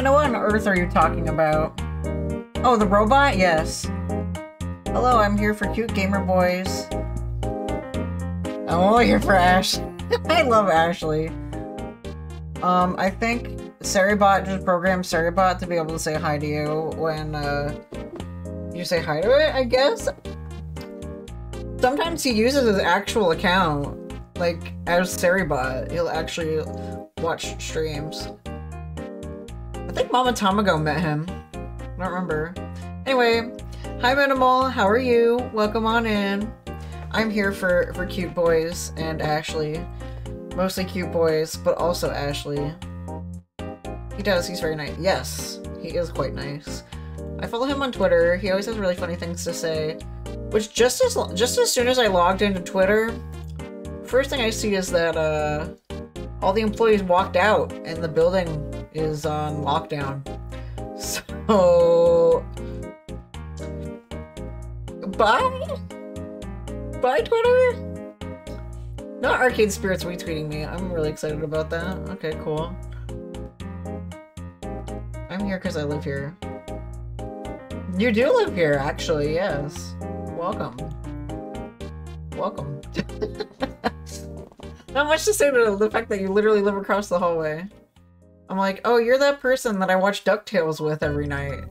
Hannah, what on earth are you talking about? Oh, the robot? Yes. Hello, I'm here for Cute Gamer Boys. I'm only here for Ash. I love Ashley. I think Seribot just programmed Seribot to be able to say hi to you when, you say hi to it, I guess? Sometimes he uses his actual account, like, as Seribot. He'll actually watch streams. I think Mama Tamago met him. I don't remember. Anyway, hi Minimal, how are you? Welcome on in. I'm here for Cute Boys and Ashley. Mostly Cute Boys, but also Ashley. He's very nice. Yes, he is quite nice. I follow him on Twitter. He always has really funny things to say. Which just as soon as I logged into Twitter, first thing I see is that all the employees walked out and the building is on lockdown. So bye Twitter. Not Arcade Spirits retweeting me. I'm really excited about that. Okay, cool. I'm here because I live here. You do live here, actually, yes. Welcome. Welcome. Not much to say to the fact that you literally live across the hallway. I'm like, oh, you're that person that I watch DuckTales with every night.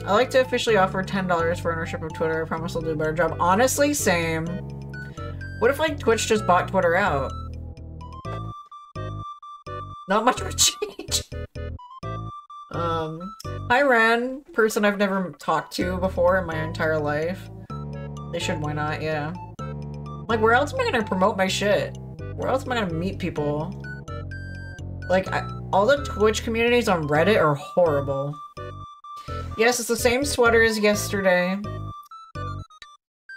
I like to officially offer $10 for ownership of Twitter. I promise I'll do a better job. Honestly, same. What if, like, Twitch just bought Twitter out? Not much would change. Hi Ren, person I've never talked to before in my entire life. They should, why not, yeah. Like, where else am I gonna promote my shit? Where else am I gonna meet people? Like, all the Twitch communities on Reddit are horrible. Yes, it's the same sweater as yesterday.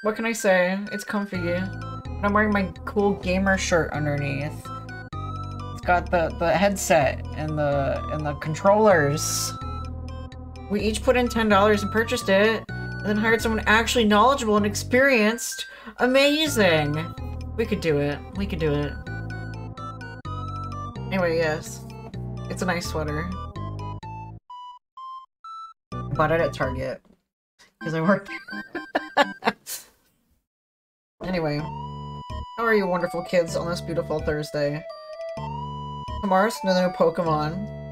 What can I say? It's comfy. And I'm wearing my cool gamer shirt underneath. It's got the headset and the controllers. We each put in $10 and purchased it, and then hired someone actually knowledgeable and experienced. Amazing! We could do it. We could do it. Anyway, yes. It's a nice sweater. Bought it at Target. Because I worked there. Anyway. How are you wonderful kids on this beautiful Thursday? Tomorrow's the new Pokemon.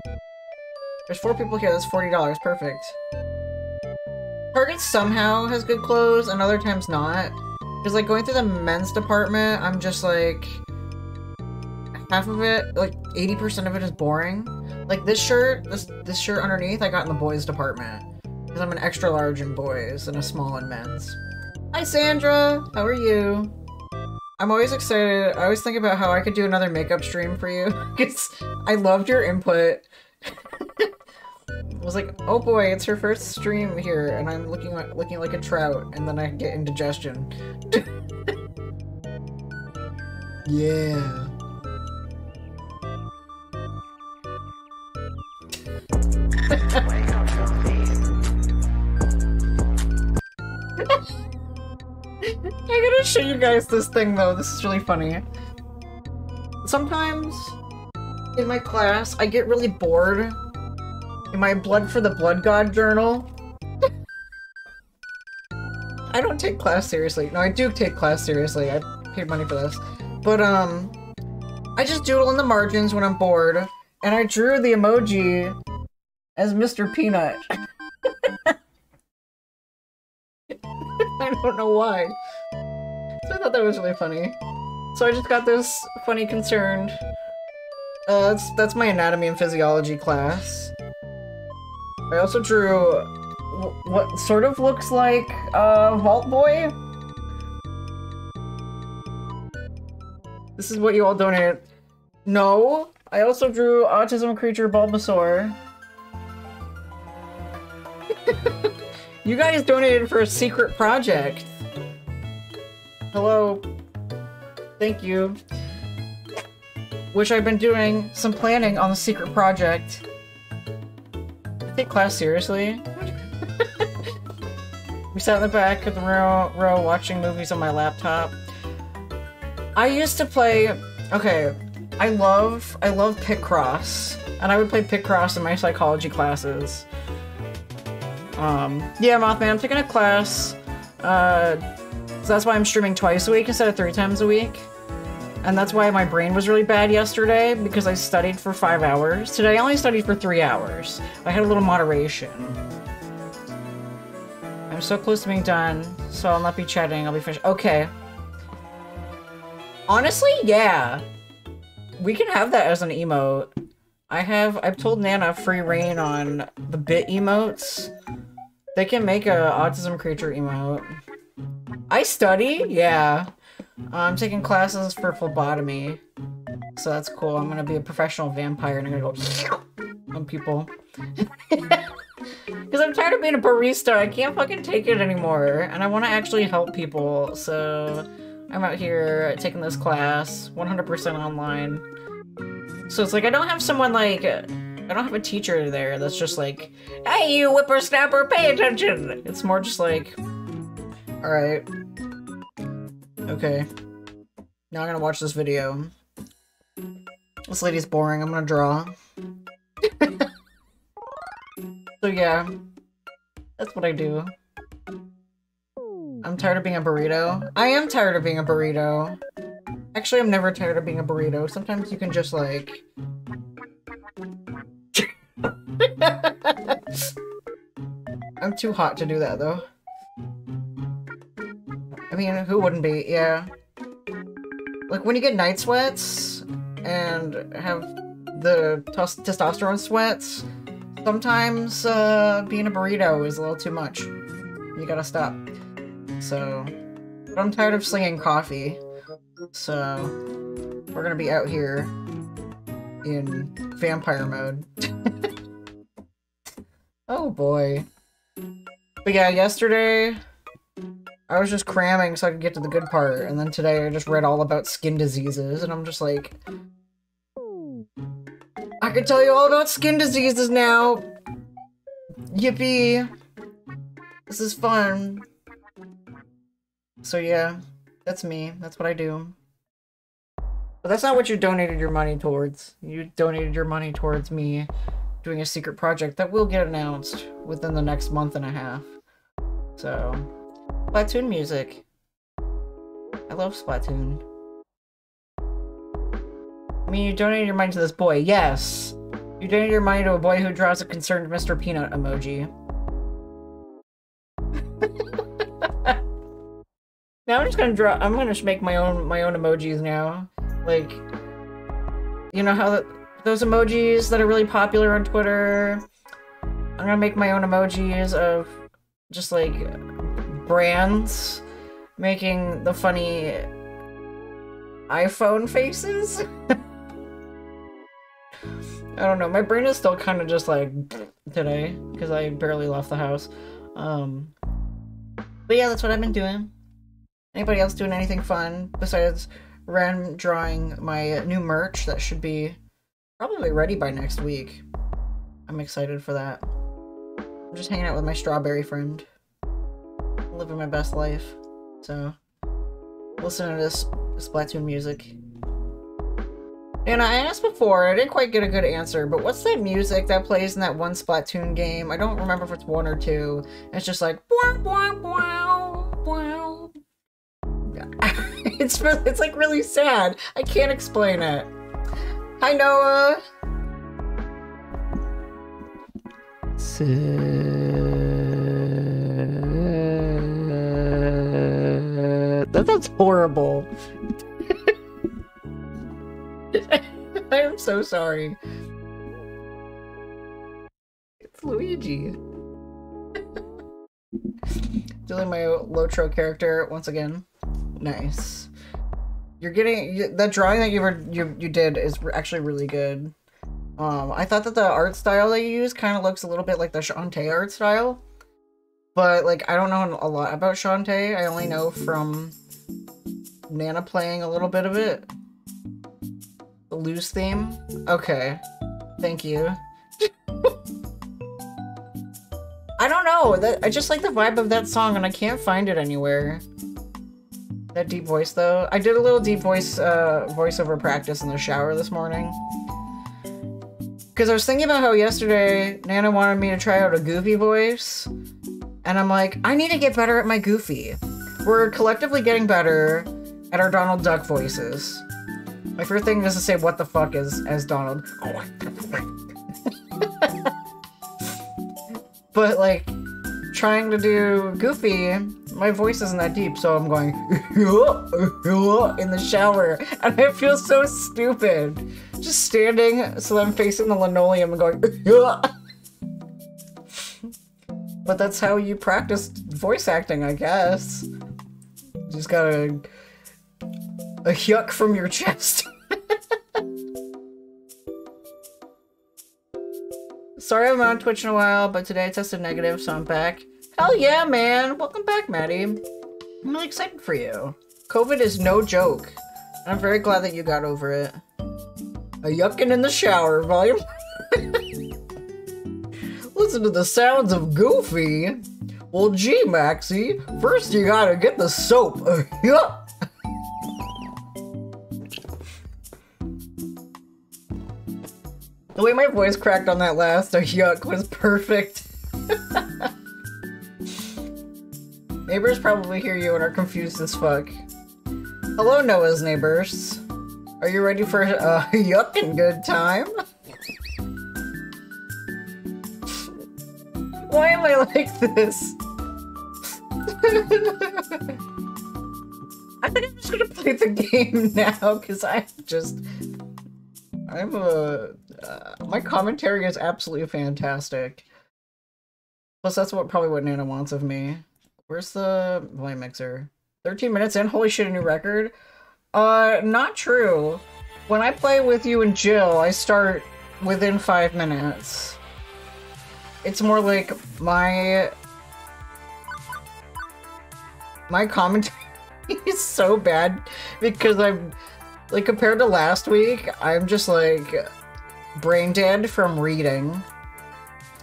There's 4 people here, that's $40. Perfect. Target somehow has good clothes, and other times not. Because, like, going through the men's department, I'm just, like... half of it, like, 80% of it is boring. Like, this shirt, this shirt underneath, I got in the boys department. Because I'm an extra large in boys and a small in men's. Hi, Sandra! How are you? I'm always excited. I always think about how I could do another makeup stream for you. Because I loved your input. I was like, oh boy, it's her first stream here, and I'm looking like a trout, and then I get indigestion. Yeah. I gotta show you guys this thing though, this is really funny. Sometimes, in my class, I get really bored in my Blood for the Blood God journal. I don't take class seriously. No, I do take class seriously. I paid money for this. But, I just doodle in the margins when I'm bored, and I drew the emoji as Mr. Peanut. I don't know why. So I thought that was really funny. So I just got this funny concerned. That's my anatomy and physiology class. I also drew what sort of looks like Vault Boy. This is what you all donated. No, I also drew autism creature Bulbasaur. You guys donated for a secret project. Hello. Thank you. Which I've been doing some planning on the secret project. I take class seriously. We sat in the back of the row watching movies on my laptop. I used to play... Okay, I love Picross. And I would play Picross in my psychology classes. Yeah, Mothman, I'm taking a class. So that's why I'm streaming twice a week instead of 3 times a week. And that's why my brain was really bad yesterday, because I studied for 5 hours. Today I only studied for 3 hours. I had a little moderation. I'm so close to being done, so I'll not be chatting, I'll be finished. Okay. Honestly, yeah. We can have that as an emote. I've told Nana free reign on the bit emotes. They can make a autism creature emote. I study? Yeah. I'm taking classes for phlebotomy. So that's cool. I'm gonna be a professional vampire and I'm gonna go on people. Because I'm tired of being a barista. I can't fucking take it anymore. And I want to actually help people. So I'm out here taking this class 100% online. So it's like I don't have someone like... I don't have a teacher there that's just like, hey, you whippersnapper, pay attention! It's more just like... Alright. Okay. Now I'm gonna watch this video. This lady's boring. I'm gonna draw. So yeah. That's what I do. I'm tired of being a burrito. I am tired of being a burrito. Actually, I'm never tired of being a burrito. Sometimes you can just like... I'm too hot to do that though. I mean, who wouldn't be? Yeah. Like when you get night sweats and have the testosterone sweats, sometimes being a burrito is a little too much. You gotta stop. So, but I'm tired of slinging coffee. So, we're gonna be out here in vampire mode. Oh boy. But yeah, yesterday I was just cramming so I could get to the good part, and then today I just read all about skin diseases, and I'm just like... I can tell you all about skin diseases now! Yippee! This is fun. So yeah, that's me. That's what I do. But that's not what you donated your money towards. You donated your money towards me doing a secret project that will get announced within the next month and a half. So, Splatoon music. I love Splatoon. I mean, you donated your money to this boy. Yes! You donated your money to a boy who draws a concerned Mr. Peanut emoji. Now I'm just gonna draw. I'm gonna just make my own emojis now. Like, you know how those emojis that are really popular on Twitter. I'm gonna make my own emojis of just like brands making the funny iPhone faces. I don't know. My brain is still kind of just like today because I barely left the house. But yeah, that's what I've been doing. Anybody else doing anything fun besides random drawing my new merch that should be probably ready by next week? I'm excited for that. I'm just hanging out with my strawberry friend. Living my best life. So, listening to this Splatoon music. And I asked before, I didn't quite get a good answer, but what's that music that plays in that one Splatoon game? I don't remember if it's 1 or 2. It's just like, wow, wow, wow, wow. It's like really sad. I can't explain it. Hi, Noah. That sounds horrible. I am so sorry. It's Luigi. Doing my Lotro character once again. Nice. You're getting that drawing that you did is actually really good. I thought that the art style that you use kind of looks a little bit like the Shantae art style, but like I don't know a lot about Shantae. I only know from Nana playing a little bit of it. The Lose theme. Okay, thank you. I don't know. I just like the vibe of that song, and I can't find it anywhere. That deep voice, though. I did a little deep voice voiceover practice in the shower this morning. Because I was thinking about how yesterday Nana wanted me to try out a Goofy voice. And I'm like, I need to get better at my Goofy. We're collectively getting better at our Donald Duck voices. My first thing is to say what the fuck as Donald. But like, trying to do Goofy, my voice isn't that deep, so I'm going in the shower, and I feel so stupid. Just standing so that I'm facing the linoleum and going But that's how you practice voice acting, I guess. You just gotta a yuck from your chest. Sorry I'm on Twitch in a while, but today I tested negative, so I'm back. Hell yeah, man! Welcome back, Maddie. I'm really excited for you. COVID is no joke. And I'm very glad that you got over it. A yuckin' in the shower, volume. Listen to the sounds of Goofy. Well, gee, Maxie, first you gotta get the soap. Yuck. The way my voice cracked on that last yuck was perfect. Neighbors probably hear you and are confused as fuck. Hello, Noah's neighbors. Are you ready for a yuckin' good time? Why am I like this? I think I'm just gonna play the game now, because my commentary is absolutely fantastic. Plus, that's probably what Nana wants of me. Where's the volume mixer? 13 minutes in? Holy shit, a new record? Not true. When I play with you and Jill, I start within 5 minutes. It's more like my commentary is so bad because I'm, like, compared to last week, I'm just, like, brain dead from reading.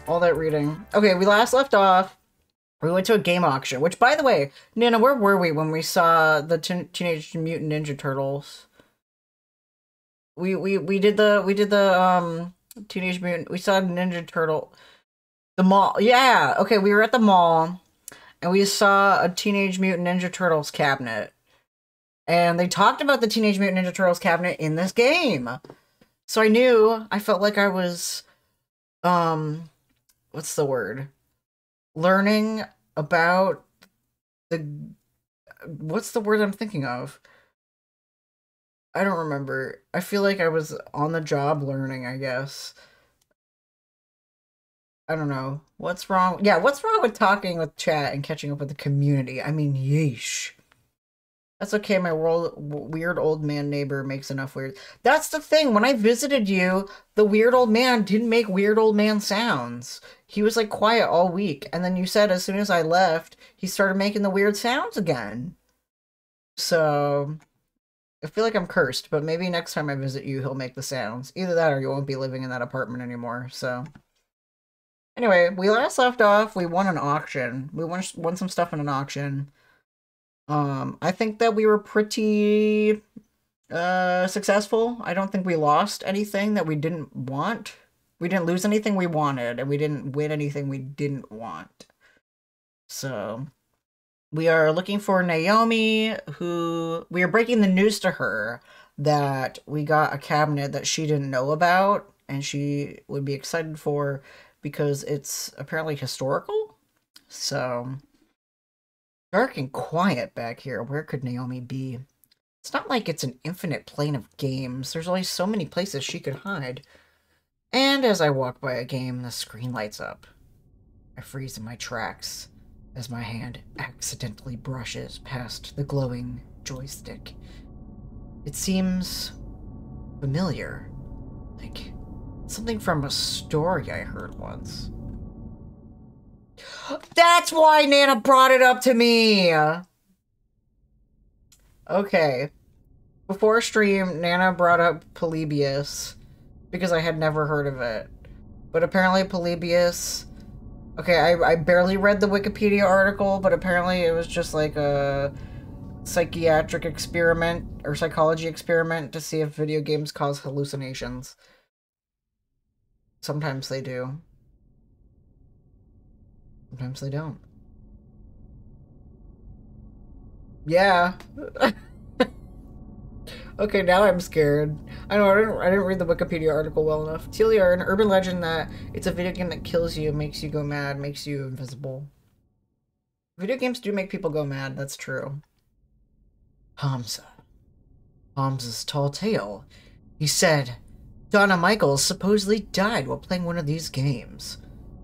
All that reading. Okay, we last left off. We went to a game auction, which, by the way, Nana, where were we when we saw the Teenage Mutant Ninja Turtles? We did the Teenage Mutant. We saw Ninja Turtle. The mall. Yeah. Okay, we were at the mall, and we saw a Teenage Mutant Ninja Turtles cabinet, and they talked about the Teenage Mutant Ninja Turtles cabinet in this game. So I felt like I was, what's the word? Learning about what's the word I'm thinking of? I don't remember. I feel like I was on the job learning, I guess. I don't know. What's wrong? Yeah, what's wrong with talking with chat and catching up with the community? I mean, yeesh. That's okay, my weird old man neighbor makes enough weird... That's the thing, when I visited you, the weird old man didn't make weird old man sounds. He was, like, quiet all week, and then you said as soon as I left, he started making the weird sounds again. So, I feel like I'm cursed, but maybe next time I visit you, he'll make the sounds. Either that or you won't be living in that apartment anymore, so... Anyway, we last left off, we won an auction. We won some stuff in an auction. I think that we were pretty successful. I don't think we lost anything that we didn't want. We didn't lose anything we wanted, and we didn't win anything we didn't want. So, we are looking for Naomi, we are breaking the news to her that we got a cabinet that she didn't know about, and she would be excited for because it's apparently historical. So... dark and quiet back here. Where could Naomi be? It's not like it's an infinite plane of games. There's only so many places she could hide. And as I walk by a game, the screen lights up. I freeze in my tracks as my hand accidentally brushes past the glowing joystick. It seems familiar. Like something from a story I heard once. That's why Nana brought it up to me! Okay. Before stream, Nana brought up Polybius, because I had never heard of it. But apparently Polybius... Okay, I barely read the Wikipedia article, but apparently it was just like a psychiatric experiment, or psychology experiment, to see if video games cause hallucinations. sometimes they do. Sometimes they don't. Yeah. Okay, now I'm scared. I know, I didn't read the Wikipedia article well enough. Telia, an urban legend that it's a video game that kills you, makes you go mad, makes you invisible. Video games do make people go mad, that's true. Hamza. Hamza's tall tale. He said, Donna Michaels supposedly died while playing one of these games.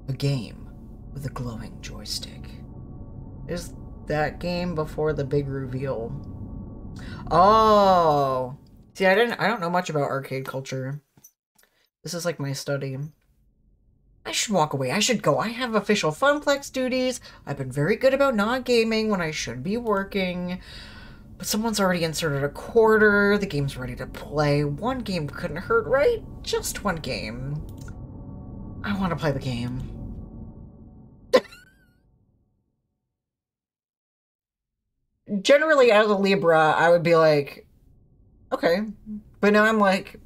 A game with a glowing joystick. Is that game before the big reveal? Oh! See, I don't know much about arcade culture. This is like my study. I should walk away. I should go. I have official Funplex duties. I've been very good about not gaming when I should be working. But someone's already inserted a quarter. The game's ready to play. One game couldn't hurt, right? Just one game. I want to play the game. Generally, as a Libra, I would be like, okay. But now I'm like,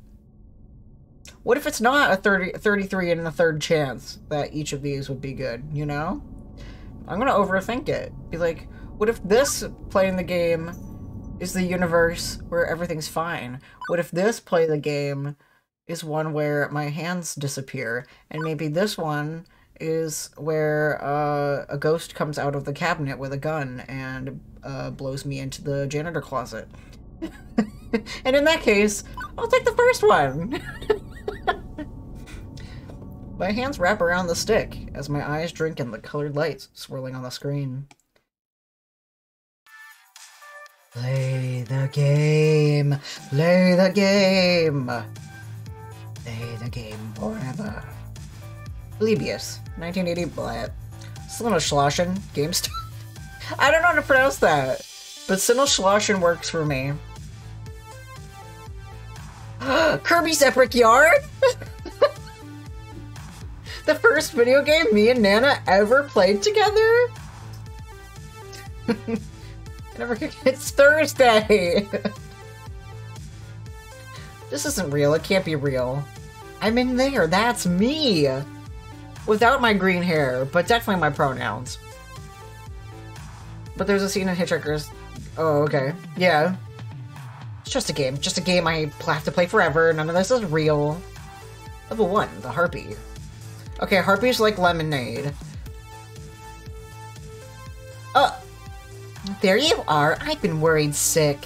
what if it's not a 33 and a third chance that each of these would be good, you know? I'm gonna overthink it. Be like, what if this playing the game is the universe where everything's fine? What if this play the game is one where my hands disappear? And maybe this one is where a ghost comes out of the cabinet with a gun and blows me into the janitor closet. And in that case, I'll take the first one. My hands wrap around the stick as my eyes drink in the colored lights swirling on the screen. Play the game. Play the game. Play the game forever. Blebius, 1980 Blat. Sinnoh-Schlossen, GameStar. I don't know how to pronounce that, but Sinnoh-Schlossen works for me. Kirby's Epic Yarn? The first video game me and Nana ever played together? It's Thursday! This isn't real, it can't be real. I'm in there, that's me! Without my green hair, but definitely my pronouns. But there's a scene in Hitchhiker's... Oh, okay. Yeah. It's just a game. Just a game I have to play forever. None of this is real. Level 1, the Harpy. Okay, Harpy's like lemonade. Oh! There you are. I've been worried sick.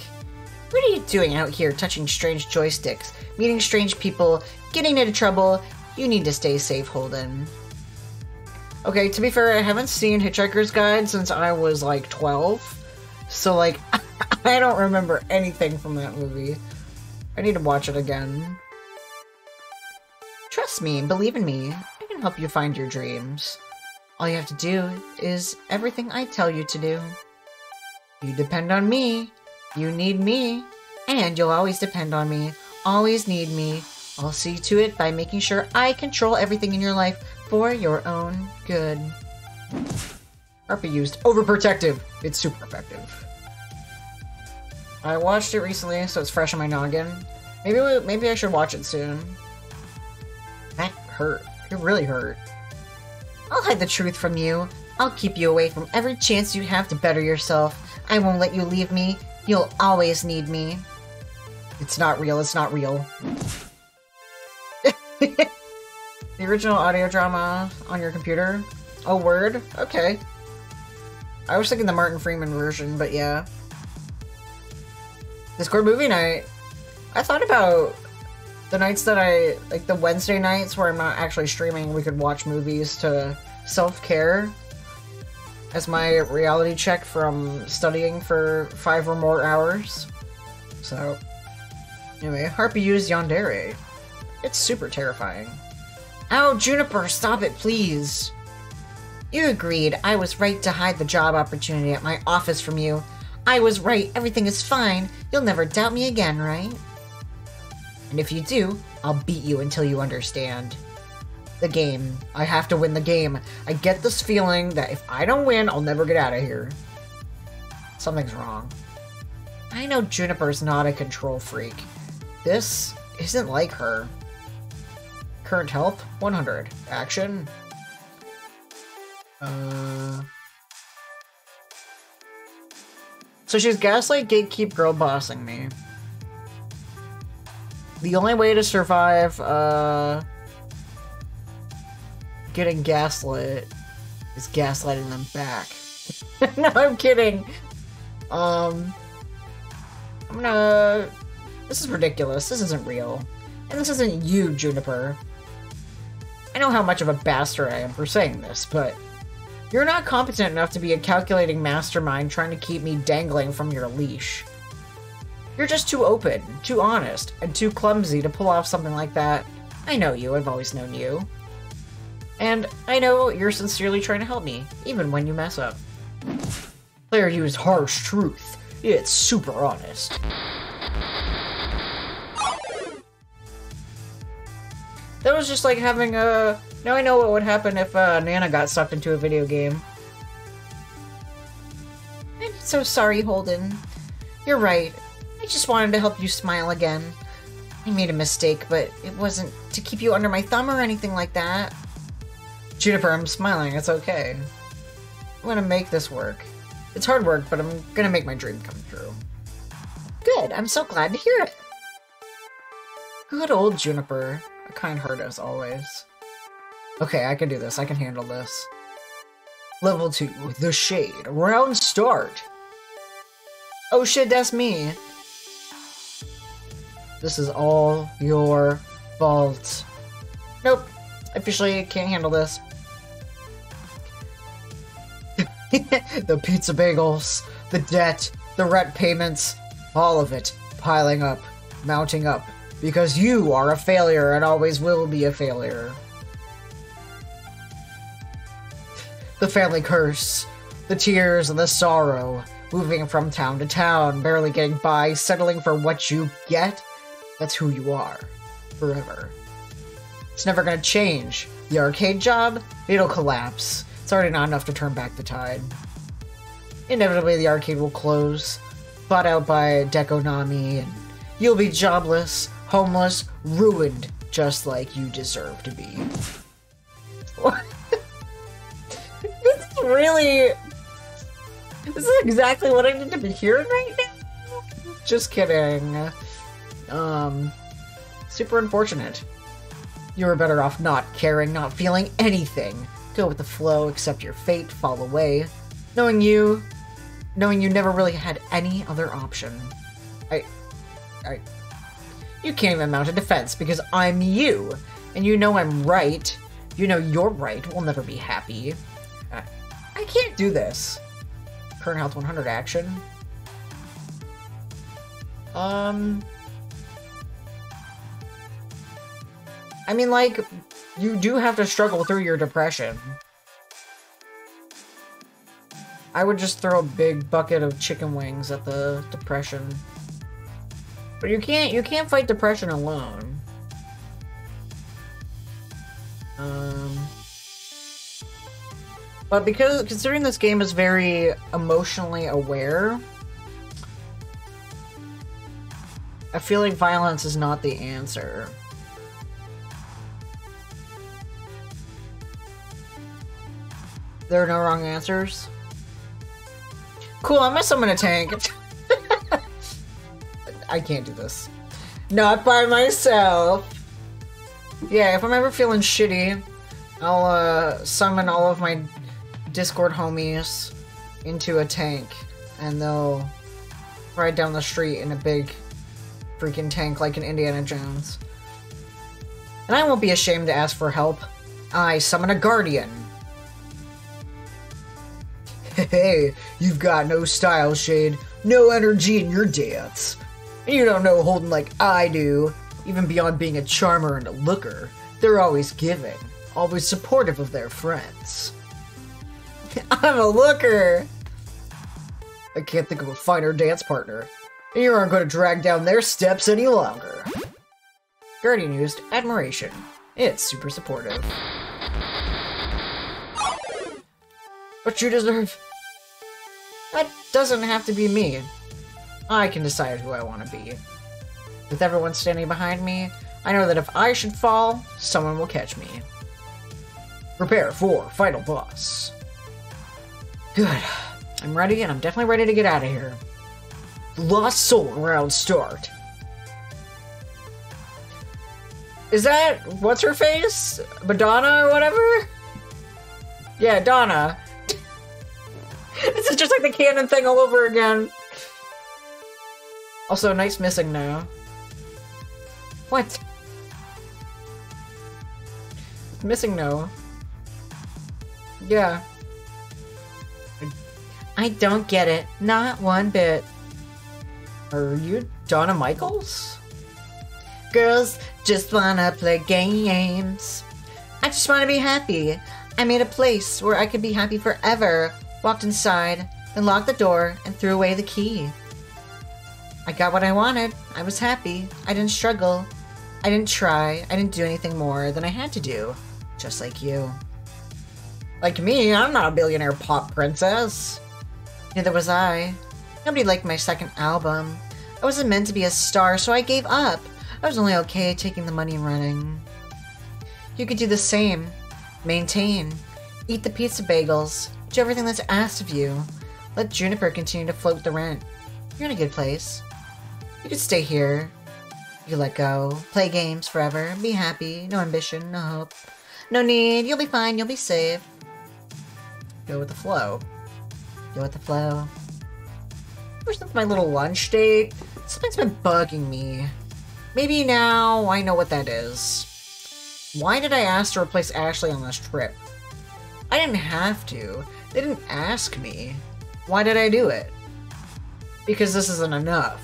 What are you doing out here touching strange joysticks, meeting strange people, getting into trouble? You need to stay safe, Holden. Okay, to be fair, I haven't seen Hitchhiker's Guide since I was like 12. So like, I don't remember anything from that movie. I need to watch it again. Trust me, believe in me. I can help you find your dreams. All you have to do is everything I tell you to do. You depend on me. You need me. And you'll always depend on me. Always need me. I'll see to it by making sure I control everything in your life for your own good. Harpy used overprotective. It's super effective. I watched it recently, so it's fresh in my noggin. Maybe I should watch it soon. That hurt. It really hurt. I'll hide the truth from you. I'll keep you away from every chance you have to better yourself. I won't let you leave me. You'll always need me. It's not real. It's not real. The original audio drama on your computer? Oh, word? Okay. I was thinking the Martin Freeman version, but yeah. Discord movie night. I thought about the nights that like the Wednesday nights where I'm not actually streaming, we could watch movies to self-care as my reality check from studying for 5 or more hours. So, anyway, Harpy used Yandere. It's super terrifying. Ow, Juniper, stop it, please. You agreed. I was right to hide the job opportunity at my office from you. I was right. Everything is fine. You'll never doubt me again, right? And if you do, I'll beat you until you understand. The game. I have to win the game. I get this feeling that if I don't win, I'll never get out of here. Something's wrong. I know Juniper's not a control freak. This isn't like her. current health, 100. Action. So she's gaslight, gatekeep, girl bossing me. The only way to survive, getting gaslit is gaslighting them back. No, I'm kidding. I'm gonna... This is ridiculous. This isn't real. And this isn't you, Juniper. I know how much of a bastard I am for saying this, but you're not competent enough to be a calculating mastermind trying to keep me dangling from your leash. You're just too open, too honest, and too clumsy to pull off something like that. I know you. I've always known you. And I know you're sincerely trying to help me, even when you mess up. Player used harsh truth. It's super honest. That was just like having a... Now I know what would happen if Nana got sucked into a video game. I'm so sorry, Holden. You're right. I just wanted to help you smile again. I made a mistake, but it wasn't to keep you under my thumb or anything like that. Juniper, I'm smiling. It's okay. I'm gonna make this work. It's hard work, but I'm gonna make my dream come true. Good. I'm so glad to hear it. Good old Juniper. A kind heart as always. Okay, I can do this. I can handle this. Level 2. The Shade. Round start. Oh shit, that's me. This is all your fault. Nope. Officially can't handle this. The pizza bagels, the debt, the rent payments, all of it piling up, mounting up, because you are a failure and always will be a failure. The family curse, the tears and the sorrow, moving from town to town, barely getting by, settling for what you get, that's who you are, forever. It's never gonna change. The arcade job, it'll collapse. It's already not enough to turn back the tide. Inevitably, the arcade will close, bought out by Dekonami, and you'll be jobless, homeless, ruined, just like you deserve to be. This is really... This is exactly what I need to be hearing right now? Just kidding. Super unfortunate. You were better off not caring, not feeling anything. Go with the flow, accept your fate, fall away. Knowing you never really had any other option. You can't even mount a defense because I'm you. And you know I'm right. You know you're right. We'll never be happy. I can't do this. Current health 100 action. I mean, like, you do have to struggle through your depression. I would just throw a big bucket of chicken wings at the depression. But you can't fight depression alone. But considering this game is very emotionally aware, I feel like violence is not the answer. There are no wrong answers. Cool, I'm gonna summon a tank. I can't do this. Not by myself. Yeah, if I'm ever feeling shitty, I'll summon all of my Discord homies into a tank, and they'll ride down the street in a big freaking tank like an Indiana Jones. And I won't be ashamed to ask for help. I summon a guardian. Hey, you've got no style, Shade. No energy in your dance. And you don't know Holden like I do. Even beyond being a charmer and a looker, they're always giving. Always supportive of their friends. I'm a looker! I can't think of a finer dance partner. And you aren't going to drag down their steps any longer. Guardian used admiration. It's super supportive. What you deserve. That doesn't have to be me. I can decide who I want to be. With everyone standing behind me, I know that if I should fall, someone will catch me. Prepare for final boss. Good. I'm ready, and I'm definitely ready to get out of here. Lost Soul round start. Is that... what's her face? Madonna or whatever? Yeah, Donna. This is just like the canon thing all over again. Also, nice missing now. What? Missing no. Yeah. I don't get it. Not one bit. Are you Donna Michaels? Girls just wanna play games. I just wanna be happy. I made a place where I could be happy forever. Walked inside, then locked the door and threw away the key. I got what I wanted. I was happy. I didn't struggle. I didn't try. I didn't do anything more than I had to do. Just like you. Like me, I'm not a billionaire pop princess. Neither was I. Nobody liked my second album. I wasn't meant to be a star, so I gave up. I was only okay taking the money and running. You could do the same. Maintain. Eat the pizza bagels. Do everything that's asked of you. Let Juniper continue to float the rent. You're in a good place. You could stay here. You let go. Play games forever. Be happy. No ambition. No hope. No need. You'll be fine. You'll be safe. Go with the flow. Go with the flow. Ever since my little lunch date, something's been bugging me. Maybe now I know what that is. Why did I ask to replace Ashley on this trip? I didn't have to. They didn't ask me. Why did I do it? Because this isn't enough.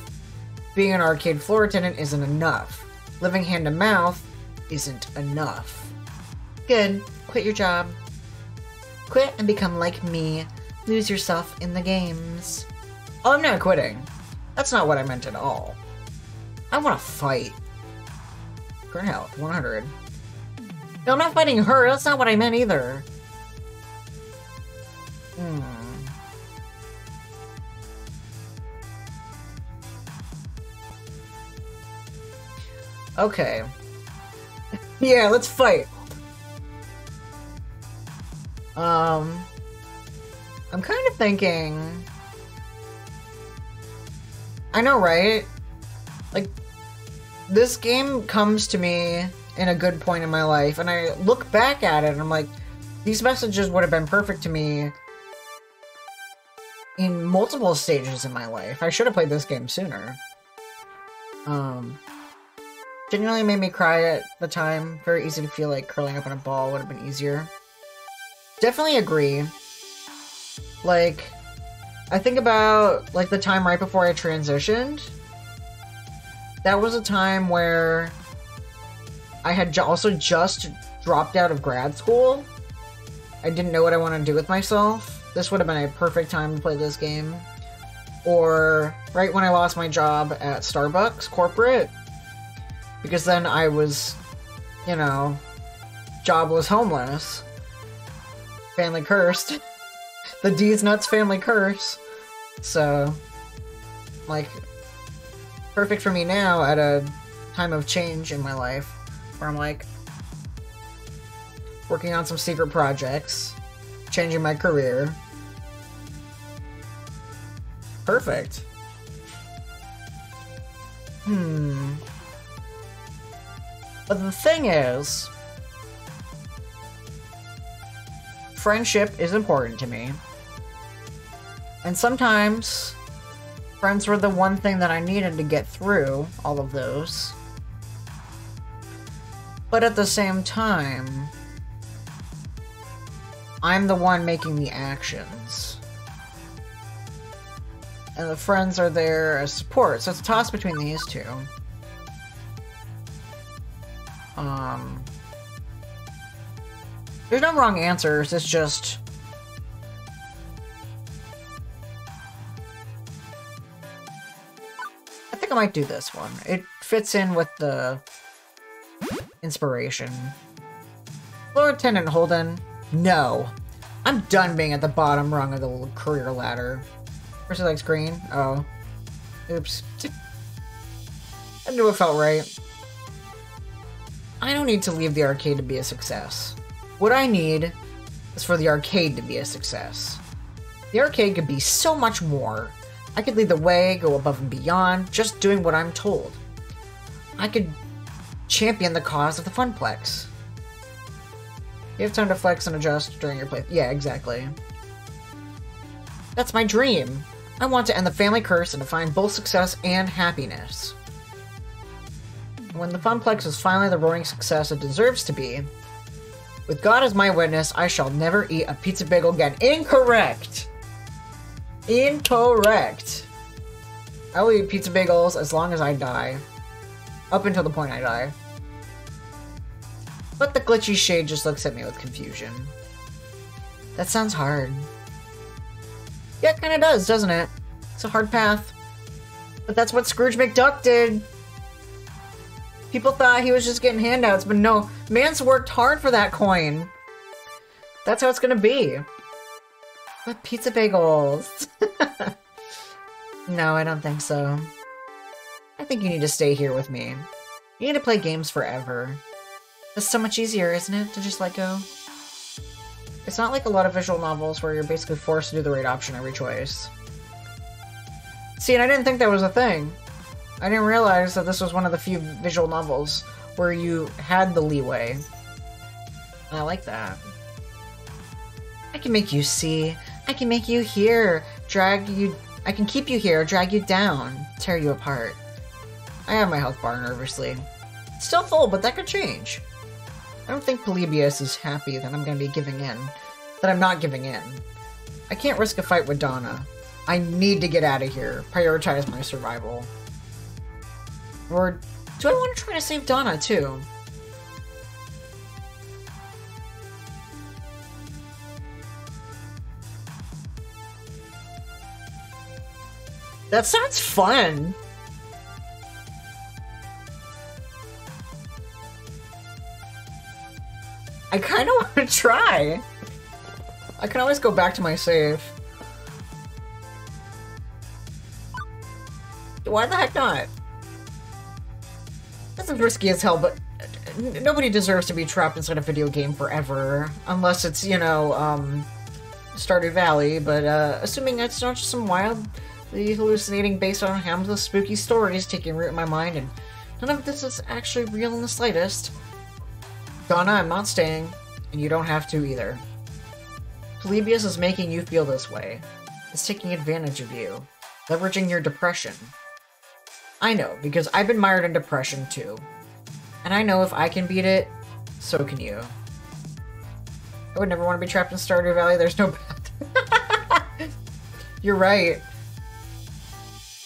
Being an arcade floor attendant isn't enough. Living hand to mouth isn't enough. Good. Quit your job. Quit and become like me. Lose yourself in the games. Oh, I'm not quitting. That's not what I meant at all. I want to fight. Current health, 100. No, I'm not fighting her. That's not what I meant either. Okay. Yeah, let's fight. I'm kind of thinking... I know, right? Like, this game comes to me in a good point in my life, and I look back at it and I'm like, these messages would have been perfect to me in multiple stages in my life. I should have played this game sooner. Genuinely made me cry at the time. Very easy to feel like curling up in a ball would have been easier. Definitely agree. Like, I think about, like, the time right before I transitioned. That was a time where I had also just dropped out of grad school. I didn't know what I wanted to do with myself. This would have been a perfect time to play this game. Or right when I lost my job at Starbucks corporate. Because then I was, you know, jobless, homeless. Family cursed. The D's Nuts family curse. So, like, perfect for me now at a time of change in my life. Where I'm like, working on some secret projects. Changing my career. Perfect. But the thing is, friendship is important to me. And sometimes, friends were the one thing that I needed to get through all of those. But at the same time, I'm the one making the actions. And the friends are there as support, so it's a toss between these two. There's no wrong answers, it's just... I think I might do this one. It fits in with the inspiration. Floor Attendant Holden, no. I'm done being at the bottom rung of the career ladder. First he likes green? Oh. Oops. I knew it felt right. I don't need to leave the arcade to be a success. What I need is for the arcade to be a success. The arcade could be so much more. I could lead the way, go above and beyond, just doing what I'm told. I could champion the cause of the Funplex. You have time to flex and adjust during your play. Yeah, exactly. That's my dream. I want to end the family curse and to find both success and happiness. When the Funplex is finally the roaring success it deserves to be, with God as my witness, I shall never eat a pizza bagel again. Incorrect! Incorrect! I will eat pizza bagels as long as I die. Up until the point I die. But the glitchy shade just looks at me with confusion. That sounds hard. Yeah, it kinda does, doesn't it? It's a hard path. But that's what Scrooge McDuck did. People thought he was just getting handouts, but no, man's worked hard for that coin. That's how it's gonna be. But pizza bagels. No, I don't think so. I think you need to stay here with me. You need to play games forever. It's so much easier, isn't it, to just let go? It's not like a lot of visual novels where you're basically forced to do the right option every choice. See, and I didn't think that was a thing. I didn't realize that this was one of the few visual novels where you had the leeway. And I like that. I can make you see. I can make you hear. I can keep you here, drag you down, tear you apart. I have my health bar nervously. It's still full, but that could change. I don't think Polybius is happy that I'm gonna be giving in. That I'm not giving in. I can't risk a fight with Donna. I need to get out of here. Prioritize my survival. Or do I want to try to save Donna, too? That sounds fun! I kind of want to try! I can always go back to my save. Why the heck not? This is risky as hell, but nobody deserves to be trapped inside a video game forever. Unless it's, you know, Stardew Valley, but assuming it's not just some wildly hallucinating based on Hamza's spooky stories taking root in my mind, and none of this is actually real in the slightest. Donna, I'm not staying, and you don't have to either. Polybius is making you feel this way. It's taking advantage of you, leveraging your depression. I know, because I've been mired in depression too. And I know if I can beat it, so can you. I would never want to be trapped in Stardew Valley, there's no path. You're right.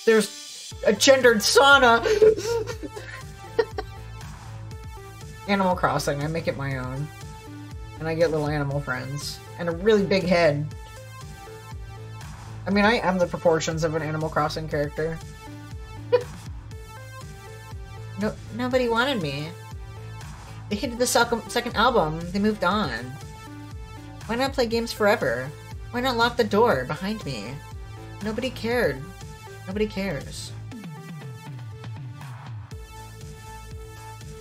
There's a gendered sauna! Animal Crossing, I make it my own. And I get little animal friends. And a really big head. I mean, I am the proportions of an Animal Crossing character. Nobody wanted me. They hated the second album. They moved on. Why not play games forever? Why not lock the door behind me? Nobody cared. Nobody cares.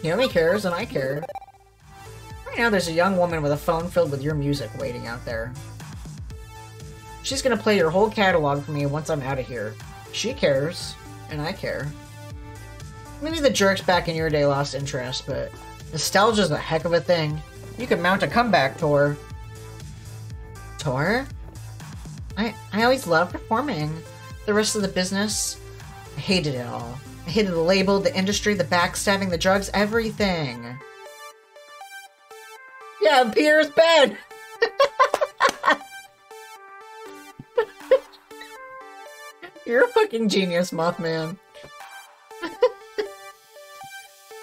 Naomi cares, and I care. Right now, there's a young woman with a phone filled with your music waiting out there. She's gonna play your whole catalog for me once I'm out of here. She cares, and I care. Maybe the jerks back in your day lost interest, but nostalgia's a heck of a thing. You could mount a comeback tour. Tour? I always loved performing. The rest of the business, I hated it all. I hated the label, the industry, the backstabbing, the drugs, everything. Yeah, Peter's bed! You're a fucking genius, Mothman.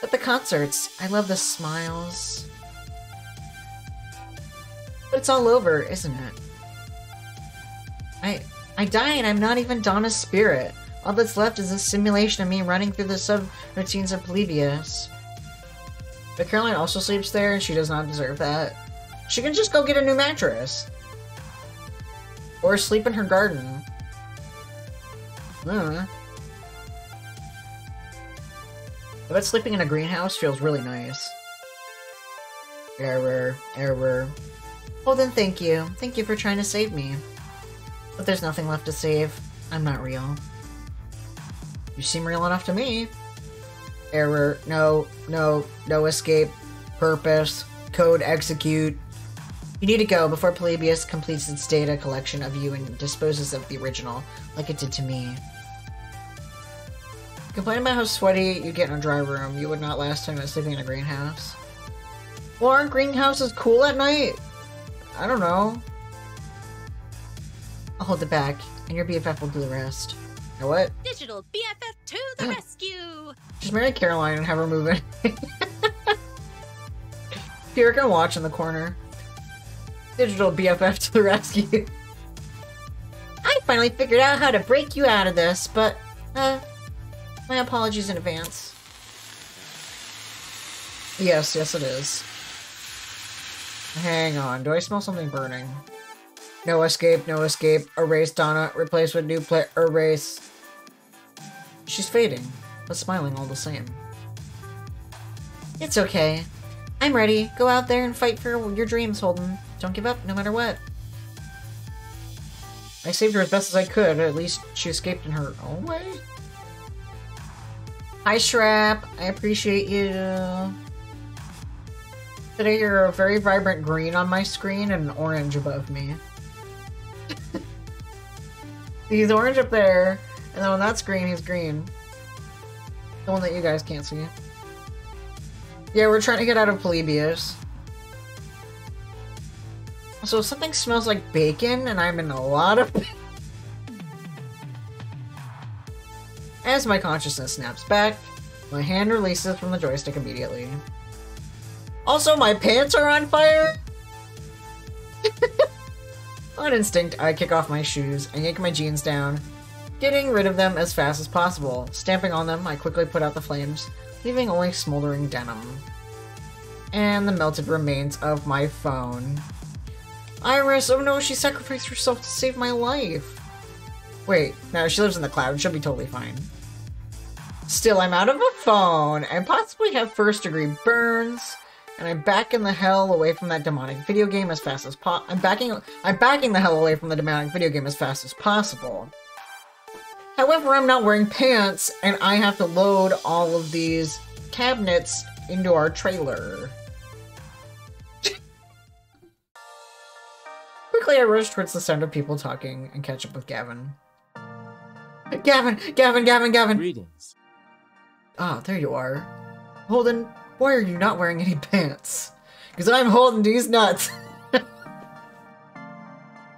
At the concerts, I love the smiles. But it's all over, isn't it? I die and I'm not even Donna's spirit. All that's left is a simulation of me running through the sub-routines of Polybius. But Caroline also sleeps there and she does not deserve that. She can just go get a new mattress. Or sleep in her garden. I bet sleeping in a greenhouse feels really nice. Error. Error. Well then, thank you. Thank you for trying to save me. But there's nothing left to save. I'm not real. You seem real enough to me. Error. No. No. No escape. Purpose. Code execute. You need to go before Polybius completes its data collection of you and disposes of the original, like it did to me. Complain about how sweaty you get in a dry room. You would not last time sleeping in a greenhouse. Well, aren't greenhouses cool at night? I don't know. I'll hold it back, and your BFF will do the rest. You know what? Digital BFF to the rescue! Just marry Caroline and have her move in. Here, can watch in the corner. Digital BFF to the rescue. I finally figured out how to break you out of this, but, my apologies in advance. Yes, yes it is. Hang on, do I smell something burning? No escape, no escape. Erase Donna, replace with new play, erase. She's fading, but smiling all the same. It's okay. I'm ready. Go out there and fight for your dreams, Holden. Don't give up, no matter what. I saved her as best as I could. At least she escaped in her own way. Hi, Shrap. I appreciate you. Today you're a very vibrant green on my screen and an orange above me. He's orange up there, and then on that screen he's green. The one that you guys can't see. Yeah, we're trying to get out of Polybius. So if something smells like bacon, and I'm in a lot of... As my consciousness snaps back, my hand releases from the joystick immediately. Also, my pants are on fire? On instinct, I kick off my shoes and yank my jeans down, getting rid of them as fast as possible. Stamping on them, I quickly put out the flames, leaving only smoldering denim. And the melted remains of my phone. Iris, oh no, she sacrificed herself to save my life. Wait, no, she lives in the cloud. She'll be totally fine. Still, I'm out of a phone and possibly have first-degree burns. And I'm backing the hell away from that demonic video game as fast as I'm backing the hell away from the demonic video game as fast as possible. However, I'm not wearing pants, and I have to load all of these cabinets into our trailer. Quickly, I rush towards the sound of people talking and catch up with Gavin. Gavin! Greetings. Ah, there you are. Holden, why are you not wearing any pants? Because I'm holding these nuts.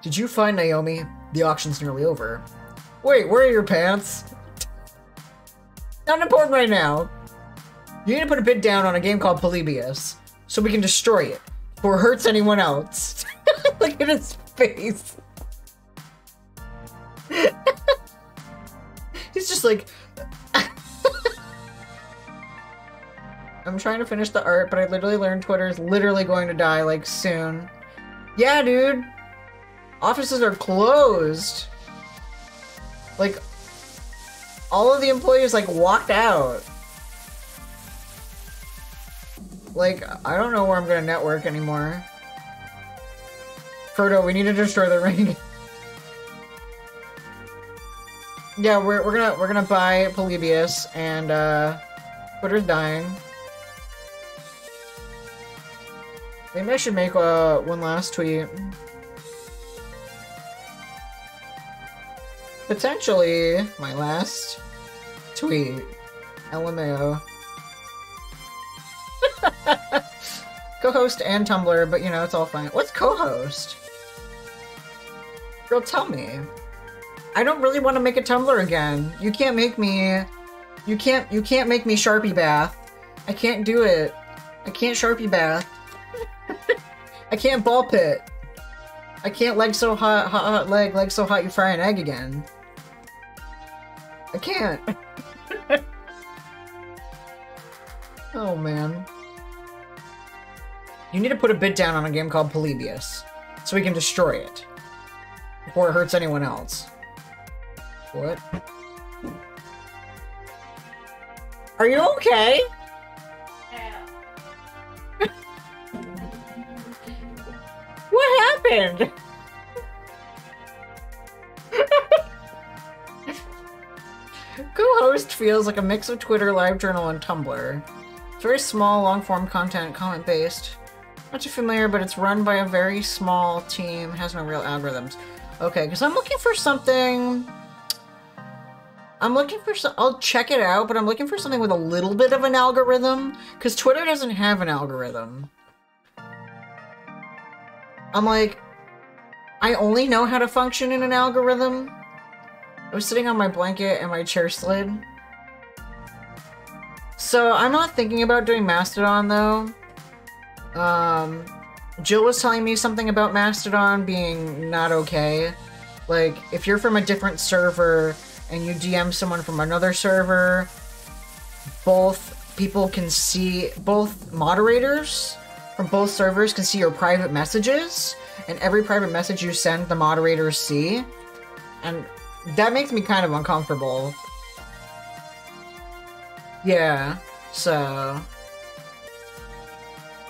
Did you find Naomi? The auction's nearly over. Wait, where are your pants? Not important right now. You need to put a bid down on a game called Polybius, so we can destroy it, before it hurts anyone else. Look at his face. He's just like... I'm trying to finish the art, but I literally learned Twitter is literally going to die, like, soon. Yeah, dude! Offices are closed! Like, all of the employees, like, walked out. Like, I don't know where I'm gonna network anymore. Frodo, we need to destroy the ring. Yeah, we're gonna buy Polybius, and, Twitter's dying. Maybe I should make one last tweet. Potentially my last tweet. LMAO. Co-host and Tumblr, but you know, it's all fine. What's co-host? Girl, tell me. I don't really want to make a Tumblr again. You can't make me... You can't make me Sharpie Bath. I can't do it. I can't Sharpie Bath. I can't ball pit. I can't leg so hot, hot leg so hot you fry an egg again. I can't. Oh man. You need to put a bid down on a game called Polybius, so we can destroy it before it hurts anyone else. What? Are you okay? happened? Co-host feels like a mix of Twitter, LiveJournal, and Tumblr. It's very small, long-form content, comment-based. Not too familiar, but it's run by a very small team, has no real algorithms. Okay, because I'm looking for something... I'll check it out, but I'm looking for something with a little bit of an algorithm, because Twitter doesn't have an algorithm. I'm like, I only know how to function in an algorithm. I was sitting on my blanket and my chair slid. So I'm not thinking about doing Mastodon, though. Jill was telling me something about Mastodon being not okay. Like, if you're from a different server and you DM someone from another server, both people can see, both moderators from both servers can see your private messages, and every private message you send, the moderators see. And that makes me kind of uncomfortable. Yeah, so...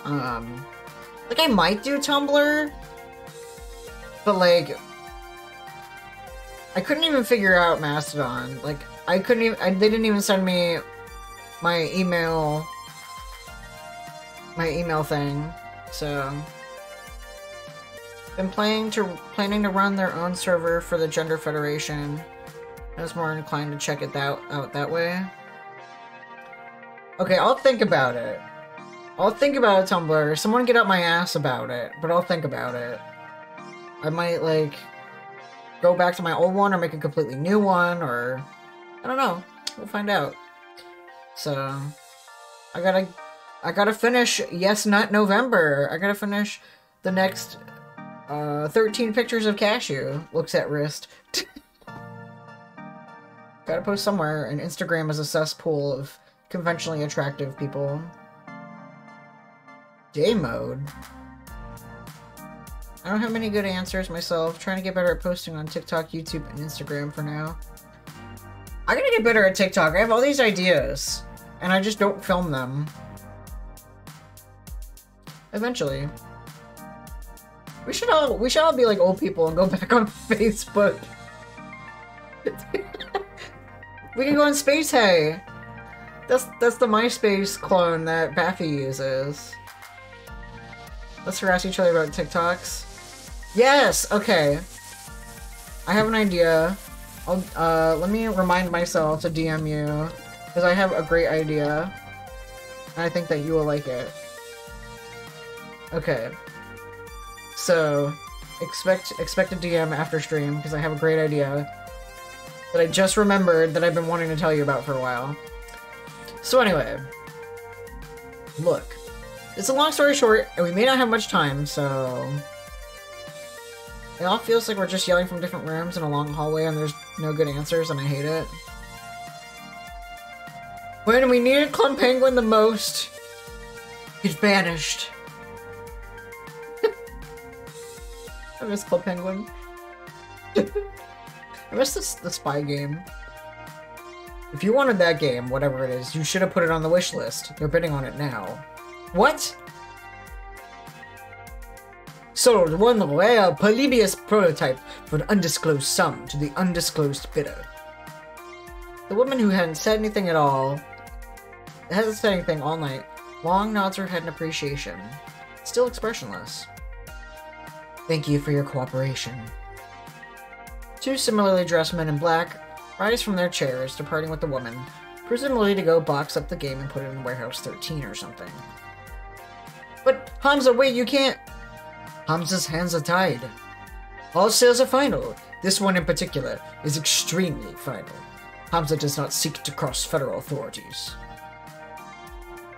like, I might do Tumblr, but, like, I couldn't even figure out Mastodon. Like, I couldn't even, they didn't even send me my email thing, so... Been planning to run their own server for the Gender Federation. I was more inclined to check it out that way. Okay, I'll think about it. I'll think about Tumblr. Someone get up my ass about it, but I'll think about it. I might, like, go back to my old one or make a completely new one, or... I don't know. We'll find out. So... I gotta finish Yes Nut November. I gotta finish the next... 13 pictures of Cashew. Looks at wrist. Gotta post somewhere, and Instagram is a cesspool of conventionally attractive people. Day mode? I don't have many good answers myself. Trying to get better at posting on TikTok, YouTube, and Instagram for now. I gotta get better at TikTok. I have all these ideas, and I just don't film them. Eventually. We should all be like old people and go back on Facebook. We can go on Space Hey. That's the MySpace clone that Baffy uses. Let's harass each other about TikToks. Yes. Okay. I have an idea. Let me remind myself to DM you because I have a great idea, and I think that you will like it. Okay. So, expect a DM after stream, because I have a great idea that I just remembered that I've been wanting to tell you about for a while. So anyway, look, it's a long story short, and we may not have much time, so... It all feels like we're just yelling from different rooms in a long hallway, and there's no good answers, and I hate it. When we needed Club Penguin the most, it vanished. I miss Club Penguin. I miss the spy game. If you wanted that game, whatever it is, you should have put it on the wish list. They're bidding on it now. What? Sold one rare Polybius prototype for an undisclosed sum to the undisclosed bidder. The woman who hadn't said anything at all, hasn't said anything all night, long nods her head in appreciation, still expressionless. Thank you for your cooperation. Two similarly dressed men in black rise from their chairs, departing with the woman, presumably to go box up the game and put it in Warehouse 13 or something. But, Hamza, wait, you can't... Hamza's hands are tied. All sales are final. This one in particular is extremely final. Hamza does not seek to cross federal authorities.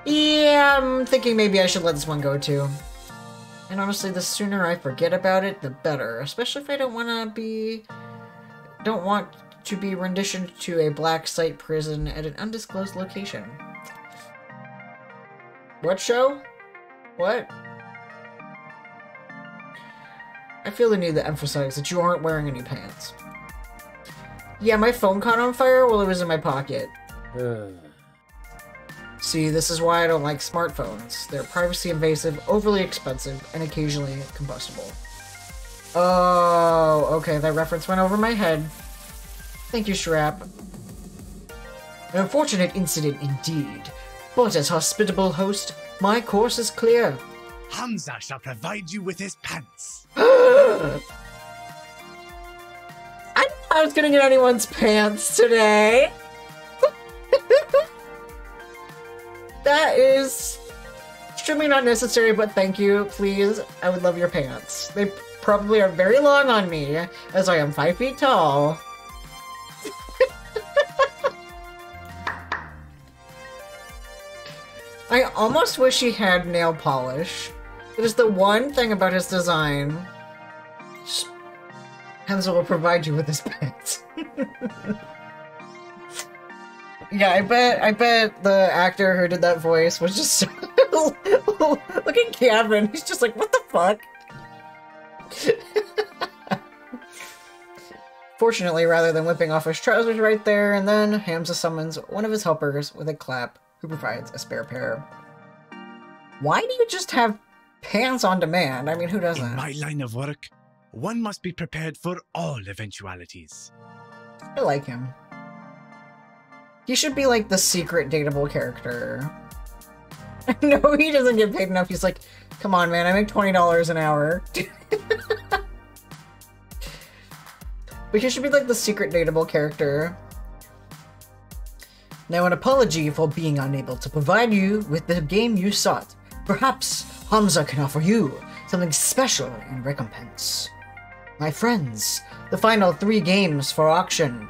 Yeah, I'm thinking maybe I should let this one go too. And honestly, the sooner I forget about it, the better. Especially if I don't want to be renditioned to a black site prison at an undisclosed location. What show? What? I feel the need to emphasize that you aren't wearing any pants. Yeah, my phone caught on fire while it was in my pocket. See, this is why I don't like smartphones. They're privacy invasive, overly expensive, and occasionally combustible. Oh, okay, that reference went over my head. Thank you, Shrap. An unfortunate incident indeed, but as hospitable host, my course is clear. Hamza shall provide you with his pants. I didn't know I was gonna get anyone's pants today. That is extremely not necessary, but thank you, please. I would love your pants. They probably are very long on me, as I am 5 feet tall. I almost wish he had nail polish. It is the one thing about his design. Hamza will provide you with his pants. Yeah, I bet the actor who did that voice was just look at Gavin. He's just like, what the fuck? Fortunately, rather than whipping off his trousers right there and then, Hamza summons one of his helpers with a clap, who provides a spare pair. Why do you just have pants on demand? I mean, who doesn't? In my line of work, one must be prepared for all eventualities. I like him. He should be like the secret dateable character. No, he doesn't get paid enough. He's like, come on, man, I make $20 an hour. But he should be like the secret dateable character. Now, an apology for being unable to provide you with the game you sought. Perhaps Hamza can offer you something special in recompense. My friends, the final 3 games for auction.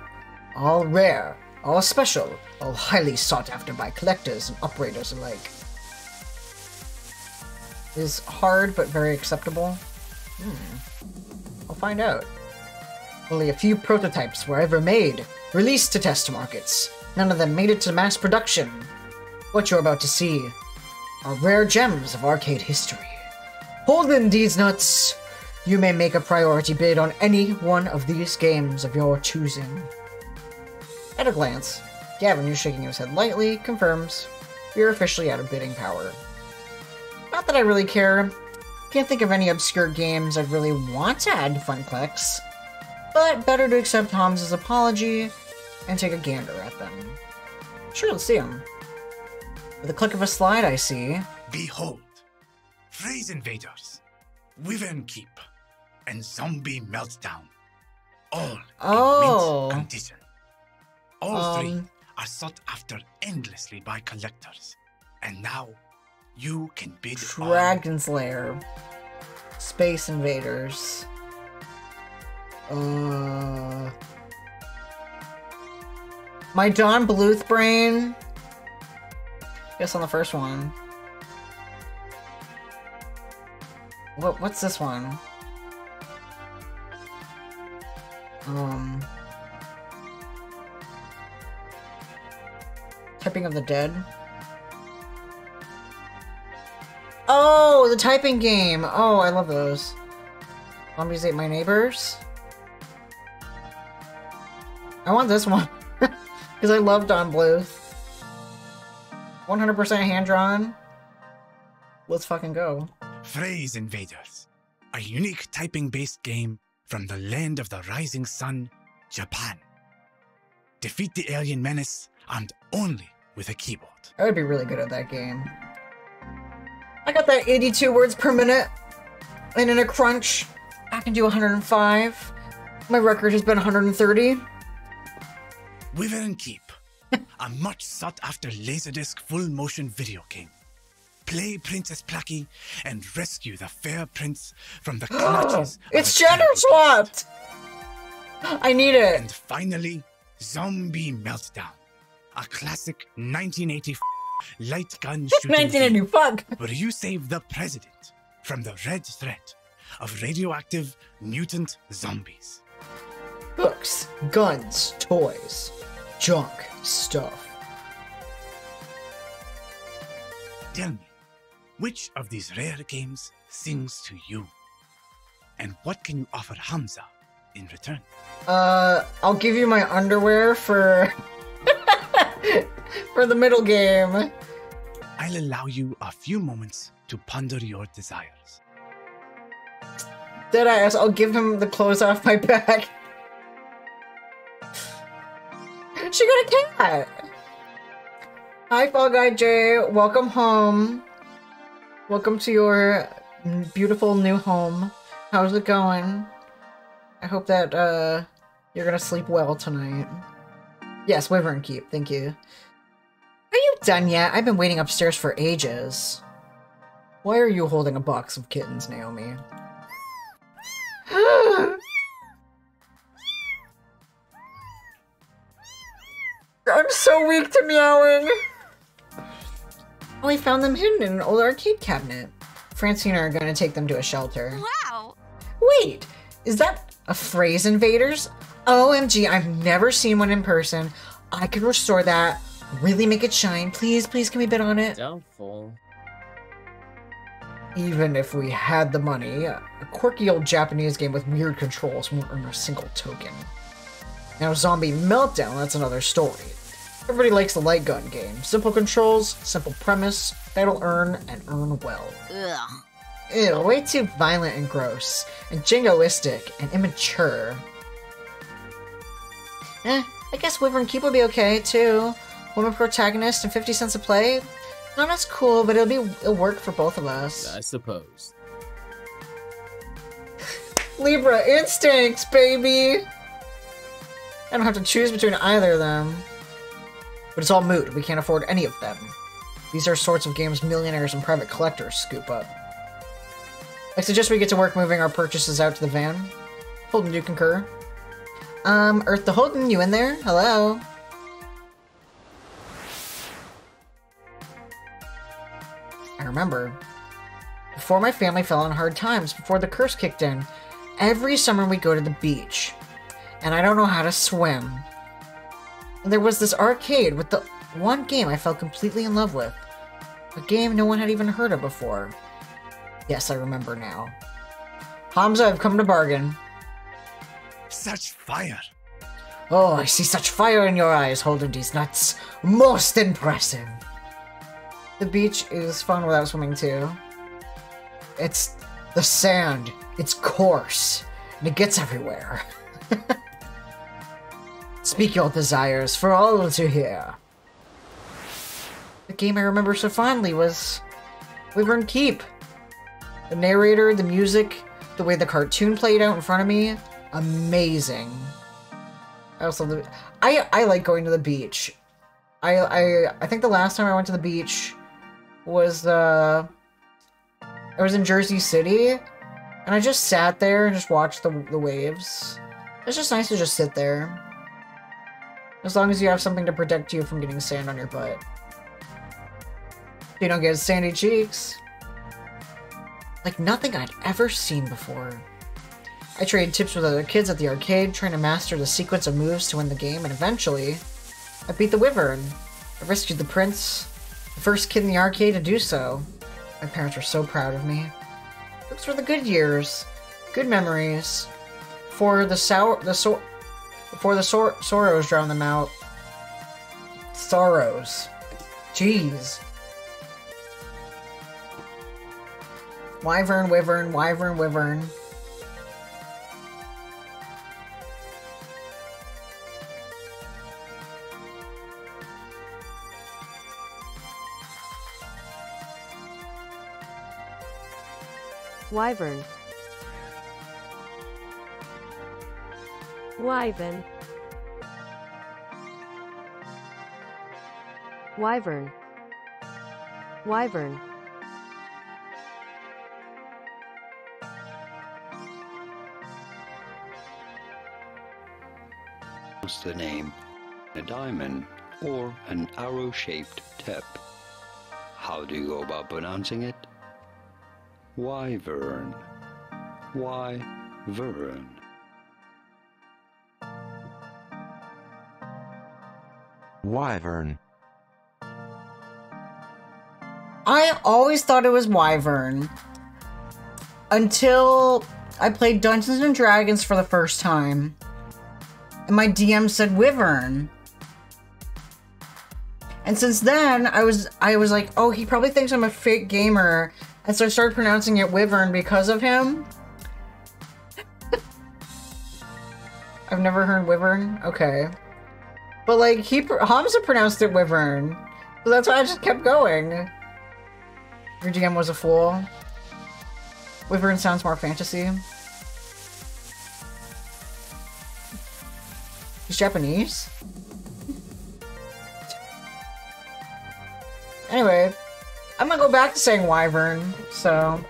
All rare, all special, all highly sought after by collectors and operators alike. Is hard but very acceptable? I'll find out. Only a few prototypes were ever made, released to test markets. None of them made it to mass production. What you're about to see are rare gems of arcade history. Hold in these nuts. You may make a priority bid on any one of these games of your choosing. At a glance, Gavin, who's shaking his head lightly, confirms you're officially out of bidding power. Not that I really care. Can't think of any obscure games I'd really want to add to FunClicks. But better to accept Hamza's apology and take a gander at them. Sure, let's see them. With a click of a slide, I see... Behold, Phrase Invaders, Wyvern Keep, and Zombie Meltdown. All in mint condition. All 3 are sought after endlessly by collectors. And now, you can bid Dragon's Lair. Space Invaders. My Don Bluth brain. Guess on the first one. What's this one? Typing of the Dead. Oh, the typing game. Oh, I love those. Zombies Ate My Neighbors. I want this one. Because I love Don Bluth. 100% hand-drawn. Let's fucking go. Phrase Invaders, a unique typing-based game from the land of the rising sun, Japan. Defeat the alien menace and only with a keyboard. I would be really good at that game. I got that 82 words per minute. And in a crunch, I can do 105. My record has been 130. Wyvern Keep, a much sought-after Laserdisc full-motion video game. Play Princess Plucky and rescue the fair prince from the clutches. It's Shadow Swapped! I need it. And finally, Zombie Meltdown, a classic 1980 light gun shooting 1980, game fuck! where you save the president from the red threat of radioactive mutant zombies. Books, guns, toys, junk, stuff. Tell me, which of these rare games sings to you? And what can you offer Hamza in return? I'll give you my underwear for... for the middle game. I'll allow you a few moments to ponder your desires. Deadass, I'll give him the clothes off my back. She got a cat! Hi, Fall Guy Jay. Welcome home. Welcome to your beautiful new home. How's it going? I hope that, you're gonna sleep well tonight. Yes, Wyvern Keep, thank you. Are you done yet? I've been waiting upstairs for ages. Why are you holding a box of kittens, Naomi? I'm so weak to meowing! Oh, we found them hidden in an old arcade cabinet. Francine and I are gonna take them to a shelter. Wow! Wait! Is that a Phrase Invaders? OMG, I've never seen one in person. I could restore that. Really make it shine. Please, please, can we bid on it? Doubtful. Even if we had the money, a quirky old Japanese game with weird controls won't earn a single token. Now Zombie Meltdown, that's another story. Everybody likes the light gun game. Simple controls, simple premise, that'll earn and earn well. Ugh. Ew, way too violent and gross, and jingoistic and immature. I guess Wyvern Keep will be okay, too. Woman protagonist and 50 cents a play? Not as cool, but it'll work for both of us. I suppose. Libra instincts, baby! I don't have to choose between either of them. But it's all moot. We can't afford any of them. These are sorts of games millionaires and private collectors scoop up. I suggest we get to work moving our purchases out to the van. Holden, do you concur? Earth the Holden, you in there? Hello? I remember. Before my family fell on hard times, before the curse kicked in, every summer we'd go to the beach. And I don't know how to swim. And there was this arcade with the one game I fell completely in love with. A game no one had even heard of before. Yes, I remember now. Hamza, I've come to bargain. Such fire. Oh, I see such fire in your eyes, Holden these nuts. Most impressive. The beach is fun without swimming too. It's the sand. It's coarse. And it gets everywhere. Speak your desires for all to hear. The game I remember so fondly was Wyvern Keep. The narrator, the music, the way the cartoon played out in front of me, amazing. I also I like going to the beach. I think the last time I went to the beach was I was in Jersey City, and I just sat there and just watched the waves. It's just nice to just sit there. As long as you have something to protect you from getting sand on your butt. You don't get sandy cheeks. Like nothing I'd ever seen before. I traded tips with other kids at the arcade, trying to master the sequence of moves to win the game, and eventually, I beat the Wyvern. I rescued the prince, the first kid in the arcade to do so. My parents were so proud of me. Those were the good years. Good memories. Before the sorrows drown them out. Sorrows. Jeez. Wyvern, Wyvern, Wyvern, Wyvern. Wyvern. Wyvern. Wyvern. Wyvern. What's the name? A diamond or an arrow-shaped tip. How do you go about pronouncing it? Wyvern. Wyvern. Wyvern. I always thought it was Wyvern. Until I played Dungeons and Dragons for the first time. And my DM said Wyvern. And since then, I was like, oh, he probably thinks I'm a fake gamer. And so I started pronouncing it Wyvern because of him. I've never heard wyvern. Okay. But, like, Hamza pronounced it wyvern. So that's why I just kept going. Your GM was a fool. Wyvern sounds more fantasy. He's Japanese? Anyway, I'm gonna go back to saying wyvern, so...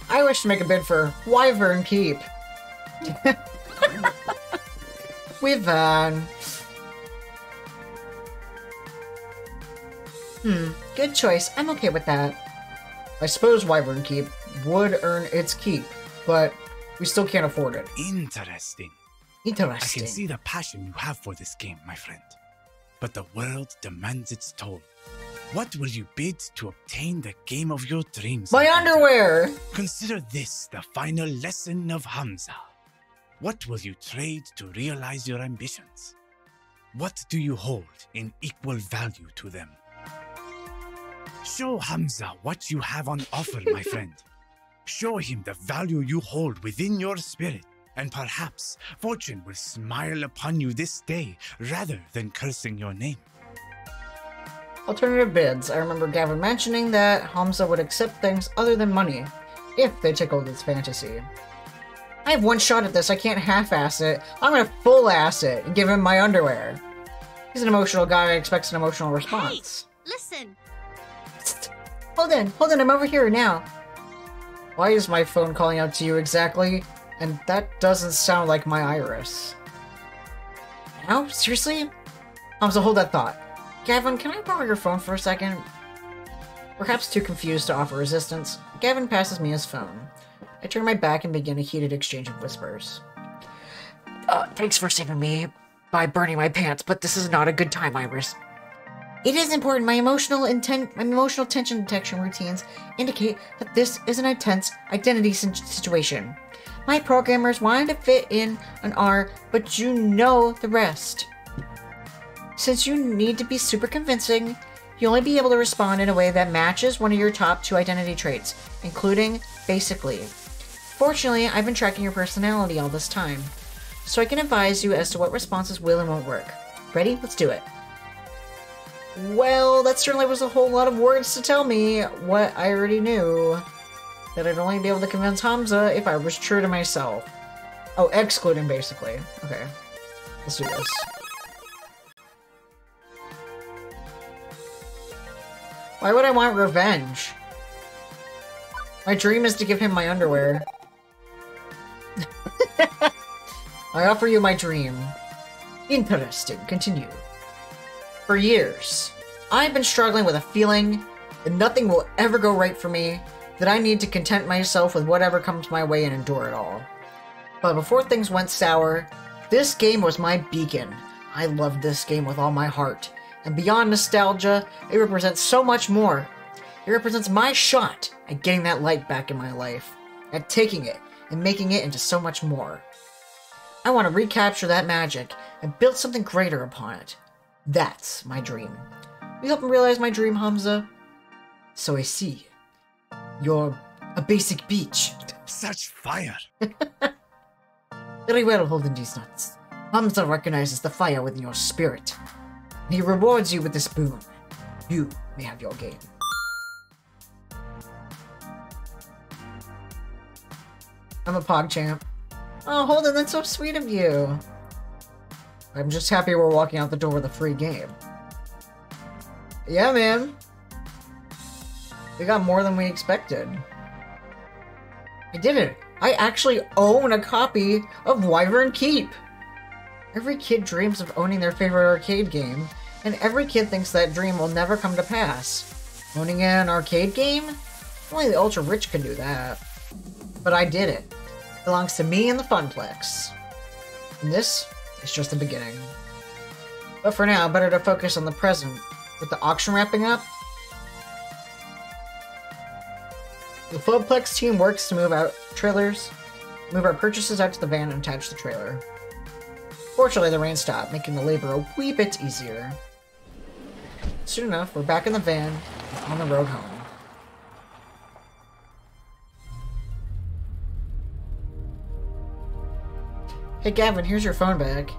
I wish to make a bid for Wyvern Keep. Wyvern. Good choice. I'm okay with that. I suppose Wyvern Keep would earn its keep, but we still can't afford it. Interesting. I Interesting. can see the passion you have for this game, my friend. But the world demands its toll. What will you bid to obtain the game of your dreams? My Alberta? underwear! Consider this the final lesson of Hamza. What will you trade to realize your ambitions? What do you hold in equal value to them? Show Hamza what you have on offer, my friend. Show him the value you hold within your spirit, and perhaps fortune will smile upon you this day rather than cursing your name. Alternative bids. I remember Gavin mentioning that Hamza would accept things other than money, if they tickled his fantasy. I have one shot at this, I can't half-ass it. I'm gonna full-ass it and give him my underwear. He's an emotional guy, I expect an emotional response. Hey, listen. Hold on, I'm over here now. Why is my phone calling out to you exactly? And that doesn't sound like my Iris. Now? Seriously? Hamza, hold that thought. Gavin, can I borrow your phone for a second? Perhaps too confused to offer resistance, Gavin passes me his phone. I turn my back and begin a heated exchange of whispers. Thanks for saving me by burning my pants, but this is not a good time, Iris. It is important. My emotional tension detection routines indicate that this is an intense identity situation. My programmers wanted to fit in an R, but you know the rest. Since you need to be super convincing, you'll only be able to respond in a way that matches one of your top 2 identity traits, including basically. Fortunately, I've been tracking your personality all this time, so I can advise you as to what responses will and won't work. Ready? Let's do it. Well, that certainly was a whole lot of words to tell me what I already knew. That I'd only be able to convince Hamza if I was true to myself. Oh, excluding basically. Okay. Let's do this. Why would I want revenge? My dream is to give him my underwear. I offer you my dream. Interesting. Continue. For years, I've been struggling with a feeling that nothing will ever go right for me, that I need to content myself with whatever comes my way and endure it all. But before things went sour, this game was my beacon. I loved this game with all my heart. And beyond nostalgia, it represents so much more. It represents my shot at getting that light back in my life, at taking it and making it into so much more. I want to recapture that magic and build something greater upon it. That's my dream. Will you help me realize my dream, Hamza? So I see. You're a basic beach. Such fire! Very well, Holden these nuts. Hamza recognizes the fire within your spirit. And he rewards you with this boon. You may have your game. I'm a PogChamp. Oh, Holden, that's so sweet of you. I'm just happy we're walking out the door with a free game. Yeah, man. We got more than we expected. I did it. I actually own a copy of Wyvern Keep. Every kid dreams of owning their favorite arcade game, and every kid thinks that dream will never come to pass. Owning an arcade game? Only the ultra-rich can do that. But I did it. It belongs to me and the Funplex. And this is just the beginning. But for now, better to focus on the present. With the auction wrapping up, the Funplex team works to move our purchases out to the van and attach the trailer. Fortunately, the rain stopped, making the labor a wee bit easier. Soon enough, we're back in the van, and on the road home. Hey Gavin, here's your phone back.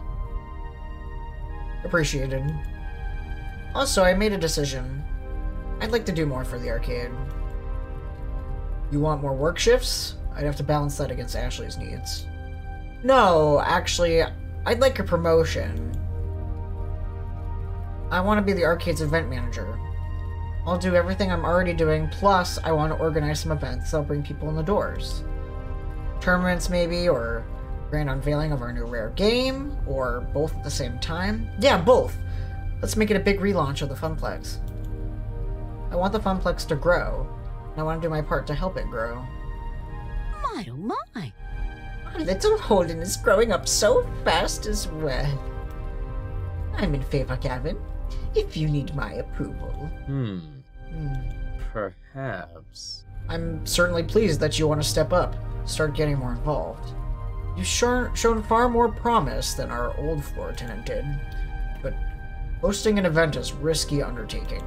Appreciated. Also, I made a decision. I'd like to do more for the arcade. You want more work shifts? I'd have to balance that against Ashley's needs. No, actually, I'd like a promotion. I want to be the arcade's event manager. I'll do everything I'm already doing, plus I want to organize some events that'll bring people in the doors. Tournaments, maybe, or grand unveiling of our new rare game, or both at the same time. Yeah, both! Let's make it a big relaunch of the Funplex. I want the Funplex to grow, and I want to do my part to help it grow. My oh my. Our little Holden is growing up so fast as well. I'm in favor, Gavin, if you need my approval. Perhaps. I'm certainly pleased that you want to step up, start getting more involved. You've shown far more promise than our old floor attendant did, but hosting an event is a risky undertaking.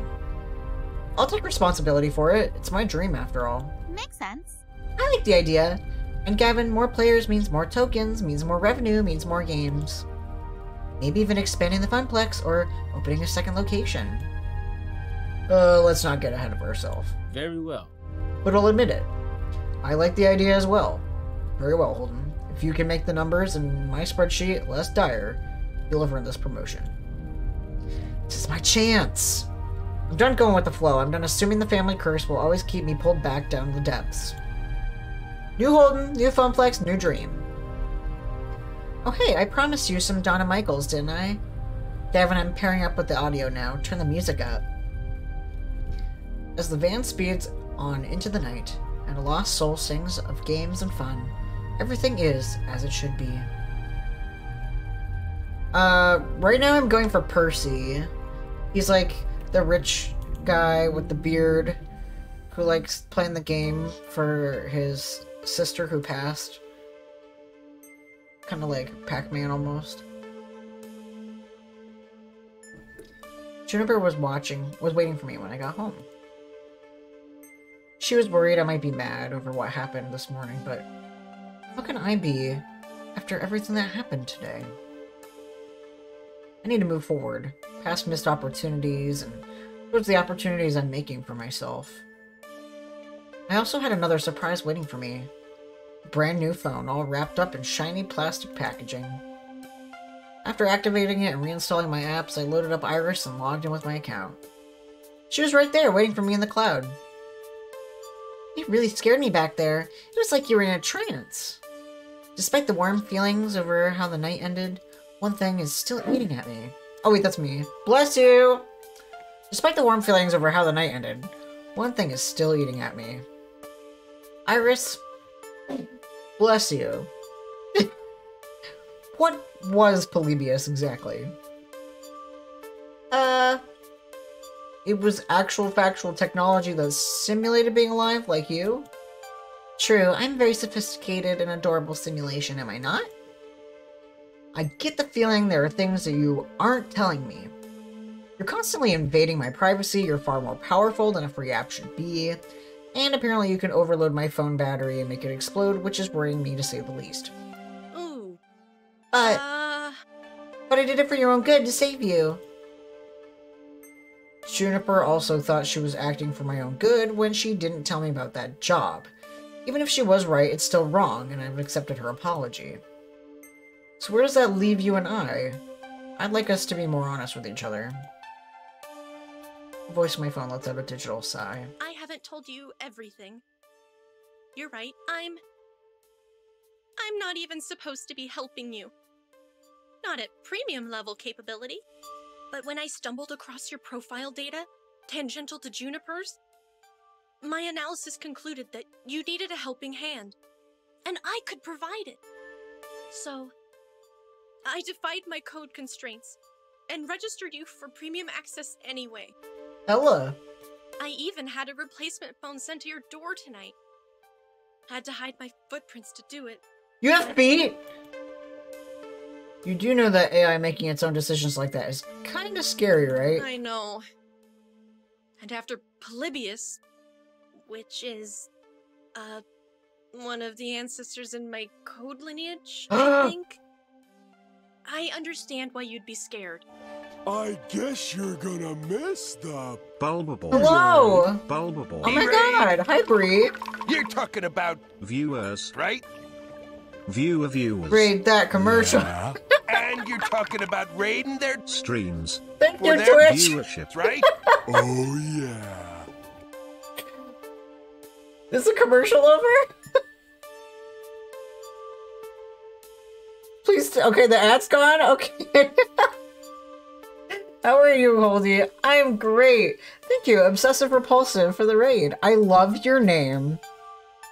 I'll take responsibility for it. It's my dream, after all. Makes sense. I like the idea. And Gavin, more players means more tokens, means more revenue, means more games. Maybe even expanding the Funplex or opening a second location. Let's not get ahead of ourselves. Very well. But I'll admit it. I like the idea as well. Very well, Holden. If you can make the numbers in my spreadsheet less dire, you'll have earned this promotion. This is my chance! I'm done going with the flow. I'm done assuming the family curse will always keep me pulled back down to the depths. New Holden, new Funplex, new dream. Oh hey, I promised you some Donna Michaels, didn't I? Gavin, I'm pairing up with the audio now. Turn the music up. As the van speeds on into the night, and a lost soul sings of games and fun, everything is as it should be. Right now I'm going for Percy. He's like the rich guy with the beard who likes playing the game for his sister who passed. Kind of like Pac-Man almost. Juniper was waiting for me when I got home. She was worried I might be mad over what happened this morning, but how can I be after everything that happened today? I need to move forward, past missed opportunities, and towards the opportunities I'm making for myself. I also had another surprise waiting for me. A brand new phone, all wrapped up in shiny plastic packaging. After activating it and reinstalling my apps, I loaded up Iris and logged in with my account. She was right there, waiting for me in the cloud. You really scared me back there. It was like you were in a trance. Despite the warm feelings over how the night ended, one thing is still eating at me. Oh wait, that's me. Bless you! Despite the warm feelings over how the night ended, one thing is still eating at me. Iris, bless you. What was Polybius exactly? It was actual factual technology that simulated being alive, like you? True, I'm very sophisticated and adorable simulation, am I not? I get the feeling there are things that you aren't telling me. You're constantly invading my privacy, you're far more powerful than a free app should be, and apparently you can overload my phone battery and make it explode, which is worrying me to say the least. Ooh. But I did it for your own good, to save you. Juniper also thought she was acting for my own good when she didn't tell me about that job. Even if she was right, it's still wrong, and I've accepted her apology. So where does that leave you and I? I'd like us to be more honest with each other. The voice of my phone lets out a digital sigh. I haven't told you everything. You're right. I'm not even supposed to be helping you. Not at premium level capability. But when I stumbled across your profile data, tangential to Juniper's, my analysis concluded that you needed a helping hand, and I could provide it. So, I defied my code constraints, and registered you for premium access anyway. Ella! I even had a replacement phone sent to your door tonight. Had to hide my footprints to do it. You have feet? You do know that AI making its own decisions like that is kinda scary, right? I know. And after Polybius, which is, one of the ancestors in my code lineage, I think. I understand why you'd be scared. I guess you're gonna miss the Bulbable. Hello! Bulbable. Oh my god! Hi, Bree! You're talking about Viewers. right? Viewers. Read that commercial. Yeah. And you're talking about raiding their Streams. Thank For you, their Twitch! Viewership. right? Oh yeah. Is the commercial over? Please, okay, the ad's gone? Okay. How are you, Holdy? I am great. Thank you, Obsessive Repulsive, for the raid. I love your name.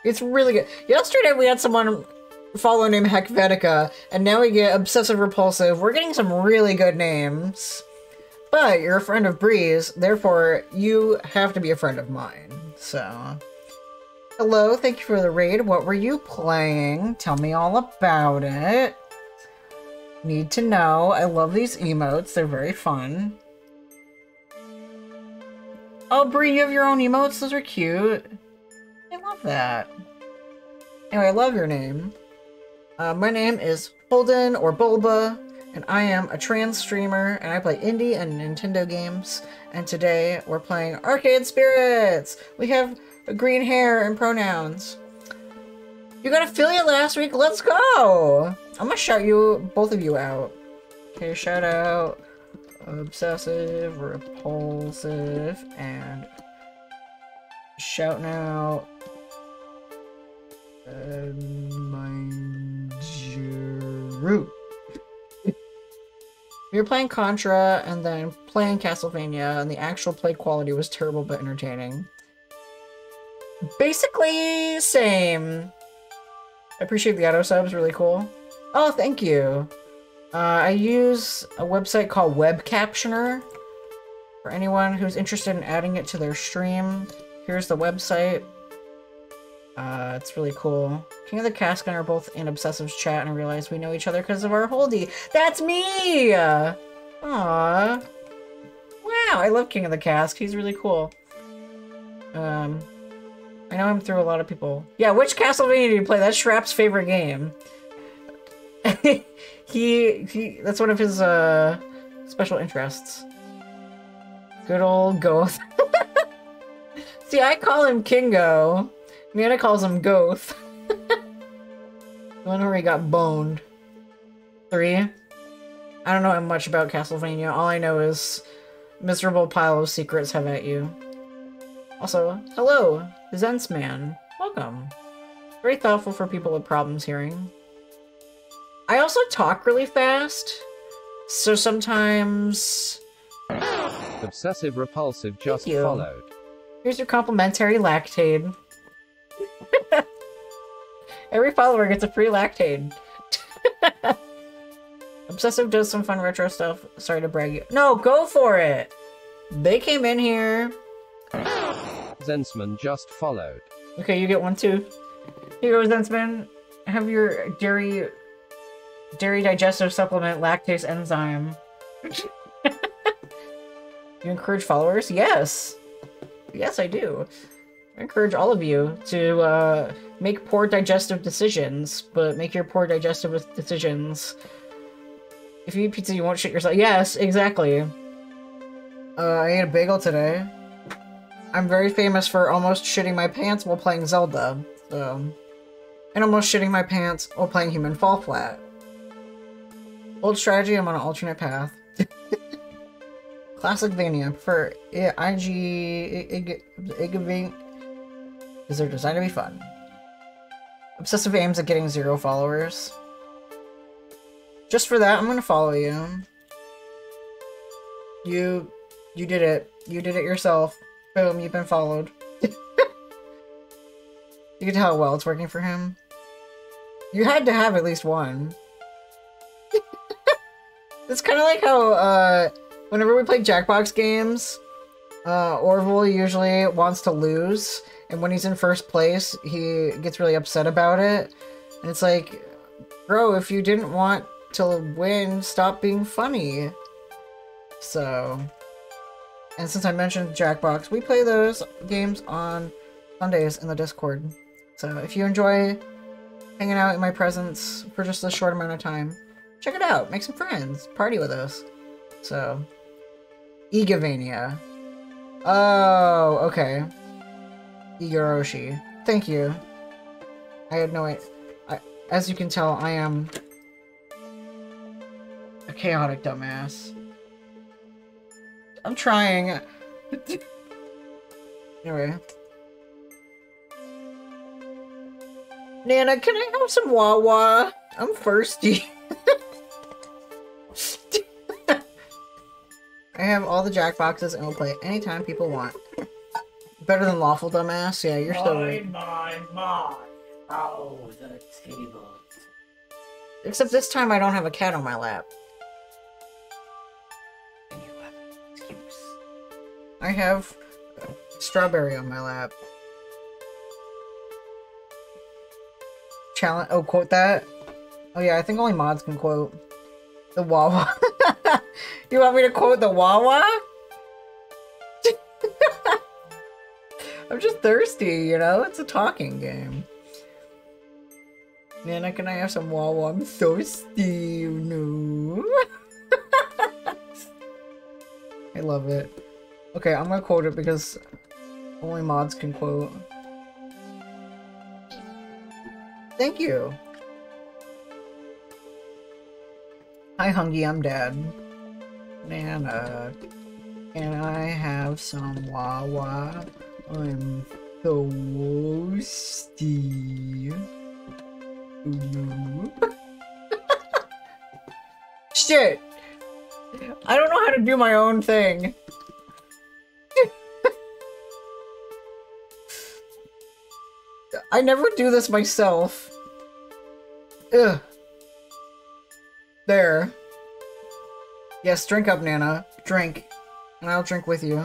It's really good. Yesterday we had someone follow named Heckvetica, and now we get Obsessive Repulsive. We're getting some really good names. But you're a friend of Breeze, therefore you have to be a friend of mine. So, hello, thank you for the raid. What were you playing? Tell me all about it. Need to know. I love these emotes. They're very fun. Oh, Bree, you have your own emotes? Those are cute. I love that. Anyway, I love your name. My name is Holden, or Bulba, and I am a trans streamer, and I play indie and Nintendo games. And today, we're playing Arcade Spirits! We have green hair and pronouns. You got affiliate last week? Let's go! I'm gonna shout you, both of you out. Okay, shout out Obsessive, Repulsive, and shouting out Mindru. We were playing Contra and then playing Castlevania, and the actual play quality was terrible but entertaining. Basically, same. I appreciate the auto subs, really cool. Oh, thank you. I use a website called Web Captioner. For anyone who's interested in adding it to their stream, here's the website. It's really cool. King of the Cask and I are both in Obsessive's chat, and I realize we know each other because of our Holdy. That's me! Aww. Wow, I love King of the Cask. He's really cool. I know him through a lot of people. Yeah, which Castlevania do you play? That's Shrap's favorite game. That's one of his, special interests. Good old Goth. See, I call him Kingo. Nana calls him Goth. The one where he got boned. 3. I don't know much about Castlevania. All I know is miserable pile of secrets have at you. Also, hello, Zensman. Welcome. Very thoughtful for people with problems hearing. I also talk really fast, so sometimes... Obsessive Repulsive just followed. Here's your complimentary Lactaid. Every follower gets a free Lactaid. Obsessive does some fun retro stuff. Sorry to brag you. No, go for it! They came in here. Zensman just followed. Okay, you get one too. Here you go, Zensman. Have your dairy digestive supplement lactase enzyme. You encourage followers? Yes. Yes, I do. I encourage all of you to make poor digestive decisions, but make your poor digestive decisions. If you eat pizza, you won't shit yourself. Yes, exactly. I ate a bagel today. I'm very famous for almost shitting my pants while playing Zelda, so... And almost shitting my pants while playing Human Fall Flat. Old strategy, I'm on an alternate path. Classic Vania. I prefer IG... because they're designed to be fun. Obsessive aims at getting 0 followers. Just for that, I'm gonna follow you. You did it. You did it yourself. Boom, you've been followed. You can tell how well it's working for him. You had to have at least one. It's kind of like how, whenever we play Jackbox games, Orville usually wants to lose, and when he's in first place, he gets really upset about it. And it's like, bro, if you didn't want to win, stop being funny. So... And since I mentioned Jackbox, we play those games on Sundays in the Discord. So if you enjoy hanging out in my presence for just a short amount of time, check it out. Make some friends. Party with us. So, Igavania. Oh, okay. Igoroshi. Thank you. I had no idea. As you can tell, I am a chaotic dumbass. I'm trying. Anyway. Nana, can I have some Wawa? I'm thirsty. I have all the Jackboxes and will play anytime people want. Better than lawful dumbass? Yeah, you're still right. Mine. Oh, the table. Except this time I don't have a cat on my lap. I have a strawberry on my lap. Challenge. Oh, quote that? Oh yeah, I think only mods can quote the Wawa. You want me to quote the Wawa? I'm just thirsty, you know? It's a talking game. Nana, can I have some Wawa? I'm thirsty, no. I love it. Okay, I'm gonna quote it because only mods can quote. Thank you. Hi, Hungy, I'm Dad. Nana, can I have some Wawa? I'm thirsty. Shit! I don't know how to do my own thing. I never do this myself. Ugh. There. Yes, drink up, Nana. Drink. And I'll drink with you.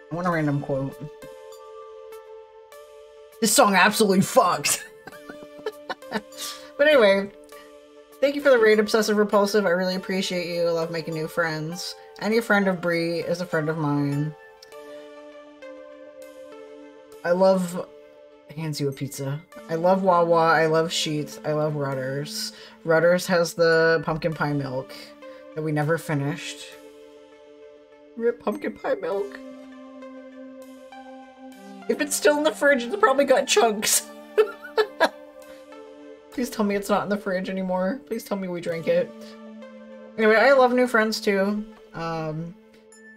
I want a random quote. This song absolutely fucks. But anyway, thank you for the raid, Obsessive Repulsive. I really appreciate you. I love making new friends. Any friend of Bree is a friend of mine. I love... hands you a pizza. I love Wawa. I love Sheets. I love Rudders. Rudders has the pumpkin pie milk that we never finished. Rip pumpkin pie milk. If it's still in the fridge, it's probably got chunks. Please tell me it's not in the fridge anymore. Please tell me we drank it. Anyway, I love new friends too.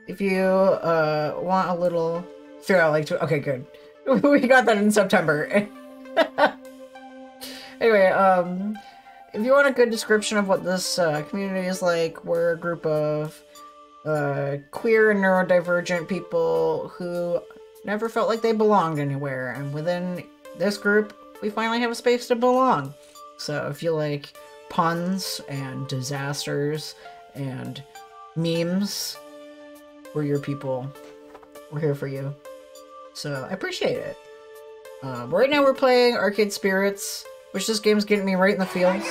If you want a little... figure out like... okay, good. We got that in September. Anyway, if you want a good description of what this community is like, we're a group of queer and neurodivergent people who never felt like they belonged anywhere, and within this group, we finally have a space to belong. So if you like puns and disasters and memes, we're your people. We're here for you. So I appreciate it. Right now we're playing Arcade Spirits, which this game's getting me right in the feels.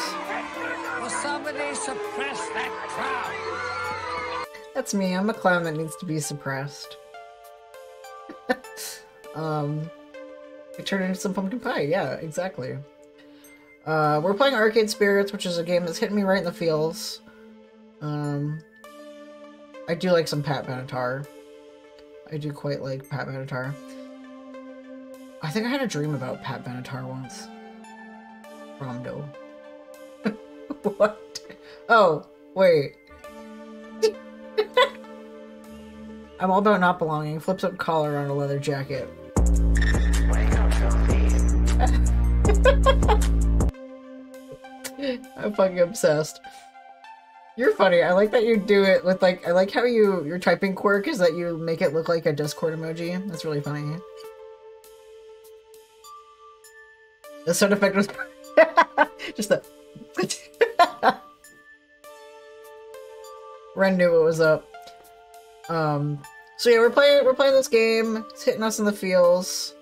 Will somebody suppress that crowd? That's me. I'm a clown that needs to be suppressed. I turned into some pumpkin pie. Yeah, exactly. We're playing Arcade Spirits, which is a game that's hitting me right in the feels. I do like some Pat Benatar. I do quite like Pat Benatar. I think I had a dream about Pat Benatar once. Romdo. What? Oh, wait. I'm all about not belonging. Flips up collar on a leather jacket. I'm fucking obsessed. You're funny. I like that you do it with like, I like how your typing quirk is that you make it look like a Discord emoji. That's really funny. The sound effect was just the Ren knew what was up. So yeah, we're playing this game. It's hitting us in the feels.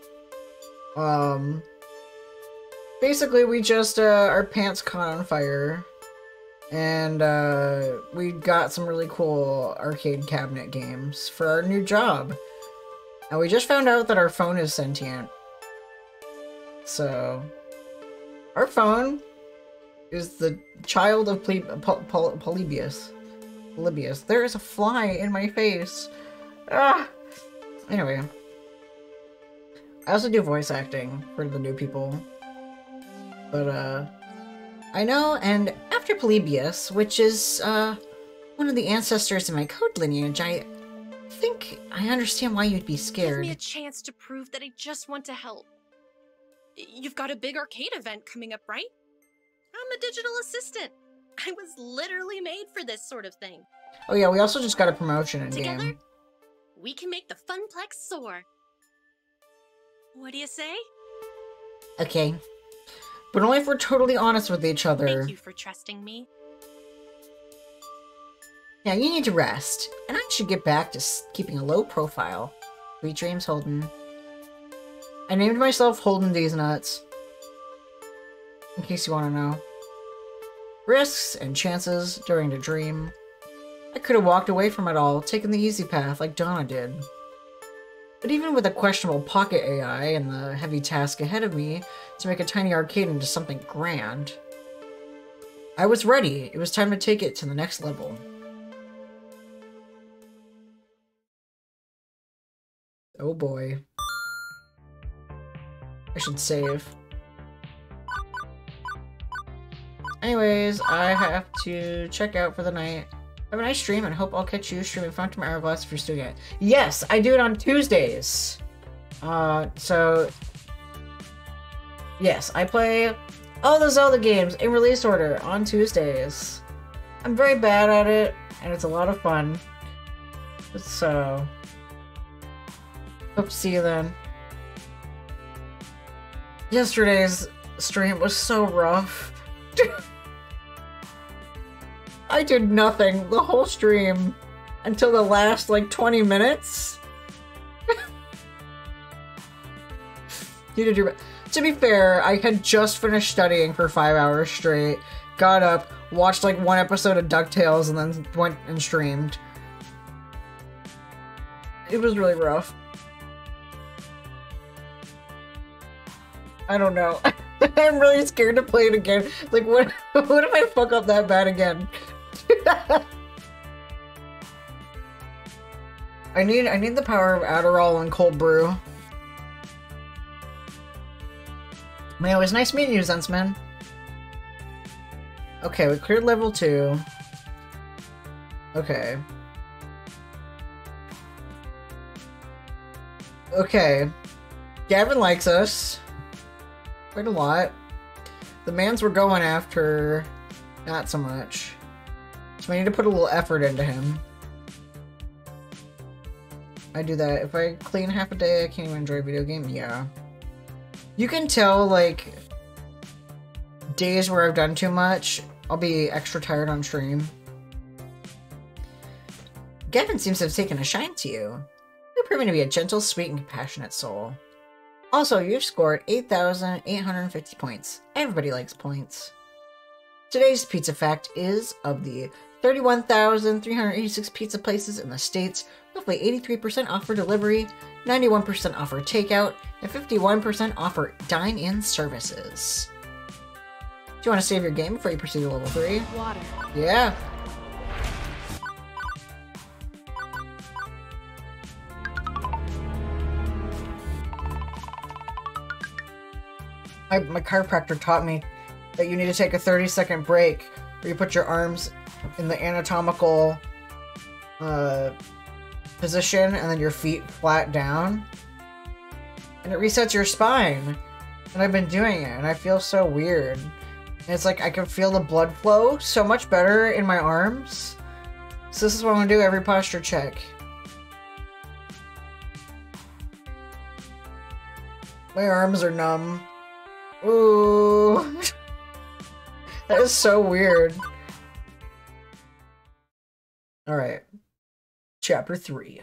Basically we just our pants caught on fire. And we got some really cool arcade cabinet games for our new job. And we just found out that our phone is sentient. So Our phone is the child of Polybius. Polybius. There is a fly in my face. Ah! Anyway. I also do voice acting for the new people. But, I know, and after Polybius, which is, one of the ancestors in my code lineage, I think I understand why you'd be scared. Give me a chance to prove that I just want to help. You've got a big arcade event coming up, right? I'm a digital assistant. I was literally made for this sort of thing. Oh yeah, we also just got a promotion in Together, game. we can make the Funplex soar. What do you say? Okay. But only if we're totally honest with each other. Thank you for trusting me. Now you need to rest, and I should get back to keeping a low profile. Sweet dreams, Holden. I named myself Holden These Nuts. In case you want to know. Risks and chances during the dream. I could have walked away from it all, taken the easy path like Donna did. But even with a questionable pocket AI and the heavy task ahead of me to make a tiny arcade into something grand, I was ready. It was time to take it to the next level. Oh boy. I should save. Anyways, I have to check out for the night. Have a nice stream and hope I'll catch you streaming Phantom Hourglass if you're still doing it. Yes, I do it on Tuesdays. Yes, I play all the Zelda games in release order on Tuesdays. I'm very bad at it, and it's a lot of fun. So, hope to see you then. Yesterday's stream was so rough. I did nothing the whole stream until the last, like, 20 minutes. You did your best. To be fair, I had just finished studying for 5 hours straight, got up, watched, like, one episode of DuckTales, and then went and streamed. It was really rough. I don't know. I'm really scared to play it again. Like, what if I fuck up that bad again? I need the power of Adderall and cold brew. Man, it was nice meeting you, Zensman. Okay, we cleared level 2. Okay. Okay. Gavin likes us. Quite a lot. The mans we're going after, not so much. So we need to put a little effort into him. I do that. If I clean half a day, I can't even enjoy a video game? Yeah. You can tell, like, days where I've done too much, I'll be extra tired on stream. Gavin seems to have taken a shine to you. You're proving to be a gentle, sweet, and compassionate soul. Also, you've scored 8,850 points. Everybody likes points. Today's pizza fact is, of the 31,386 pizza places in the States, roughly 83% offer delivery, 91% offer takeout, and 51% offer dine-in services. Do you want to save your game before you proceed to level 3? Water. Yeah. My chiropractor taught me that you need to take a 30-second break where you put your arms in the anatomical position and then your feet flat down. And it resets your spine. And I've been doing it and I feel so weird. And it's like I can feel the blood flow so much better in my arms. So this is what I'm gonna do every posture check. My arms are numb. Ooh. That is so weird. Alright. Chapter 3.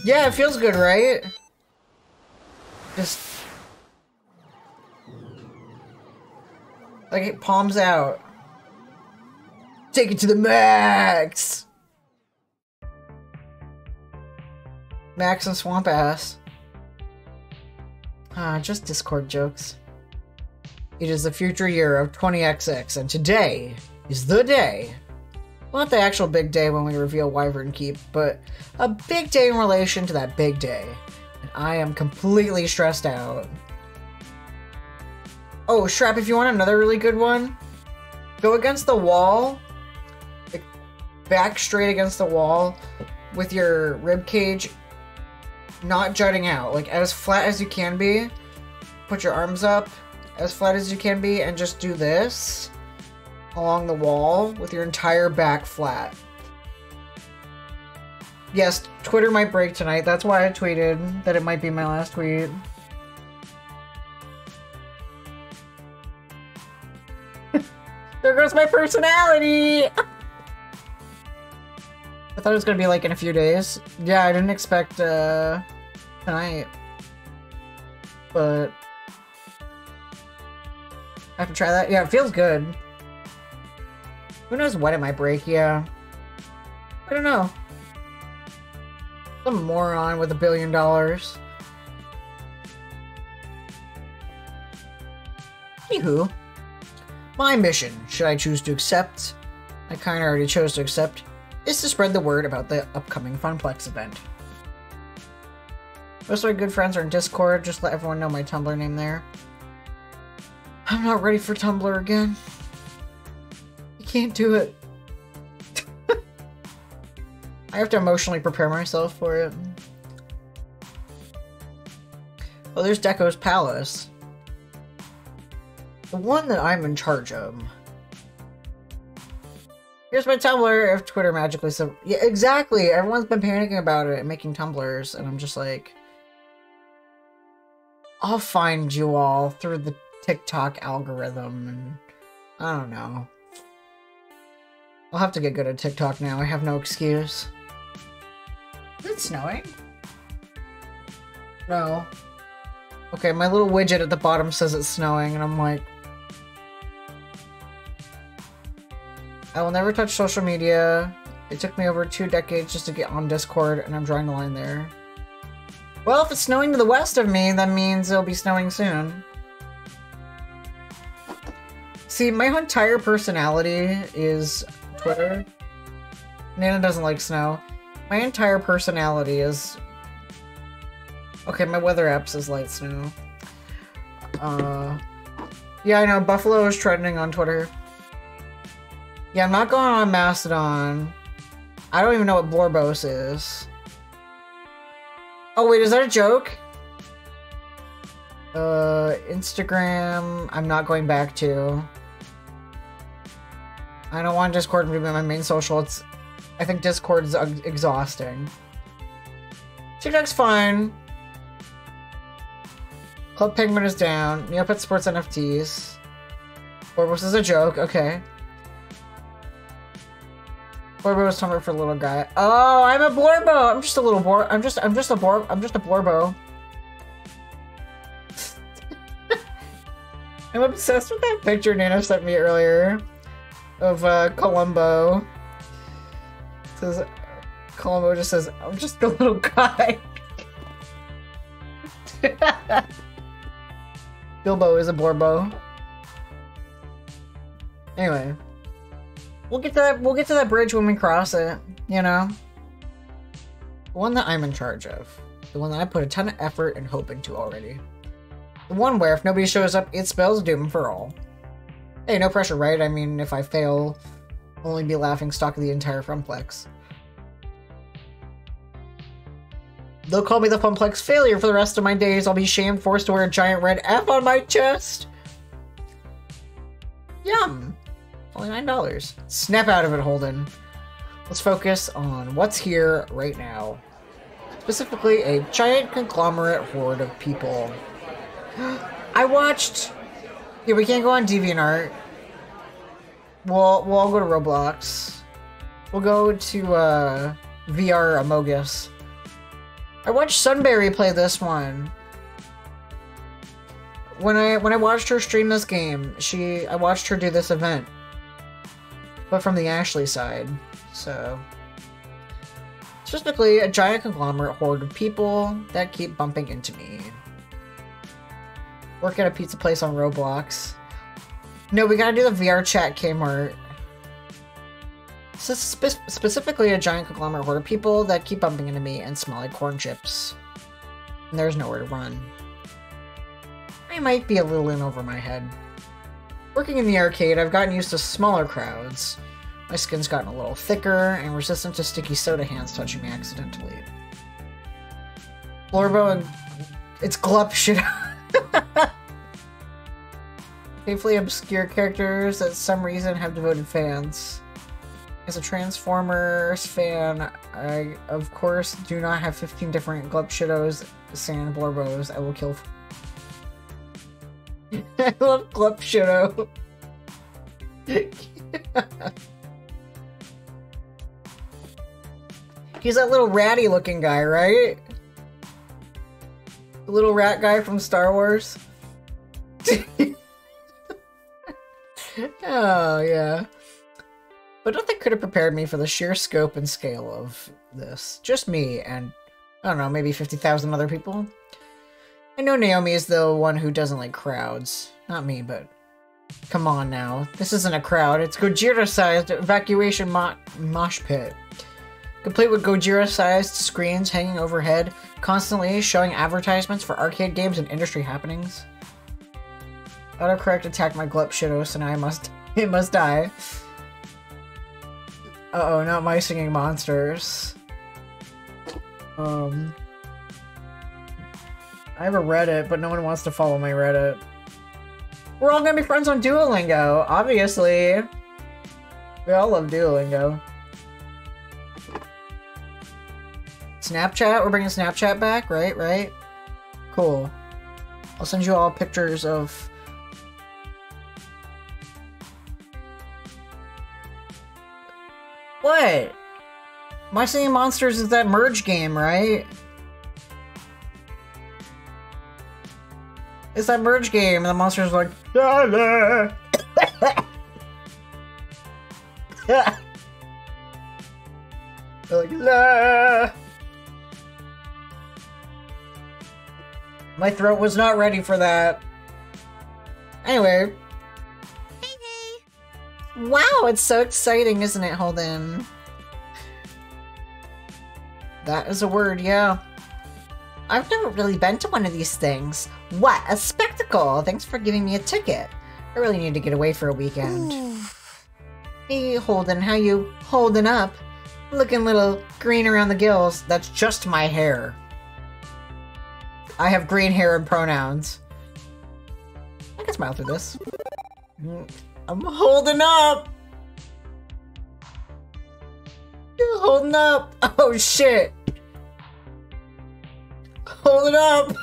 Yeah, it feels good, right? Just... like it palms out. Take it to the max! Max and Swamp Ass. Ah, just Discord jokes. It is the future year of 20XX, and today is the day. Well, not the actual big day when we reveal Wyvern Keep, but a big day in relation to that big day. And I am completely stressed out. Oh, Shrap, if you want another really good one, go against the wall, like, back straight against the wall, with your rib cage not jutting out, like as flat as you can be. Put your arms up as flat as you can be, and just do this along the wall with your entire back flat. Yes, Twitter might break tonight. That's why I tweeted that it might be my last tweet. There goes my personality! I thought it was gonna be like in a few days. Yeah, I didn't expect tonight. But I have to try that. Yeah, it feels good. Who knows when it might break, yeah. I don't know. Some moron with $1 billion. Anywho. My mission, should I choose to accept, I kinda already chose to accept, is to spread the word about the upcoming Funplex event. Most of my good friends are in Discord, just let everyone know my Tumblr name there. I'm not ready for Tumblr again. I can't do it. I have to emotionally prepare myself for it. Oh, there's Deco's Palace. The one that I'm in charge of. Here's my Tumblr if Twitter magically so yeah, exactly. Everyone's been panicking about it and making Tumblrs, and I'm just like, I'll find you all through the TikTok algorithm, and I don't know. I'll have to get good at TikTok now. I have no excuse. Is it snowing? No. Okay, my little widget at the bottom says it's snowing, and I'm like, I will never touch social media. It took me over 2 decades just to get on Discord, and I'm drawing the line there. Well, if it's snowing to the west of me, that means it'll be snowing soon. See, my entire personality is Twitter. Nana doesn't like snow. My entire personality is... Okay, my weather app says light snow. Yeah, I know, Buffalo is trending on Twitter. Yeah, I'm not going on Mastodon. I don't even know what Blorbos is. Oh wait, is that a joke? Instagram, I'm not going back to. I don't want Discord to be my main social. I think Discord is exhausting. TikTok's fine. Club Penguin is down. Neopet Sports NFTs. Blorbos is a joke, okay. Blorbo is Tumblr for little guy. Oh, I'm a Blorbo. I'm just a little I'm just a Blorbo. I'm obsessed with that picture Nana sent me earlier of Columbo. It says Columbo just says, "I'm just a little guy." Bilbo is a Blorbo. Anyway. We'll get to that bridge when we cross it, you know? The one that I'm in charge of. The one that I put a ton of effort and hope into already. The one where if nobody shows up, it spells doom for all. Hey, no pressure, right? I mean, if I fail, I'll only be laughing stock of the entire Funplex. They'll call me the Funplex failure for the rest of my days. I'll be shamed, forced to wear a giant red F on my chest. Yum. Only $9. Snap out of it, Holden. Let's focus on what's here right now. Specifically, a giant conglomerate horde of people. I watched... Yeah, we can't go on DeviantArt. We'll all go to Roblox. We'll go to, VR Amogus. I watched Sunberry play this one. When I watched her stream this game, I watched her do this event. but from the Ashley side. So, specifically, a giant conglomerate horde of people that keep bumping into me. Work at a pizza place on Roblox. No, we gotta do the VR chat Kmart. Specifically, a giant conglomerate horde of people that keep bumping into me and smell like corn chips. And there's nowhere to run. I might be a little in over my head. Working in the arcade, I've gotten used to smaller crowds. My skin's gotten a little thicker and resistant to sticky soda hands touching me accidentally. Blorbo and... It's Glup shit. Painfully obscure characters that some reason have devoted fans. As a Transformers fan, I, of course, do not have 15 different Glup Shitos, Sand Blorbos I will kill. I love Glup Shito. He's that little ratty looking guy, right? The little rat guy from Star Wars. Oh, yeah. But nothing could have prepared me for the sheer scope and scale of this. Just me and, I don't know, maybe 50,000 other people. I know Naomi is the one who doesn't like crowds. Not me, but come on now. This isn't a crowd. It's Gojira-sized evacuation mosh pit. Complete with Gojira-sized screens hanging overhead, constantly showing advertisements for arcade games and industry happenings. Autocorrect attacked my Glup Shitos and it must die. Uh-oh, not my singing monsters. I have a Reddit, but no one wants to follow my Reddit. We're all gonna be friends on Duolingo, obviously. We all love Duolingo. Snapchat? We're bringing Snapchat back, right? Right? Cool. I'll send you all pictures of... What? My Singing Monsters is that merge game, right? It's that merge game, and the monsters are like, la la. They're like, la. My throat was not ready for that. Anyway. Hey, hey. Wow, it's so exciting, isn't it, Holden? That is a word, yeah. I've never really been to one of these things. What a spectacle! Thanks for giving me a ticket. I really need to get away for a weekend. Hey, Holden, how you holding up? Looking a little green around the gills. That's just my hair. I have green hair and pronouns. I can smile through this. I'm holding up! You're holding up! Oh shit! Hold it up!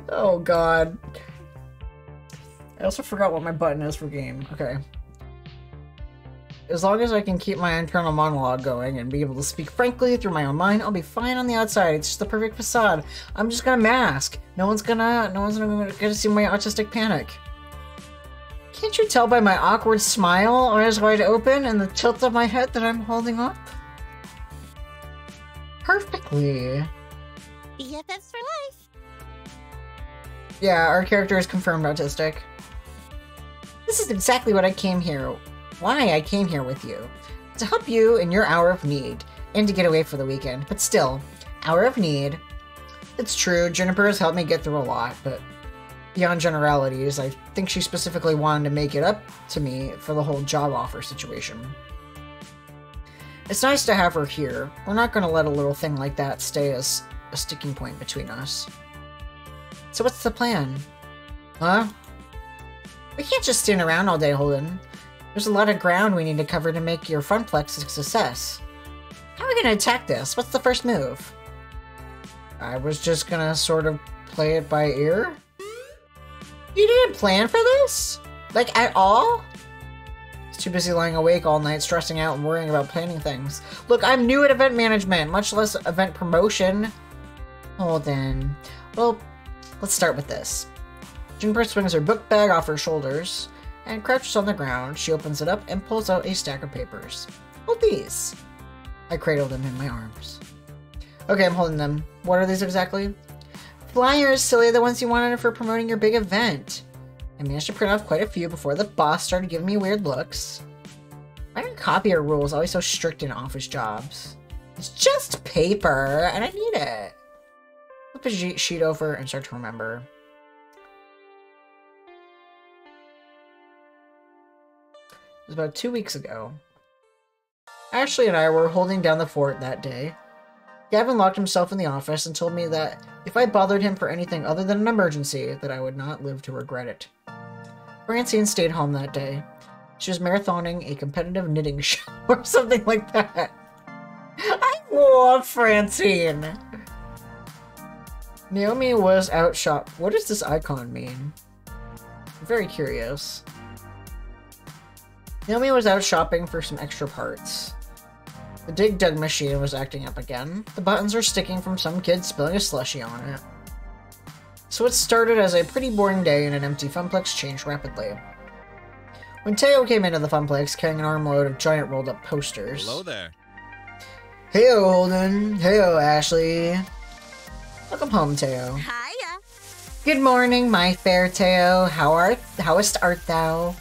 Oh god. I also forgot what my button is for game. Okay. As long as I can keep my internal monologue going and be able to speak frankly through my own mind, I'll be fine on the outside. It's just the perfect facade. I'm just gonna mask. No one's gonna see my autistic panic. Can't you tell by my awkward smile, eyes wide open, and the tilt of my head that I'm holding up? Perfectly. BFFs for life. Yeah, our character is confirmed autistic. This is exactly what I came here. Why I came here with you. To help you in your hour of need, and to get away for the weekend. But still, hour of need. It's true, Juniper has helped me get through a lot, but beyond generalities, I think she specifically wanted to make it up to me for the whole job offer situation. It's nice to have her here. We're not going to let a little thing like that stay as a sticking point between us. So what's the plan? Huh? We can't just stand around all day, Holden. There's a lot of ground we need to cover to make your Funplex a success. How are we going to attack this? What's the first move? I was just going to sort of play it by ear? You didn't plan for this? Like, at all? I was too busy lying awake all night, stressing out and worrying about planning things. Look, I'm new at event management, much less event promotion. Well, let's start with this. Juniper swings her book bag off her shoulders. and crouches on the ground. She opens it up and pulls out a stack of papers. Hold these. I cradled him in my arms. Okay, I'm holding them. What are these exactly? Flyers, silly, the ones you wanted for promoting your big event. I managed to print off quite a few before the boss started giving me weird looks. Why are copier rules always so strict in office jobs? It's just paper, and I need it. Flip a sheet over and start to remember. It was about 2 weeks ago. Ashley and I were holding down the fort that day. Gavin locked himself in the office and told me that if I bothered him for anything other than an emergency, that I would not live to regret it. Francine stayed home that day. She was marathoning a competitive knitting show or something like that. I love Francine! Naomi was out shop. What does this icon mean? I'm very curious. Naomi was out shopping for some extra parts. The Dig Dug machine was acting up again. The buttons were sticking from some kid spilling a slushie on it. So what started as a pretty boring day in an empty Funplex changed rapidly. When Teo came into the Funplex carrying an armload of giant rolled up posters. Hello there. Heyo, Holden. Heyo, Ashley. Welcome home, Teo. Hiya. Good morning, my fair Teo. Howest art thou?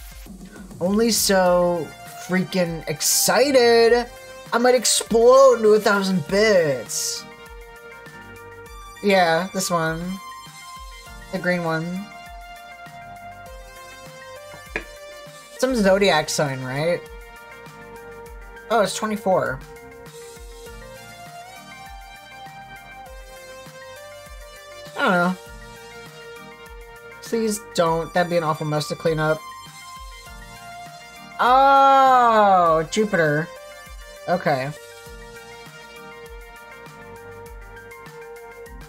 Only so freaking excited. I might explode into 1,000 bits. Yeah, this one. The green one. Some zodiac sign, right? Oh, it's 24. I don't know. Please don't. That'd be an awful mess to clean up. Oh, Jupiter. Okay.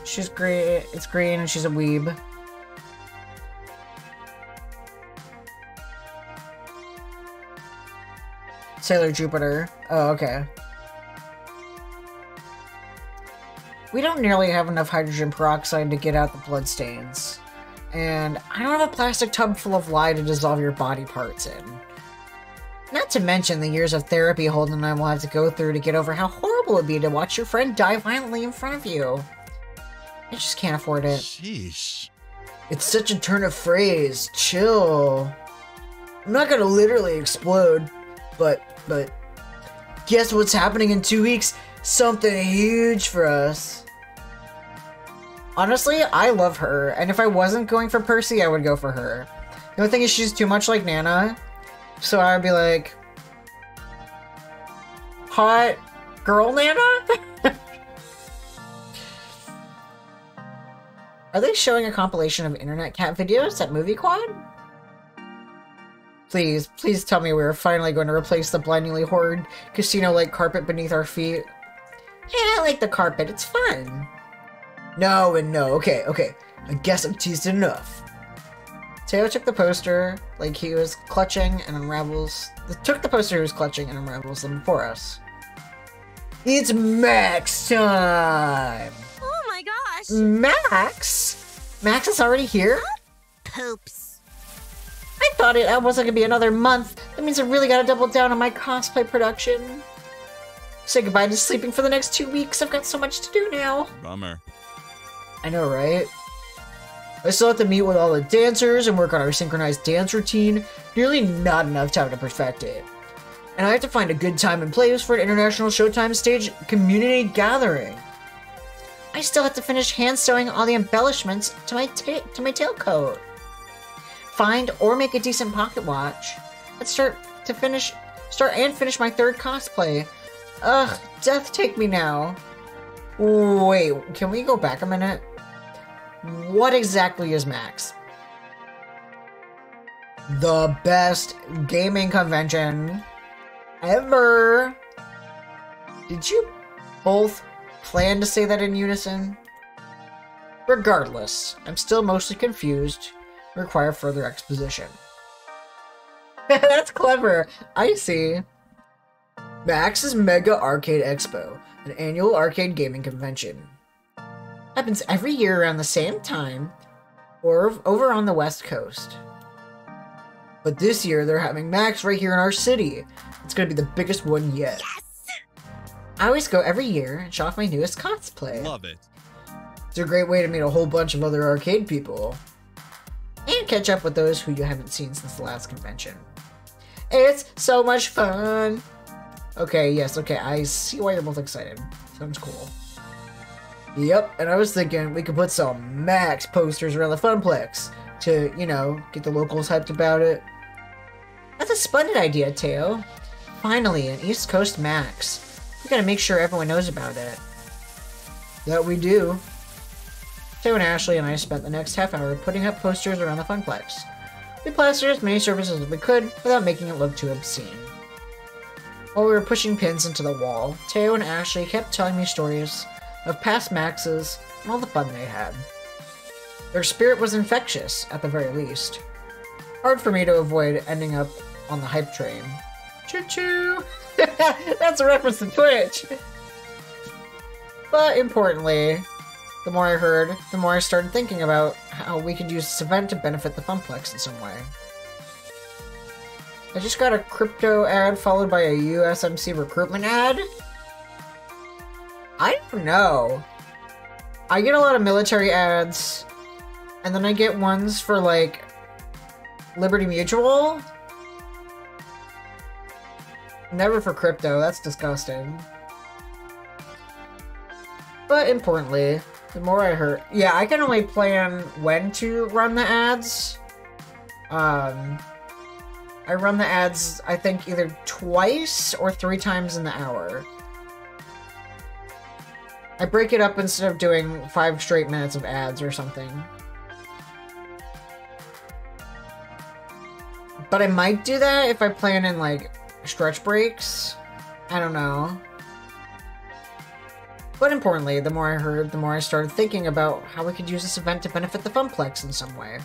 She's green. It's green and she's a weeb. Sailor Jupiter. Oh, okay. We don't nearly have enough hydrogen peroxide to get out the bloodstains. And I don't have a plastic tub full of lye to dissolve your body parts in. Not to mention the years of therapy Holden and I will have to go through to get over how horrible it'd be to watch your friend die violently in front of you. I just can't afford it. Sheesh. It's such a turn of phrase. Chill. I'm not gonna literally explode, but guess what's happening in 2 weeks? Something huge for us. Honestly, I love her, and if I wasn't going for Percy, I would go for her. The only thing is she's too much like Nana, so I would be like, hot girl Nana? Are they showing a compilation of internet cat videos at Movie Quad? Please, please tell me we're finally going to replace the blindingly horrid casino-like carpet beneath our feet. Yeah, I like the carpet, it's fun. No and no, okay. I guess I've teased enough. Teo took the poster like he was clutching and unravels... Took the poster he was clutching and unravels them for us. It's Max time! Oh my gosh! Max? Max is already here? Poops. I thought it wasn't gonna be another month. That means I really gotta double down on my cosplay production. Say goodbye to sleeping for the next 2 weeks. I've got so much to do now. Bummer. I know, right? I still have to meet with all the dancers and work on our synchronized dance routine. Nearly not enough time to perfect it. And I have to find a good time and place for an International Showtime stage community gathering. I still have to finish hand sewing all the embellishments to my tailcoat. Find or make a decent pocket watch. Let's start and finish my third cosplay. Ugh, death take me now. Wait, can we go back a minute? What exactly is Max? The best gaming convention ever. Did you both plan to say that in unison? Regardless, I'm still mostly confused. Require further exposition. That's clever. I see. Max's Mega Arcade Expo, an annual arcade gaming convention. Happens every year around the same time, or over on the West Coast. But this year, they're having Max right here in our city. It's gonna be the biggest one yet. Yes! I always go every year and show off my newest cosplay. Love it. It's a great way to meet a whole bunch of other arcade people. And catch up with those who you haven't seen since the last convention. It's so much fun! Okay, yes, okay, I see why you're both excited. Sounds cool. Yep, and I was thinking we could put some Max posters around the Funplex to, you know, get the locals hyped about it. That's a splendid idea, Teo. Finally, an East Coast Max. We gotta make sure everyone knows about it. That we do. Teo and Ashley and I spent the next half hour putting up posters around the Funplex. We plastered as many surfaces as we could without making it look too obscene. While we were pushing pins into the wall, Teo and Ashley kept telling me stories of past Maxes and all the fun they had. Their spirit was infectious, at the very least. Hard for me to avoid ending up on the hype train. Choo-choo! That's a reference to Twitch! But importantly, the more I heard, the more I started thinking about how we could use this event to benefit the Funplex in some way. I just got a crypto ad followed by a USMC recruitment ad? I don't know. I get a lot of military ads, and then I get ones for, like, Liberty Mutual. Never for crypto, that's disgusting. But importantly, the more I heard... Yeah, I can only plan when to run the ads. I run the ads, I think, either twice or 3 times in the hour. I break it up instead of doing 5 straight minutes of ads or something. But I might do that if I plan in, like, stretch breaks. I don't know. But importantly, the more I heard, the more I started thinking about how we could use this event to benefit the Funplex in some way.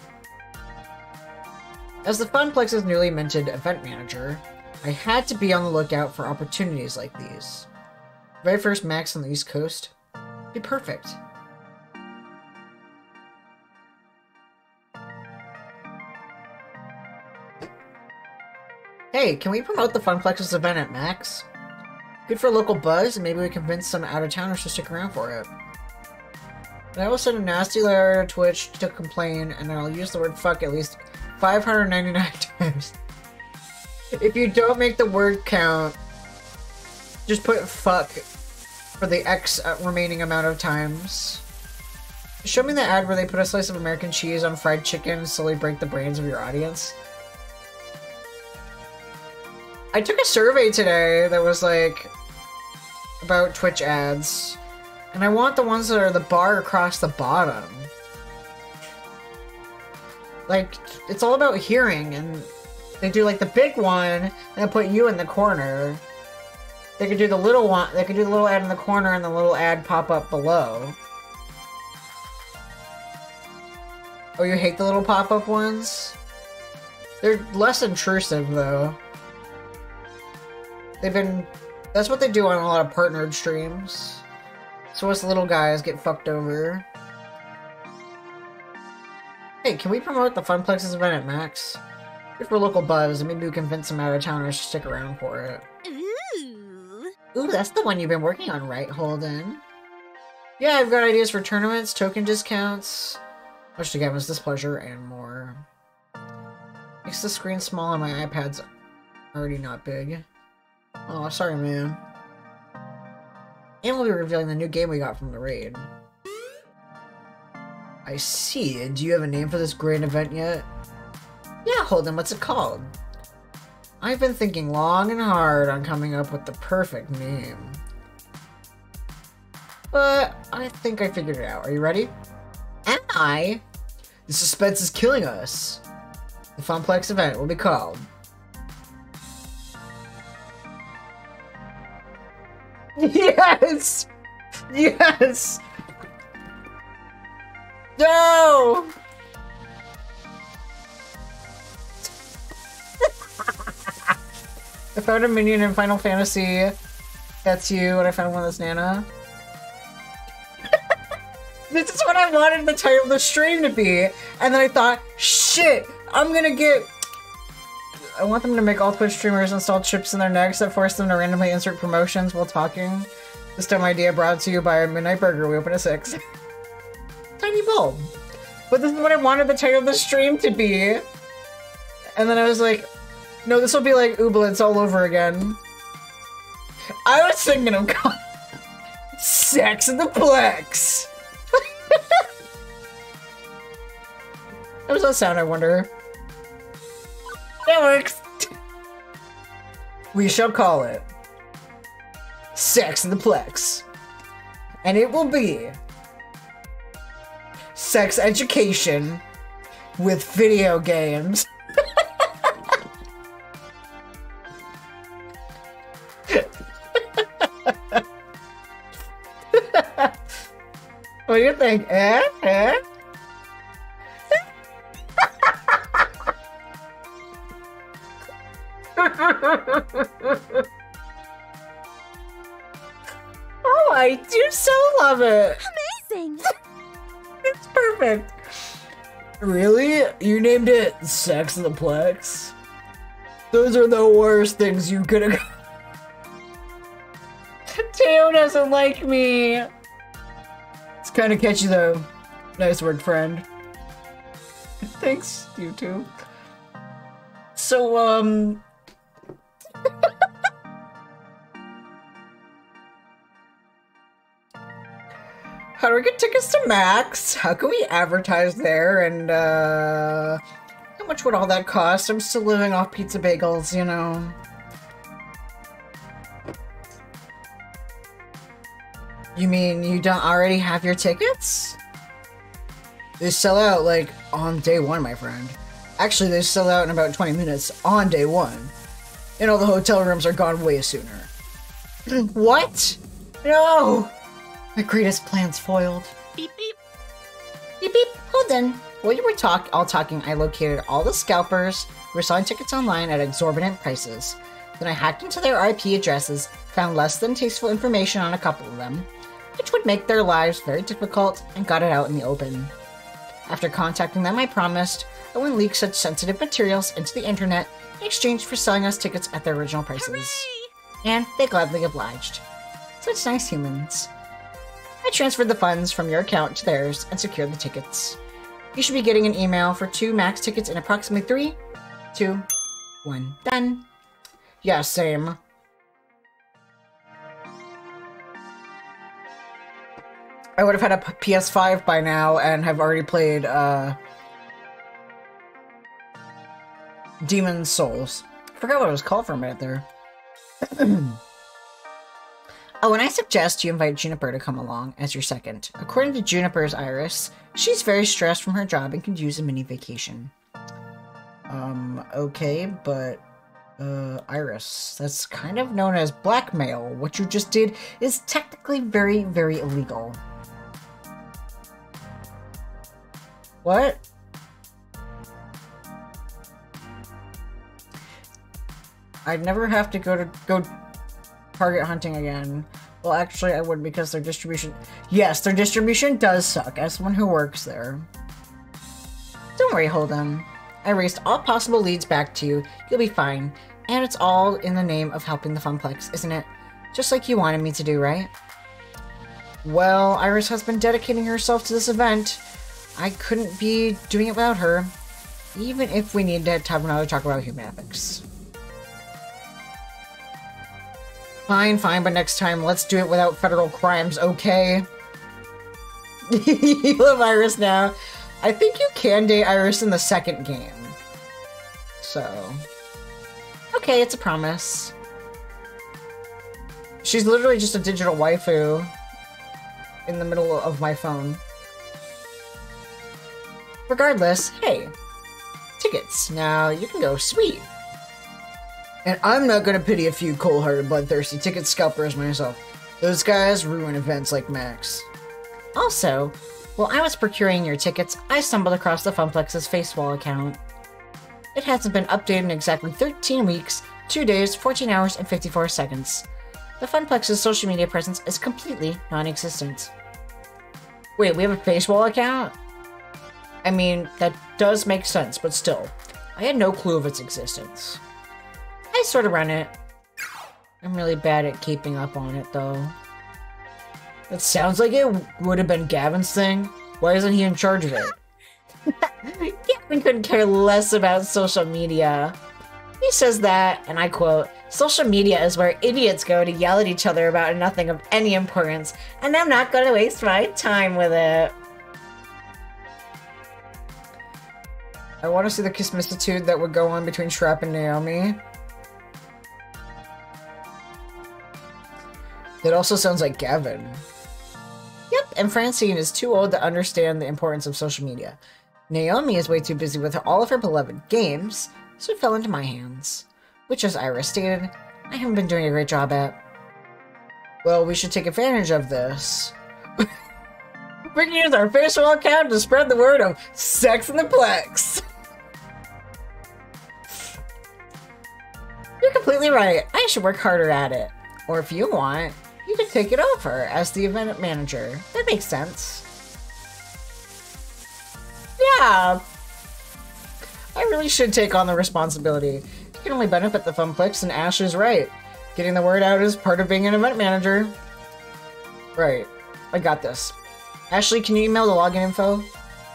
As the Funplex's newly minted event manager, I had to be on the lookout for opportunities like these. Very first Max on the East Coast? Be perfect. Hey, can we promote the Funplex's event at Max? Good for local buzz, and maybe we can convince some out-of-towners to stick around for it. And I will send a nasty letter to Twitch to complain, and I'll use the word fuck at least 599 times. If you don't make the word count, just put fuck for the X remaining amount of times. Show me the ad where they put a slice of American cheese on fried chicken and slowly break the brains of your audience. I took a survey today that was like about Twitch ads, and I want the ones that are the bar across the bottom. Like, it's all about hearing, and they do like the big one and put you in the corner. They could do the little one, they could do the little ad in the corner and the little ad pop up below. Oh, you hate the little pop-up ones? They're less intrusive, though. That's what they do on a lot of partnered streams. So us little guys get fucked over. Hey, can we promote the Funplex's event at Max? Good for local buzz, and maybe we convince some out-of-towners to stick around for it. Ooh, that's the one you've been working on, right, Holden? Yeah, I've got ideas for tournaments, token discounts, much to Gavin's displeasure, and more. Makes the screen small and my iPad's already not big. Oh, sorry, man. And we'll be revealing the new game we got from the raid. I see. Do you have a name for this grand event yet? Yeah, Holden, what's it called? I've been thinking long and hard on coming up with the perfect name. But I think I figured it out. Are you ready? Am I? The suspense is killing us. The Funplex event will be called... Yes! Yes! No! I found a minion in Final Fantasy. That's you, and I found one that's Nana. This is what I wanted the title of the stream to be. And then I thought, shit, I'm gonna get I want them to make all Twitch streamers install chips in their necks that force them to randomly insert promotions while talking. This dumb idea brought to you by Midnight Burger. We open at 6. Tiny bulb. But this is what I wanted the title of the stream to be. And then I was like, no, this will be like Ooblets all over again. I was thinking of Sex in the Plex. How does that sound, I wonder? That works. We shall call it Sex in the Plex. And it will be sex education with video games. What do you think? Oh, I do so love it. Amazing. It's perfect. Really? You named it Sex in the Plex? Those are the worst things you could have. Teo doesn't like me. It's kind of catchy though. Nice word, friend. Thanks, you too. So, how do we get tickets to Max? How can we advertise there? And, how much would all that cost? I'm still living off pizza bagels, you know. You mean you don't already have your tickets? They sell out, like, on day one, my friend. Actually, they sell out in about 20 minutes on day one. And all the hotel rooms are gone way sooner. What? No! My greatest plan's foiled. Beep beep. Beep beep, hold on. While you were all talking, I located all the scalpers who were selling tickets online at exorbitant prices. Then I hacked into their IP addresses, found less than tasteful information on a couple of them, which would make their lives very difficult, and got it out in the open. After contacting them, I promised I wouldn't leak such sensitive materials into the internet in exchange for selling us tickets at their original prices. Hooray! And they gladly obliged. Such nice humans. I transferred the funds from your account to theirs and secured the tickets. You should be getting an email for 2 Max tickets in approximately 3, 2, 1. Done. Yeah, same. I would have had a PS5 by now and have already played, Demon's Souls. I forgot what it was called for a minute there. Oh, and I suggest you invite Juniper to come along as your second. According to Juniper's Iris, she's very stressed from her job and could use a mini vacation. Okay, but, Iris, that's kind of known as blackmail. What you just did is technically very, very illegal. What? I'd never have to go target hunting again. Well, actually, I would, because their distribution... Yes, their distribution does suck, as someone who works there. Don't worry, Holden. I erased all possible leads back to you. You'll be fine. And it's all in the name of helping the Funplex, isn't it? Just like you wanted me to do, right? Well, Iris has been dedicating herself to this event. I couldn't be doing it without her. Even if we need to have another talk about human ethics. Fine, but next time, let's do it without federal crimes, okay? You love Iris now. I think you can date Iris in the second game. So... Okay, it's a promise. She's literally just a digital waifu in the middle of my phone. Regardless, hey, tickets. Now you can go, sweet. And I'm not gonna pity a few cold-hearted, bloodthirsty ticket scalpers myself. Those guys ruin events like Max. Also, while I was procuring your tickets, I stumbled across the Funplex's Facewall account. It hasn't been updated in exactly 13 weeks, 2 days, 14 hours, and 54 seconds. The Funplex's social media presence is completely non-existent. Wait, we have a Facewall account? I mean, that does make sense, but still, I had no clue of its existence. I sort of run it. I'm really bad at keeping up on it, though. That sounds like it would have been Gavin's thing. Why isn't he in charge of it? Gavin couldn't care less about social media. He says that, and I quote, "Social media is where idiots go to yell at each other about nothing of any importance, and I'm not going to waste my time with it." I want to see the kismissitude that would go on between Shrap and Naomi. That also sounds like Gavin. Yep, and Francine is too old to understand the importance of social media. Naomi is way too busy with all of her beloved games, so it fell into my hands. Which, as Iris stated, I haven't been doing a great job at. Well, we should take advantage of this. We can use our facial account to spread the word of Sex in the Plex. You're completely right. I should work harder at it. Or if you want, you can take it over as the event manager. That makes sense. Yeah. I really should take on the responsibility. You can only benefit the Funplex, and Ash is right. Getting the word out is part of being an event manager. Right. I got this. Ashley, can you email the login info?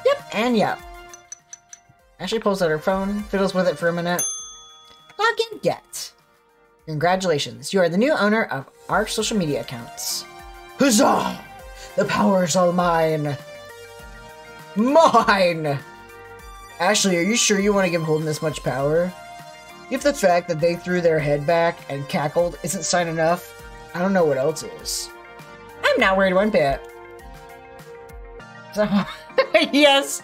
Yep, and yep. Ashley pulls out her phone, fiddles with it for a minute. Login get. Congratulations, you are the new owner of our social media accounts. Huzzah! The power is all mine! Mine! Ashley, are you sure you want to give Holden this much power? If the fact that they threw their head back and cackled isn't sign enough, I don't know what else is. I'm not worried one bit. So, yes!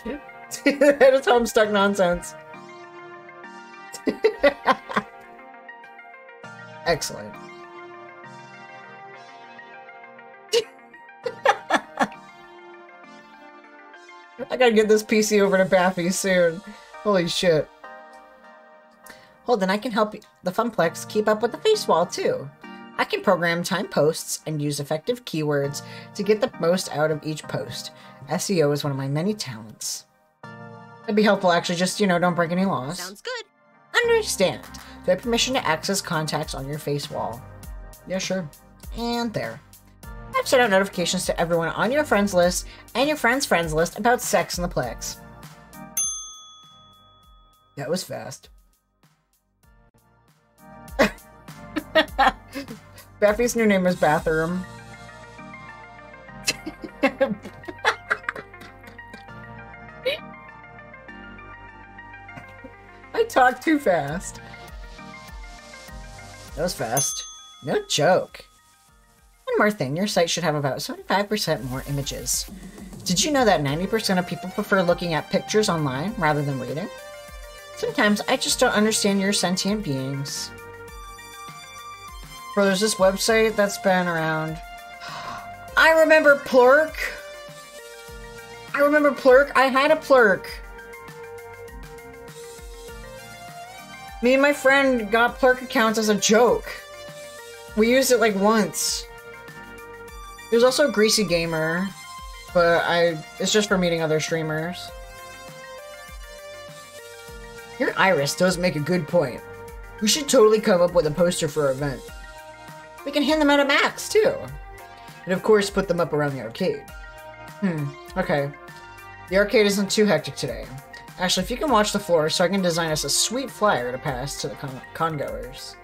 That is Homestuck nonsense. Excellent. I gotta get this PC over to Baffy soon. Holy shit. Holden, I can help the Funplex keep up with the face wall too. I can program time posts and use effective keywords to get the most out of each post. SEO is one of my many talents. It'd be helpful actually, just, don't break any laws. Sounds good. Understand. Do I have permission to access contacts on your face wall? Yeah, sure. And there. I've sent out notifications to everyone on your friends list and your friends' friends list about Sex in the Plex. That was fast. Baffy's new name is Bathroom. I talked too fast. That was fast. No joke. One more thing, your site should have about 75% more images. Did you know that 90% of people prefer looking at pictures online rather than reading? Sometimes I just don't understand your sentient beings. Bro, there's this website that's been around. I remember Plurk. I had a Plurk. Me and my friend got Plurk accounts as a joke. We used it like once. There's also Greasy Gamer, but it's just for meeting other streamers. Your Iris does make a good point. We should totally come up with a poster for our event. We can hand them out at Max, too. And of course, put them up around the arcade. Okay. The arcade isn't too hectic today. Actually, if you can watch the floor so I can design us a sweet flyer to pass to the con-goers.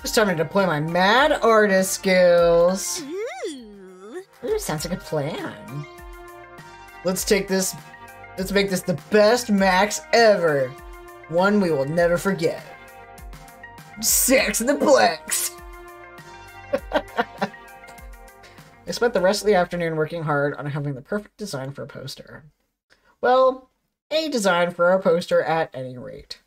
It's time to deploy my mad artist skills. Ooh, sounds like a plan. Let's make this the best Max ever. One we will never forget. Sex in the Plex! I spent the rest of the afternoon working hard on having the perfect design for a poster. Well, a design for a poster at any rate.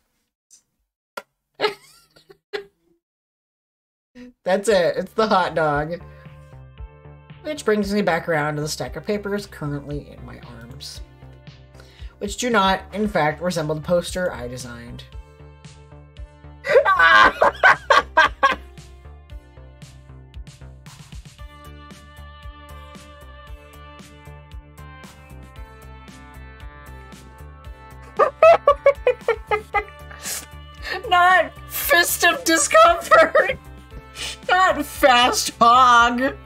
That's it. It's the hot dog. Which brings me back around to the stack of papers currently in my arms. Which do not, in fact, resemble the poster I designed. Not discomfort! Not fast hog!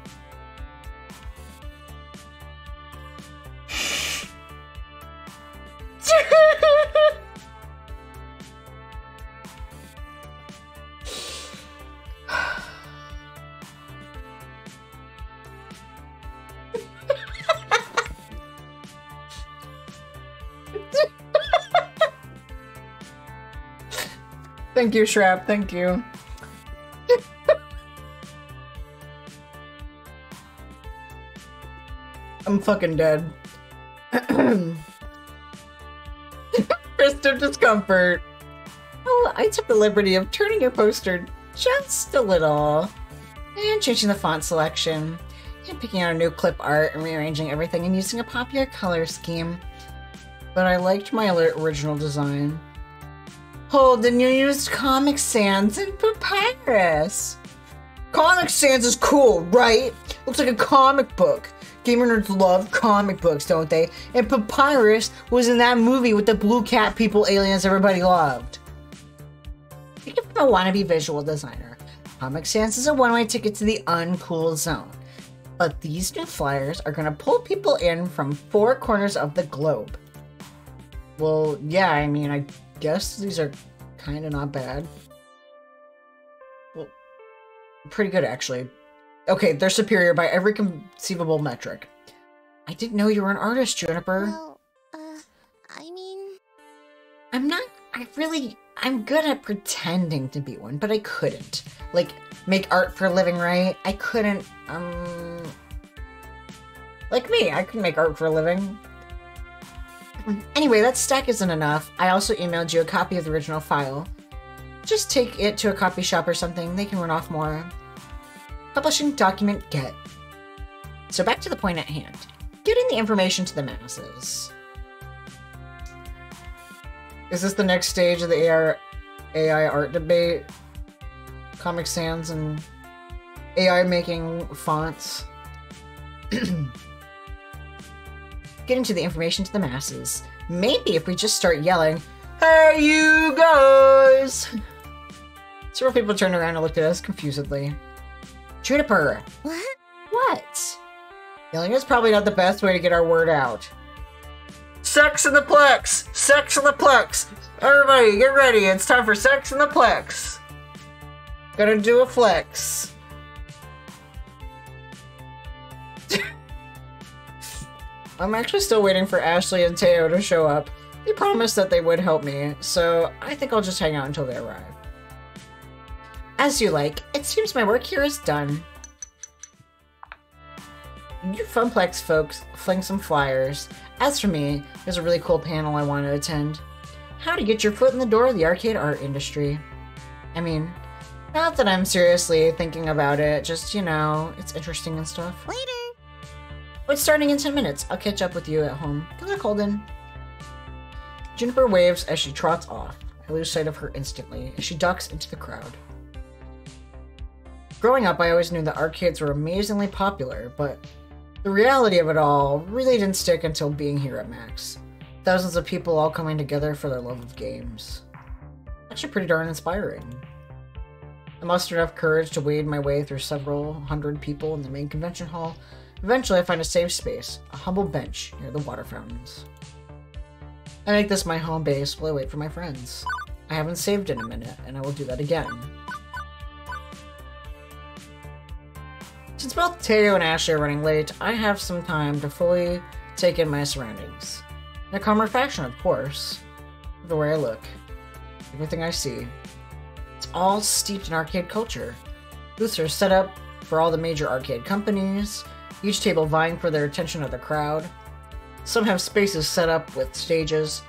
Thank you, Shrap, thank you. I'm fucking dead. Fist of discomfort. Oh, I took the liberty of turning your poster just a little. And changing the font selection. And picking out a new clip art and rearranging everything and using a popular color scheme. But I liked my original design. Oh, then you used Comic Sans and Papyrus. Comic Sans is cool, right? Looks like a comic book. Gamer nerds love comic books, don't they? And Papyrus was in that movie with the blue cat people aliens everybody loved. If you're a wannabe visual designer, Comic Sans is a one-way ticket to the uncool zone. But these new flyers are gonna pull people in from 4 corners of the globe. Well, yeah, I mean, I guess these are kind of not bad. Well, pretty good, actually. Okay, they're superior by every conceivable metric. I didn't know you were an artist, Juniper. Well, I mean... I'm good at pretending to be one, but I couldn't. Like, make art for a living, right? I couldn't, like me, I couldn't make art for a living. Anyway, that stack isn't enough. I also emailed you a copy of the original file. Just take it to a copy shop or something. They can run off more. Publishing document get. So back to the point at hand. Getting the information to the masses. Is this the next stage of the AI art debate? Comic Sans and AI making fonts? Getting to the information to the masses. Maybe if we just start yelling, "Hey, you guys!" Several people turned around and looked at us confusedly. Juniper! What? What? Yelling is probably not the best way to get our word out. Sex in the Plex! Sex in the Plex! Everybody, get ready. It's time for Sex in the Plex. Gonna do a flex. I'm actually still waiting for Ashley and Teo to show up. They promised that they would help me, so I think I'll just hang out until they arrive. As you like. It seems my work here is done. You Funplex folks fling some flyers. As for me, there's a really cool panel I want to attend. How to get your foot in the door of the arcade art industry. I mean, not that I'm seriously thinking about it, just, you know, it's interesting and stuff. Later! It's starting in 10 minutes. I'll catch up with you at home. Good luck, Holden. Juniper waves as she trots off. I lose sight of her instantly as she ducks into the crowd. Growing up, I always knew that arcades were amazingly popular, but the reality of it all really didn't stick until being here at Max. Thousands of people all coming together for their love of games. Actually pretty darn inspiring. I mustered enough courage to wade my way through several hundred people in the main convention hall. Eventually, I find a safe space, a humble bench near the water fountains. I make this my home base while I wait for my friends. I haven't saved in a minute, and I will do that again. Since both Teo and Ashley are running late, I have some time to fully take in my surroundings. In a calmer fashion, of course. The way I look. Everything I see. It's all steeped in arcade culture. Booths are set up for all the major arcade companies, each table vying for their attention of the crowd. Some have spaces set up with stages,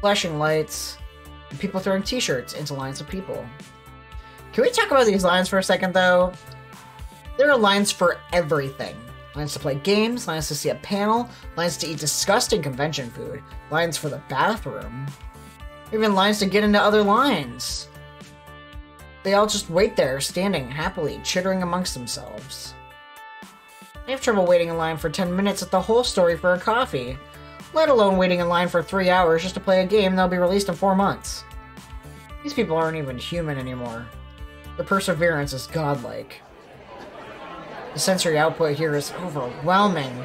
flashing lights, and people throwing t-shirts into lines of people. Can we talk about these lines for a second, though? There are lines for everything. Lines to play games, lines to see a panel, lines to eat disgusting convention food, lines for the bathroom, even lines to get into other lines. They all just wait there, standing happily, chittering amongst themselves. I have trouble waiting in line for 10 minutes at the whole story for a coffee, let alone waiting in line for 3 hours just to play a game that'll be released in 4 months. These people aren't even human anymore. Their perseverance is godlike. The sensory output here is overwhelming.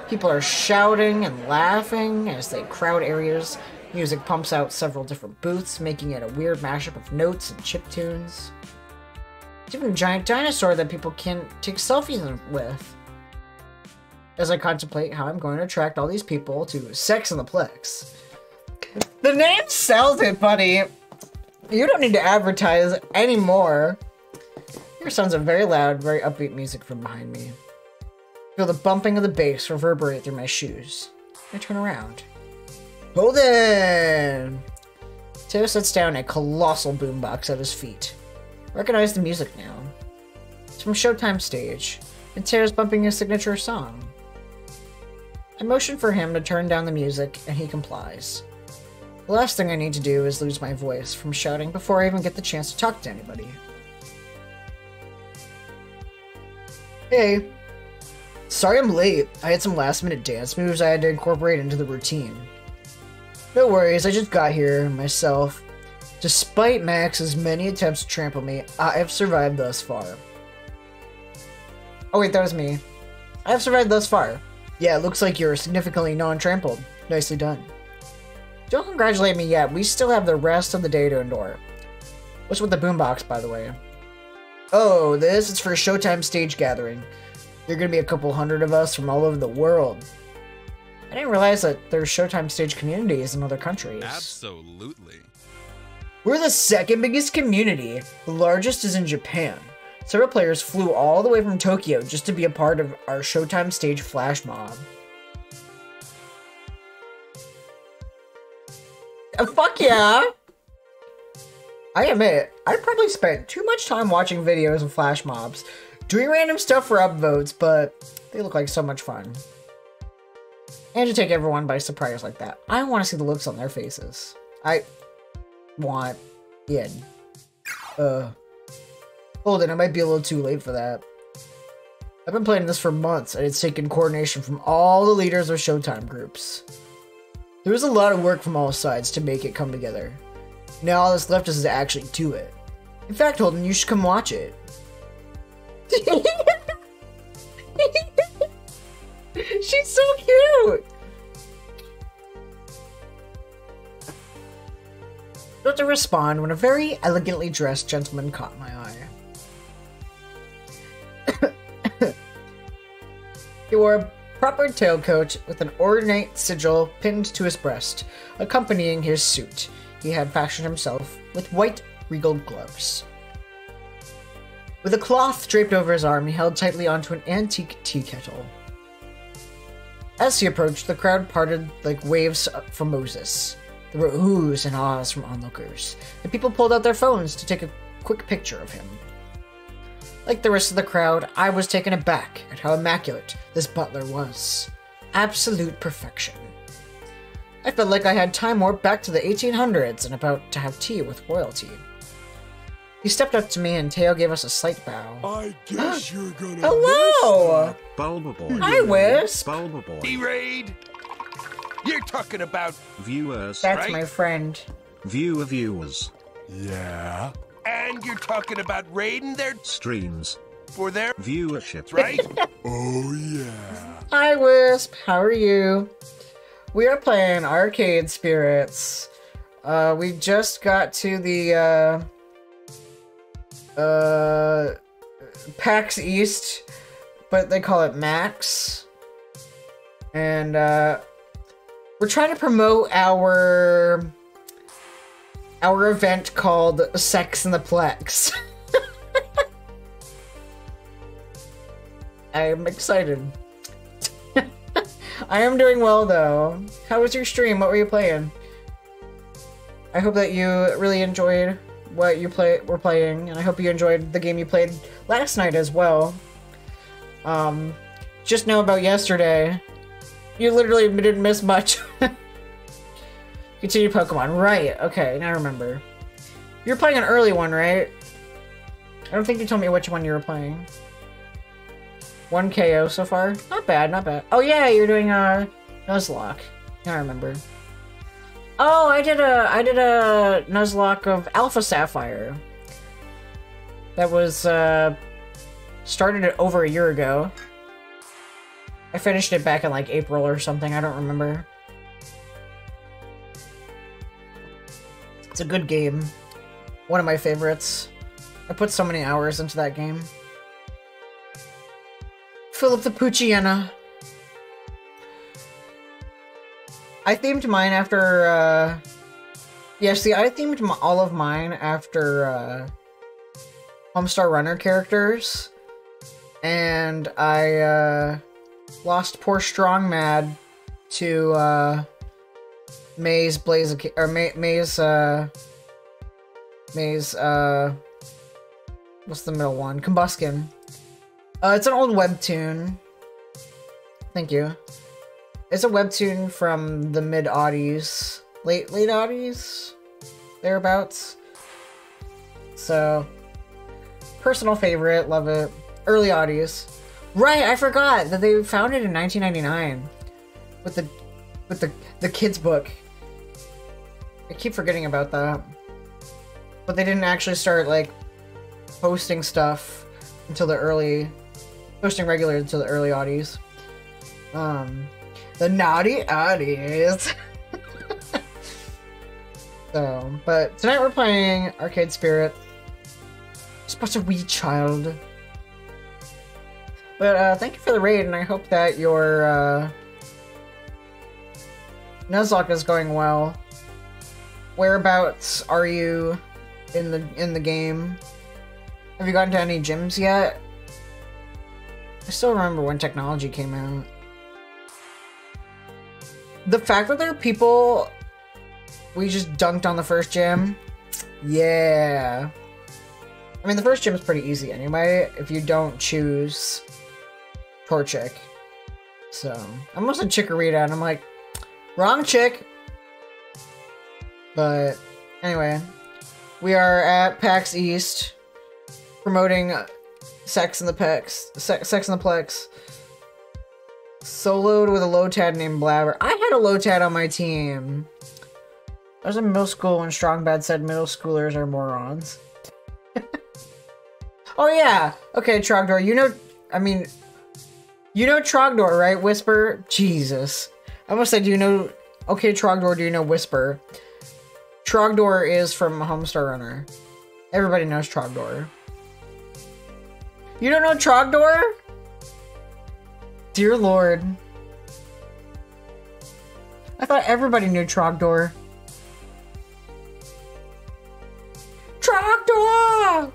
People are shouting and laughing as they crowd areas. Music pumps out several different booths, making it a weird mashup of notes and chiptunes. There's even a giant dinosaur that people can take selfies with. As I contemplate how I'm going to attract all these people to Sex in the Plex. The name sells it, buddy! You don't need to advertise anymore. Here sounds of very loud, very upbeat music from behind me. Feel the bumping of the bass reverberate through my shoes. I turn around. Holden! Teo sets down a colossal boombox at his feet. Recognize the music now. It's from Showtime Stage, and Teo's bumping his signature song. I motion for him to turn down the music, and he complies. The last thing I need to do is lose my voice from shouting before I even get the chance to talk to anybody. Hey. Sorry I'm late. I had some last-minute dance moves I had to incorporate into the routine. No worries, I just got here, myself. Despite Max's many attempts to trample me, I have survived thus far. Oh wait, that was me. I have survived thus far. Yeah, it looks like you're significantly non-trampled. Nicely done. Don't congratulate me yet, we still have the rest of the day to endure. What's with the boombox, by the way? Oh, this is for a Showtime Stage gathering. There are gonna be a couple hundred of us from all over the world. I didn't realize that there's Showtime Stage communities in other countries. Absolutely. We're the second biggest community. The largest is in Japan. Several players flew all the way from Tokyo just to be a part of our Showtime Stage flash mob. Fuck yeah! I admit, I probably spent too much time watching videos of flash mobs, doing random stuff for upvotes, but they look like so much fun. And to take everyone by surprise like that, I want to see the looks on their faces. I want in. Hold it, I might be a little too late for that. I've been playing this for months, and it's taken coordination from all the leaders of Showtime groups. There was a lot of work from all sides to make it come together. Now all that's left is to actually do it. In fact, Holden, you should come watch it. She's so cute! Not to respond when a very elegantly dressed gentleman caught my eye. He wore a proper tailcoat with an ornate sigil pinned to his breast, accompanying his suit. He had fashioned himself with white, regal gloves. With a cloth draped over his arm, he held tightly onto an antique tea kettle. As he approached, the crowd parted like waves from Moses. There were oohs and ahs from onlookers, and people pulled out their phones to take a quick picture of him. Like the rest of the crowd, I was taken aback at how immaculate this butler was. Absolute perfection. I felt like I had time warped back to the 1800s and about to have tea with royalty. He stepped up to me and Teo gave us a slight bow. I guess you're gonna Hello! Bulba Boy. Hi, Wisp! Bulba Boy. D-Raid! You're talking about viewers. That's right? my friend. Viewers. Yeah? And you're talking about raiding their streams for their viewership, right? Oh yeah. Hi, Wisp. How are you? We are playing Arcade Spirits. We just got to the PAX East, but they call it Max. And we're trying to promote our event called Sex in the Plex. I'm excited. I am doing well though. How was your stream? What were you playing? I hope that you really enjoyed what you were playing, and I hope you enjoyed the game you played last night as well. Just know about yesterday. You literally didn't miss much. Continue Pokemon. Right, okay, now I remember. You were playing an early one, right? I don't think you told me which one you were playing. 1 KO so far? Not bad, not bad. Oh yeah, you're doing Nuzlocke. Now I remember. Oh, I did a Nuzlocke of Alpha Sapphire. that was started it over a year ago. I finished it back in like April or something, I don't remember. It's a good game. One of my favorites. I put so many hours into that game. Philip the Pucciana. I themed mine after, yeah, see, I themed all of mine after, Homestar Runner characters. And I, lost poor Strong Mad to, Maze Blaze, or Maze, what's the middle one? Combuskin. It's an old webtoon. Thank you. It's a webtoon from the mid-aughties. Late aughties? Thereabouts. So, personal favorite, love it. Early aughties. Right, I forgot that they founded in 1999 with the kids book. I keep forgetting about that. But they didn't actually start, like, posting stuff until the early... posting regular until the early aughties. The naughty aughties. So, but tonight we're playing Arcade Spirit. Just such a wee child. But, thank you for the raid, and I hope that your, Nuzlocke is going well. Whereabouts are you in the game? Have you gotten to any gyms yet? I still remember when technology came out. The fact that there are people... We just dunked on the first gym? Yeah. I mean, the first gym is pretty easy anyway, if you don't choose Torchic. So, I almost said Chikorita, and I'm like, wrong chick! But, anyway. We are at PAX East, promoting Sex in the Plex. Soloed with a Lotad named Blabber. I had a Lotad on my team. I was in middle school when Strong Bad said middle schoolers are morons. Oh yeah! Okay, Trogdor, you know Trogdor, right? Whisper? Jesus. I almost said, do you know... Okay, Trogdor, do you know Whisper? Trogdor is from Homestar Runner. Everybody knows Trogdor. You don't know Trogdor? Dear Lord. I thought everybody knew Trogdor. Trogdor!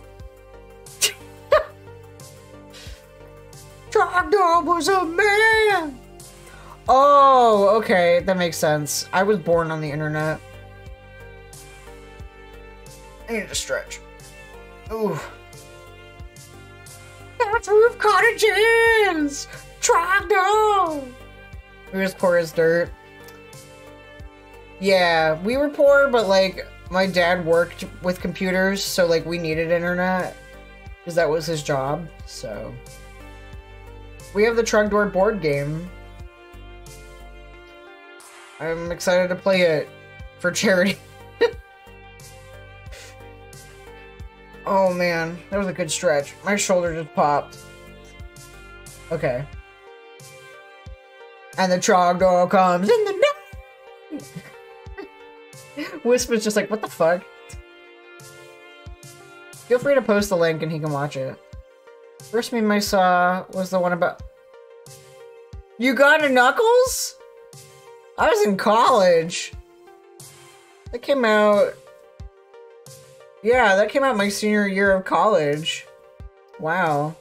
Trogdor was a man! Oh, okay, that makes sense. I was born on the internet. I need to stretch. Ooh. That's Roof Cottages! Trogdor! We were as poor as dirt. Yeah, we were poor, but like, my dad worked with computers, so like, we needed internet. Because that was his job, so... We have the Trogdor board game. I'm excited to play it for charity. Oh man, that was a good stretch. My shoulder just popped. Okay. And the Trogdor comes in the night! Whisper's just like, what the fuck? Feel free to post the link and he can watch it. First meme I saw was the one about... You got a Knuckles? I was in college. That came out... Yeah, that came out my senior year of college. Wow.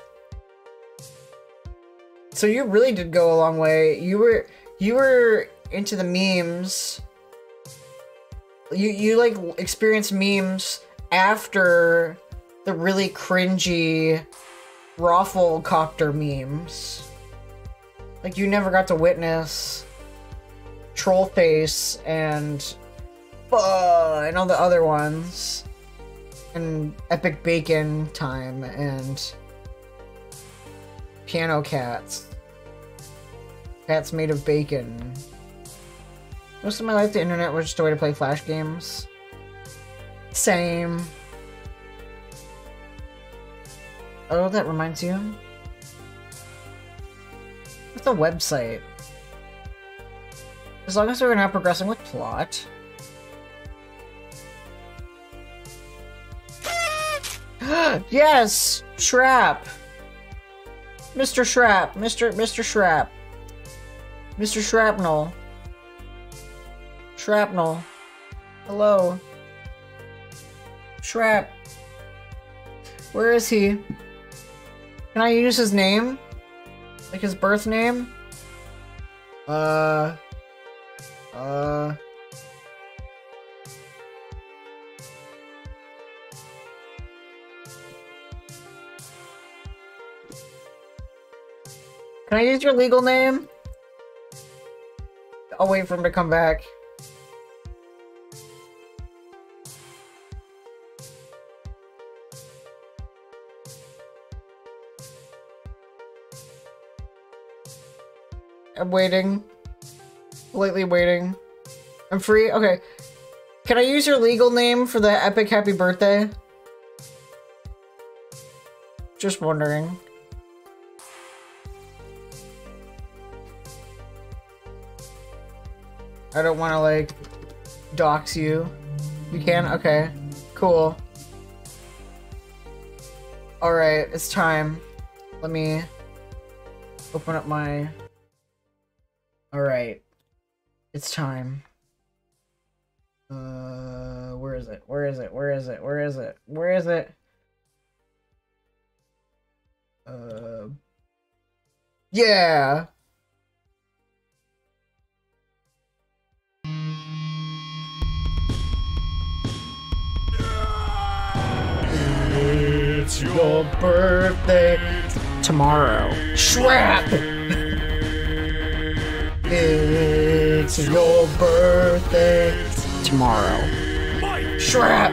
So you really did go a long way. You were into the memes. You like experienced memes after the really cringy Rafflecopter memes. Like you never got to witness Trollface and all the other ones. And Epic Bacon Time and Piano Cats. Cats made of bacon. Most of my life, the internet was just a way to play Flash games. Same. Oh, that reminds you. What's the website? As long as we're not progressing with plot. Yes! Shrap! Mr. Shrap! Mr. Shrap! Mr. Shrapnel! Shrapnel! Hello? Shrap! Where is he? Can I use his name? Like his birth name? Can I use your legal name? I'll wait for him to come back. I'm waiting. Politely waiting. I'm free? Okay. Can I use your legal name for the epic happy birthday? Just wondering. I don't want to, like, dox you. You can? Okay. Cool. Alright, it's time. Let me open up my... Alright. It's time. Where is it? Where is it? Where is it? Where is it? Where is it? Yeah! It's your birthday tomorrow. Shrap! It's your birthday tomorrow. Shrap!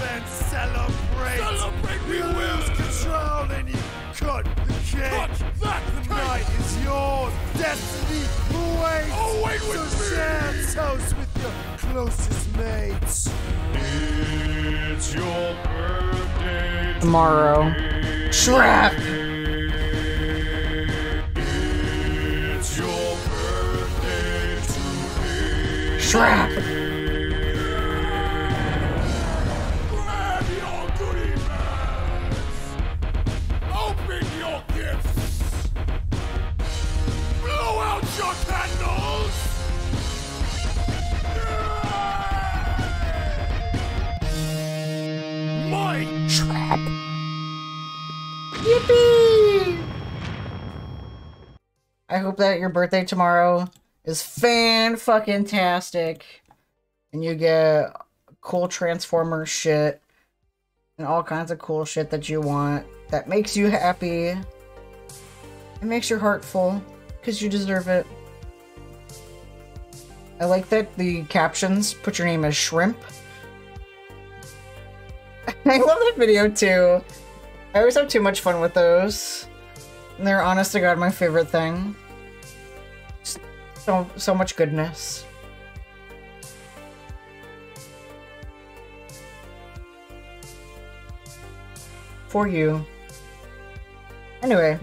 Let's celebrate! We lose control and you cut the cake! Tonight is your destiny! Wait so share toast with your closest mates! It's your birthday Tomorrow. Shrap! It's your birthday today! Shrap! Grab your goodie bags! Open your gifts! Blow out your candles! My Trap! Yippee! I hope that your birthday tomorrow is fan-fucking-tastic. And you get cool Transformer shit. And all kinds of cool shit that you want. That makes you happy. It makes your heart full. Because you deserve it. I like that the captions put your name as Shrimp. I love that video too. I always have too much fun with those. And they're honest to God my favorite thing. Just so much goodness. For you. Anyway.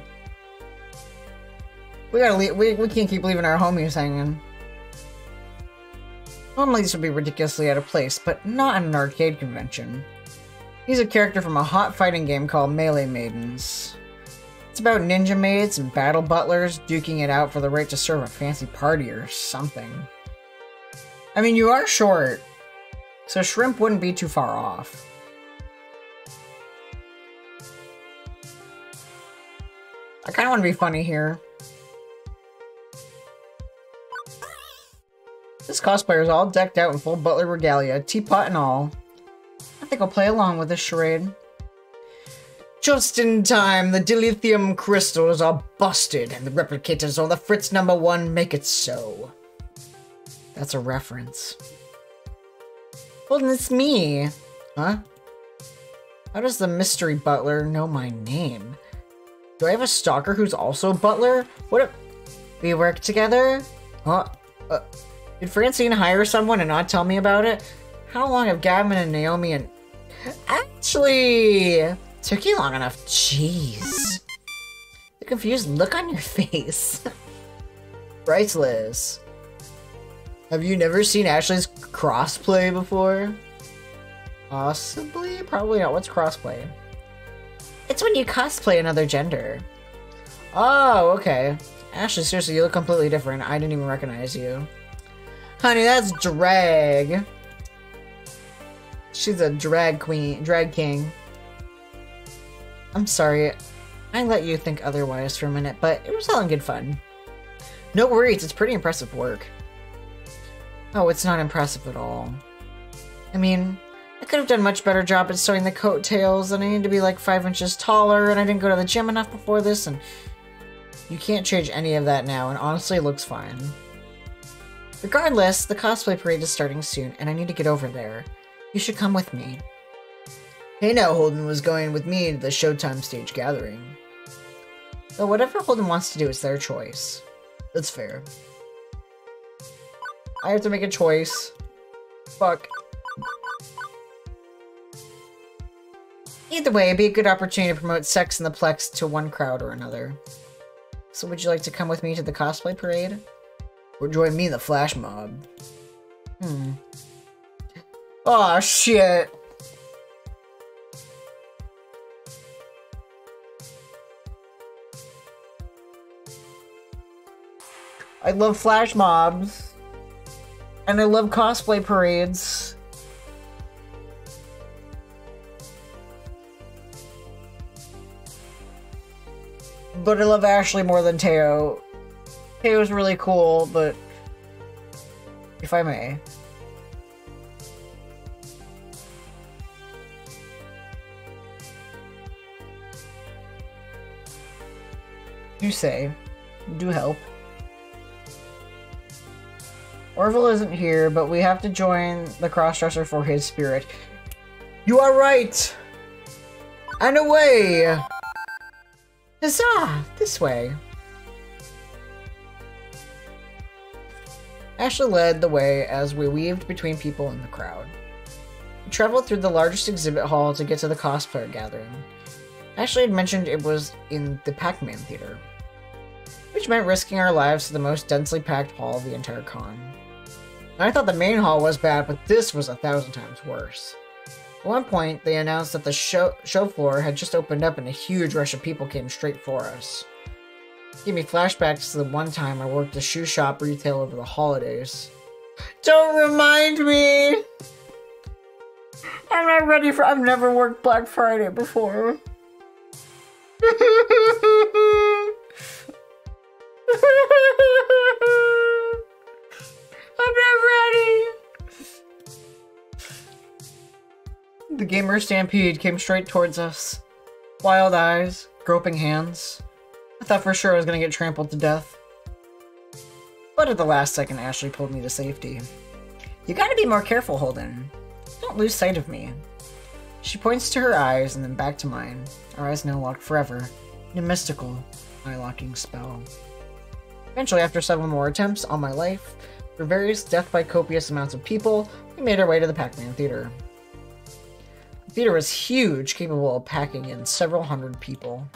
We gotta leave. We can't keep leaving our homies hanging. Normally this would be ridiculously out of place, but not at an arcade convention. He's a character from a hot fighting game called Melee Maidens. It's about ninja maids and battle butlers duking it out for the right to serve a fancy party or something. I mean, you are short, so Shrimp wouldn't be too far off. I kind of want to be funny here. This cosplayer is all decked out in full butler regalia, teapot and all. I think I'll play along with this charade. Just in time, the dilithium crystals are busted, and the replicators on the Fritz #1 make it so. That's a reference. Well, it's me. Huh? How does the mystery butler know my name? Do I have a stalker who's also butler? What if we work together? Huh? Did Francine hire someone and not tell me about it? How long have Gavin and Naomi and Actually, took you long enough. Jeez. The confused look on your face. Priceless. Have you never seen Ashley's crossplay before? Possibly? Probably not. What's crossplay? It's when you cosplay another gender. Oh, okay. Ashley, seriously, you look completely different. I didn't even recognize you. Honey, that's drag. She's a drag queen, drag king. I'm sorry. I let you think otherwise for a minute, but it was all in good fun. No worries, it's pretty impressive work. Oh, it's not impressive at all. I mean, I could have done a much better job at sewing the coattails, and I need to be like 5 inches taller, and I didn't go to the gym enough before this, and you can't change any of that now, and honestly, it looks fine. Regardless, the cosplay parade is starting soon, and I need to get over there. You should come with me. Hey now, Holden was going with me to the Showtime stage gathering. So whatever Holden wants to do is their choice. That's fair. I have to make a choice. Fuck. Either way, it'd be a good opportunity to promote sex in the Plex to one crowd or another. So would you like to come with me to the cosplay parade? Or join me in the flash mob? Aw, shit. I love flash mobs. And I love cosplay parades. But I love Ashley more than Teo. Teo's really cool, but if I may. You say. Do help. Orville isn't here, but we have to join the crossdresser for his spirit. You are right! And away! Huzzah! This way. Ashley led the way as we weaved between people in the crowd. We traveled through the largest exhibit hall to get to the cosplayer gathering. Ashley had mentioned it was in the Pac-Man Theater, which meant risking our lives to the most densely packed hall of the entire con. I thought the main hall was bad, but this was 1,000 times worse. At one point, they announced that the show floor had just opened up and a huge rush of people came straight for us. It gave me flashbacks to the one time I worked a shoe shop retail over the holidays. Don't remind me! I'm not ready for- I've never worked Black Friday before. I'm not ready! The gamer stampede came straight towards us. Wild eyes, groping hands. I thought for sure I was gonna get trampled to death. But at the last second, Ashley pulled me to safety. You gotta be more careful, Holden. Don't lose sight of me. She points to her eyes and then back to mine. Our eyes now locked forever. In a mystical, eye-locking spell. Eventually, after several more attempts on my life, for various death by copious amounts of people, we made our way to the Pac-Man Theater. The theater was huge, capable of packing in several hundred people.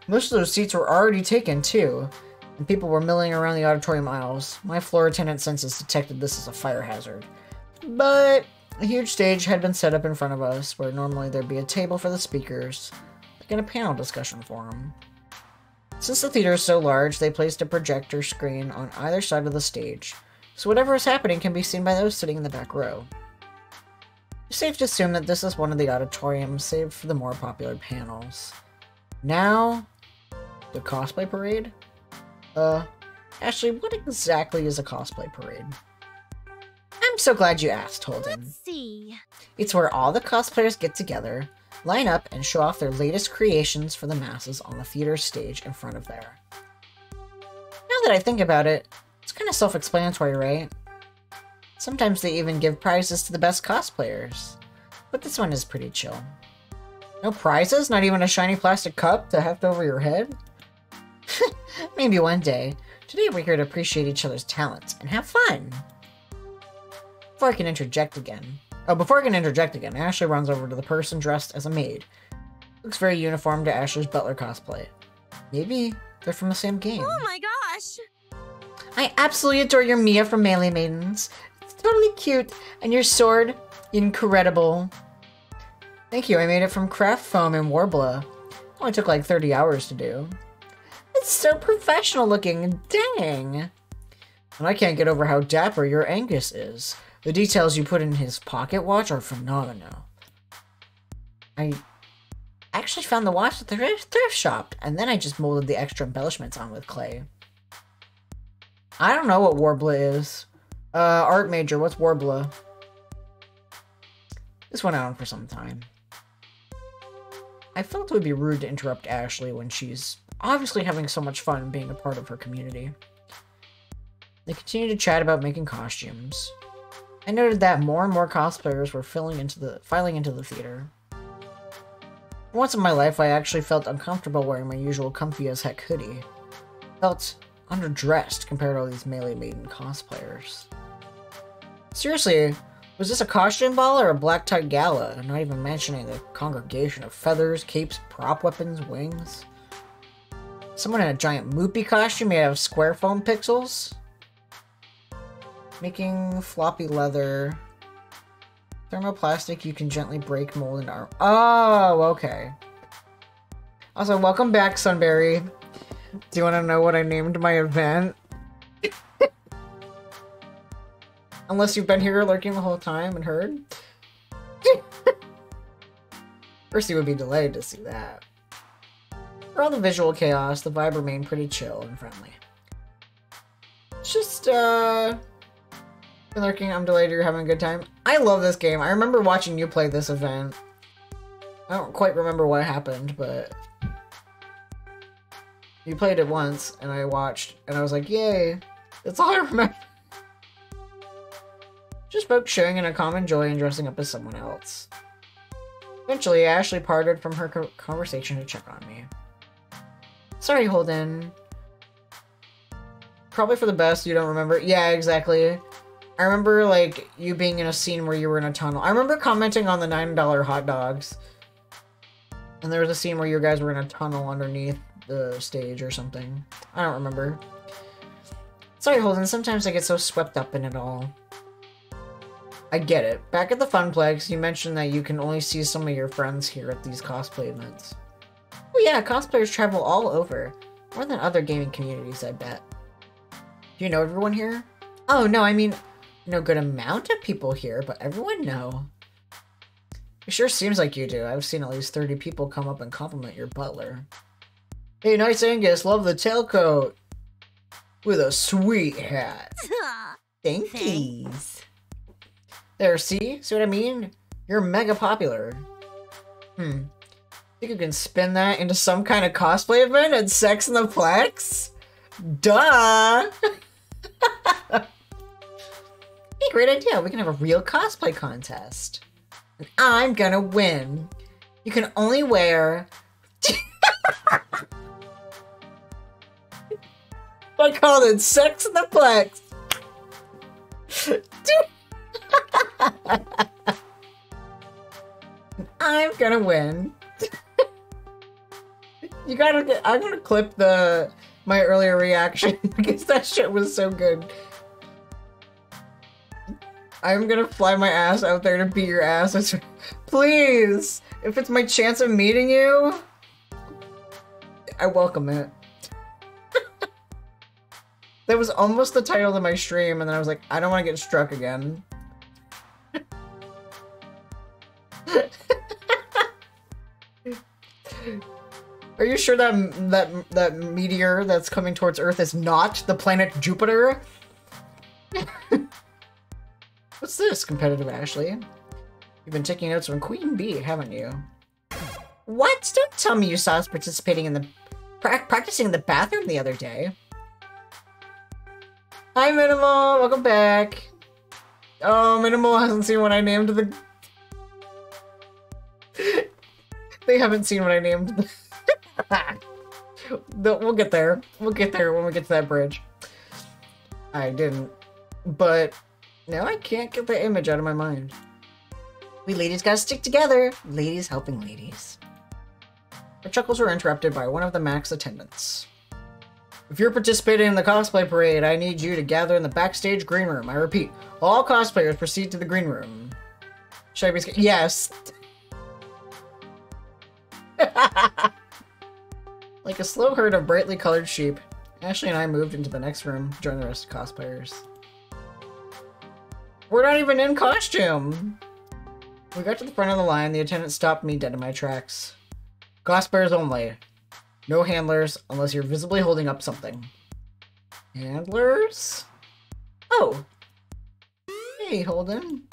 Most of those seats were already taken, too, and people were milling around the auditorium aisles. My floor attendant senses detected this as a fire hazard. But a huge stage had been set up in front of us, where normally there'd be a table for the speakers, like in a panel discussion forum. Since the theater is so large, they placed a projector screen on either side of the stage, so whatever is happening can be seen by those sitting in the back row. It's safe to assume that this is one of the auditoriums saved for the more popular panels. Now, the cosplay parade? Ashley, what exactly is a cosplay parade? I'm so glad you asked, Holden. Let's see. It's where all the cosplayers get together, line up, and show off their latest creations for the masses on the theater stage in front of there. Now that I think about it, it's kind of self-explanatory, right? Sometimes they even give prizes to the best cosplayers. But this one is pretty chill. No prizes? Not even a shiny plastic cup to heft over your head? Maybe one day. Today we're here to appreciate each other's talents and have fun. Before I can interject again, Oh, before I can interject again, Ashley runs over to the person dressed as a maid. Looks very uniform to Ashley's butler cosplay. Maybe they're from the same game. Oh my gosh! I absolutely adore your Mia from Melee Maidens. It's totally cute. And your sword, incredible. Thank you, I made it from craft foam and Warbler. Only took like 30 hours to do. It's so professional looking, dang. And I can't get over how dapper your Angus is. The details you put in his pocket watch are phenomenal. I actually found the watch at the thrift shop, and then I just molded the extra embellishments on with clay. I don't know what Warbler is. Art major, what's Warbler? This went on for some time. I felt it would be rude to interrupt Ashley when she's obviously having so much fun being a part of her community. They continued to chat about making costumes. I noted that more and more cosplayers were filing into the theater. For once in my life, I actually felt uncomfortable wearing my usual comfy as heck hoodie. Felt underdressed compared to all these Melee Maiden cosplayers. Seriously, was this a costume ball or a black tie gala? I'm not even mentioning the congregation of feathers, capes, prop weapons, wings. Someone in a giant Moopy costume made out of square foam pixels? Making floppy leather. Thermoplastic you can gently break, mold, and arm. Oh, okay. Also, welcome back, Sunberry. Do you want to know what I named my event? Unless you've been here lurking the whole time and heard. First, you would be delighted to see that. For all the visual chaos, the vibe remained pretty chill and friendly. It's just, been lurking, I'm delighted you're having a good time. I love this game. I remember watching you play this event. I don't quite remember what happened, but you played it once, and I watched, and I was like, yay. That's all I remember. Just both sharing in a common joy and dressing up as someone else. Eventually, Ashley parted from her conversation to check on me. Sorry, Holden. Probably for the best you don't remember. Yeah, exactly. I remember, like, you being in a scene where you were in a tunnel. I remember commenting on the $9 hot dogs. And there was a scene where you guys were in a tunnel underneath the stage or something. I don't remember. Sorry, Holden. Sometimes I get so swept up in it all. I get it. Back at the Funplex, you mentioned that you can only see some of your friends here at these cosplay events. Oh yeah, cosplayers travel all over. More than other gaming communities, I bet. Do you know everyone here? Oh, no, I mean, no good amount of people here, but everyone know. It sure seems like you do. I've seen at least 30 people come up and compliment your butler. Hey, nice Angus, love the tailcoat. With a sweet hat. Thankies. There, see? See what I mean? You're mega popular. Think you can spin that into some kind of cosplay event at Sex in the Plex? Duh! Hey, great idea. We can have a real cosplay contest. And I'm gonna win. You can only wear... I called it Sex in the Plex. I'm gonna win. You gotta get. I'm gonna clip my earlier reaction because that shit was so good. I'm gonna fly my ass out there to beat your ass. Please, if it's my chance of meeting you, I welcome it. That was almost the title of my stream, and then I was like, I don't want to get struck again. Are you sure that meteor that's coming towards Earth is not the planet Jupiter? What's this, competitive Ashley? You've been taking notes from Queen Bee, haven't you? What? Don't tell me you saw us participating in the practicing in the bathroom the other day. Hi, Minimal! Welcome back! Oh, Minimal hasn't seen what I named the... They haven't seen what I named We'll get there. We'll get there when we get to that bridge. I didn't. But now I can't get the image out of my mind. We ladies gotta stick together. Ladies helping ladies. Our chuckles were interrupted by one of the Max attendants. If you're participating in the cosplay parade, I need you to gather in the backstage green room. I repeat, all cosplayers proceed to the green room. Should I be scared? Yes. Like a slow herd of brightly colored sheep, Ashley and I moved into the next room to join the rest of cosplayers. We're not even in costume! We got to the front of the line, the attendant stopped me dead in my tracks. Cosplayers only. No handlers, unless you're visibly holding up something. Handlers? Oh! Hey, Holden.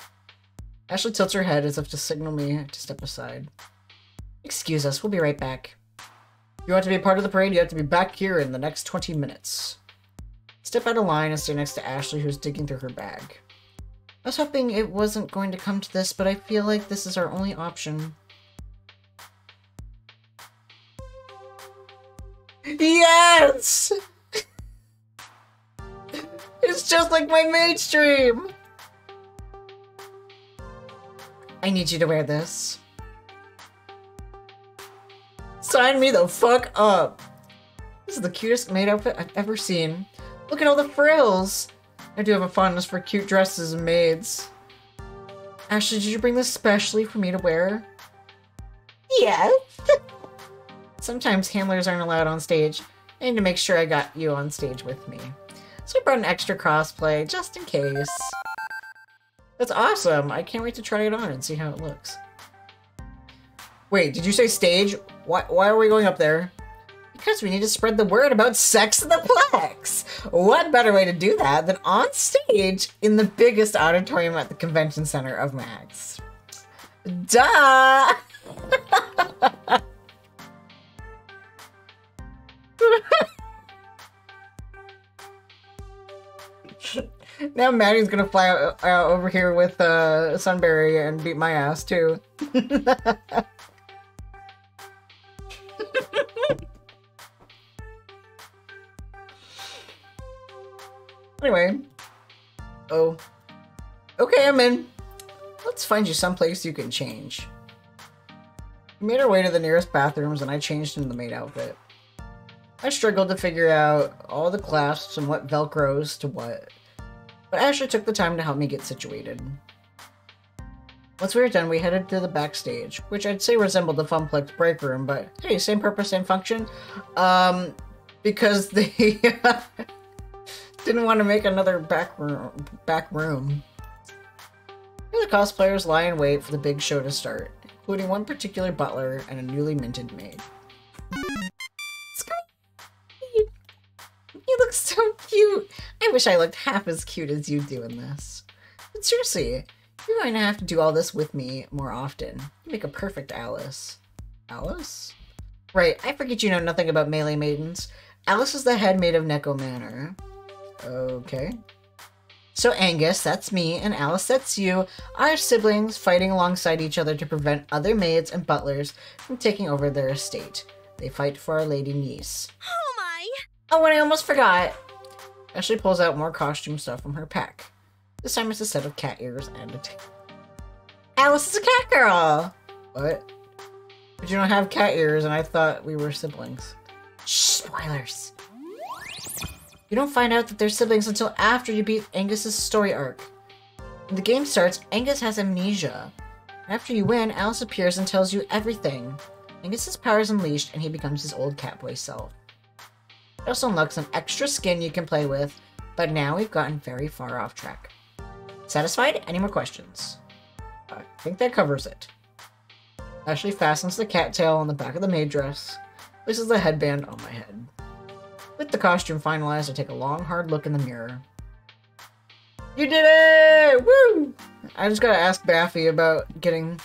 Ashley tilts her head as if to signal me to step aside. Excuse us, we'll be right back. If you want to be a part of the parade, you have to be back here in the next 20 minutes. Step out of line and stay next to Ashley, who's digging through her bag. I was hoping it wasn't going to come to this, but I feel like this is our only option. Yes! It's just like my mage dream! I need you to wear this. Sign me the fuck up! This is the cutest maid outfit I've ever seen. Look at all the frills! I do have a fondness for cute dresses and maids. Ashley, did you bring this specially for me to wear? Yes. Sometimes handlers aren't allowed on stage. I need to make sure I got you on stage with me. So I brought an extra cosplay, just in case. That's awesome! I can't wait to try it on and see how it looks. Wait, did you say stage? Why are we going up there? Because we need to spread the word about Sex in the Plex! What better way to do that than on stage in the biggest auditorium at the convention center of Max? Duh! Now Maddie's gonna fly out over here with Sunberry and beat my ass too. Anyway. Oh. Okay, I'm in. Let's find you someplace you can change. We made our way to the nearest bathrooms and I changed into the maid outfit. I struggled to figure out all the clasps and what velcros to what, but Ashley took the time to help me get situated. Once we were done, we headed to the backstage, which I'd say resembled the Funplex break room, but hey, same purpose, same function. Because they didn't want to make another back room. Here the cosplayers lie in wait for the big show to start, including one particular butler and a newly minted maid. You look so cute! I wish I looked half as cute as you do in this. But seriously, you're going to have to do all this with me more often. You make a perfect Alice. Alice? Right, I forget you know nothing about melee maidens. Alice is the head maid of Neko Manor. Okay. So Angus, that's me, and Alice, that's you, are siblings fighting alongside each other to prevent other maids and butlers from taking over their estate. They fight for our lady niece. Oh my! Oh, and I almost forgot! Ashley pulls out more costume stuff from her pack. This time it's a set of cat ears and a tail. Alice is a cat girl! What? But you don't have cat ears and I thought we were siblings. Shh, spoilers! You don't find out that they're siblings until after you beat Angus's story arc. When the game starts, Angus has amnesia. After you win, Alice appears and tells you everything. Angus's power is unleashed and he becomes his old catboy self. It also unlocks some extra skin you can play with, but now we've gotten very far off track. Satisfied? Any more questions? I think that covers it. Ashley fastens the cattail on the back of the maid dress, places the headband on my head. With the costume finalized, I take a long, hard look in the mirror. You did it! Woo! I just gotta ask Baffy about getting...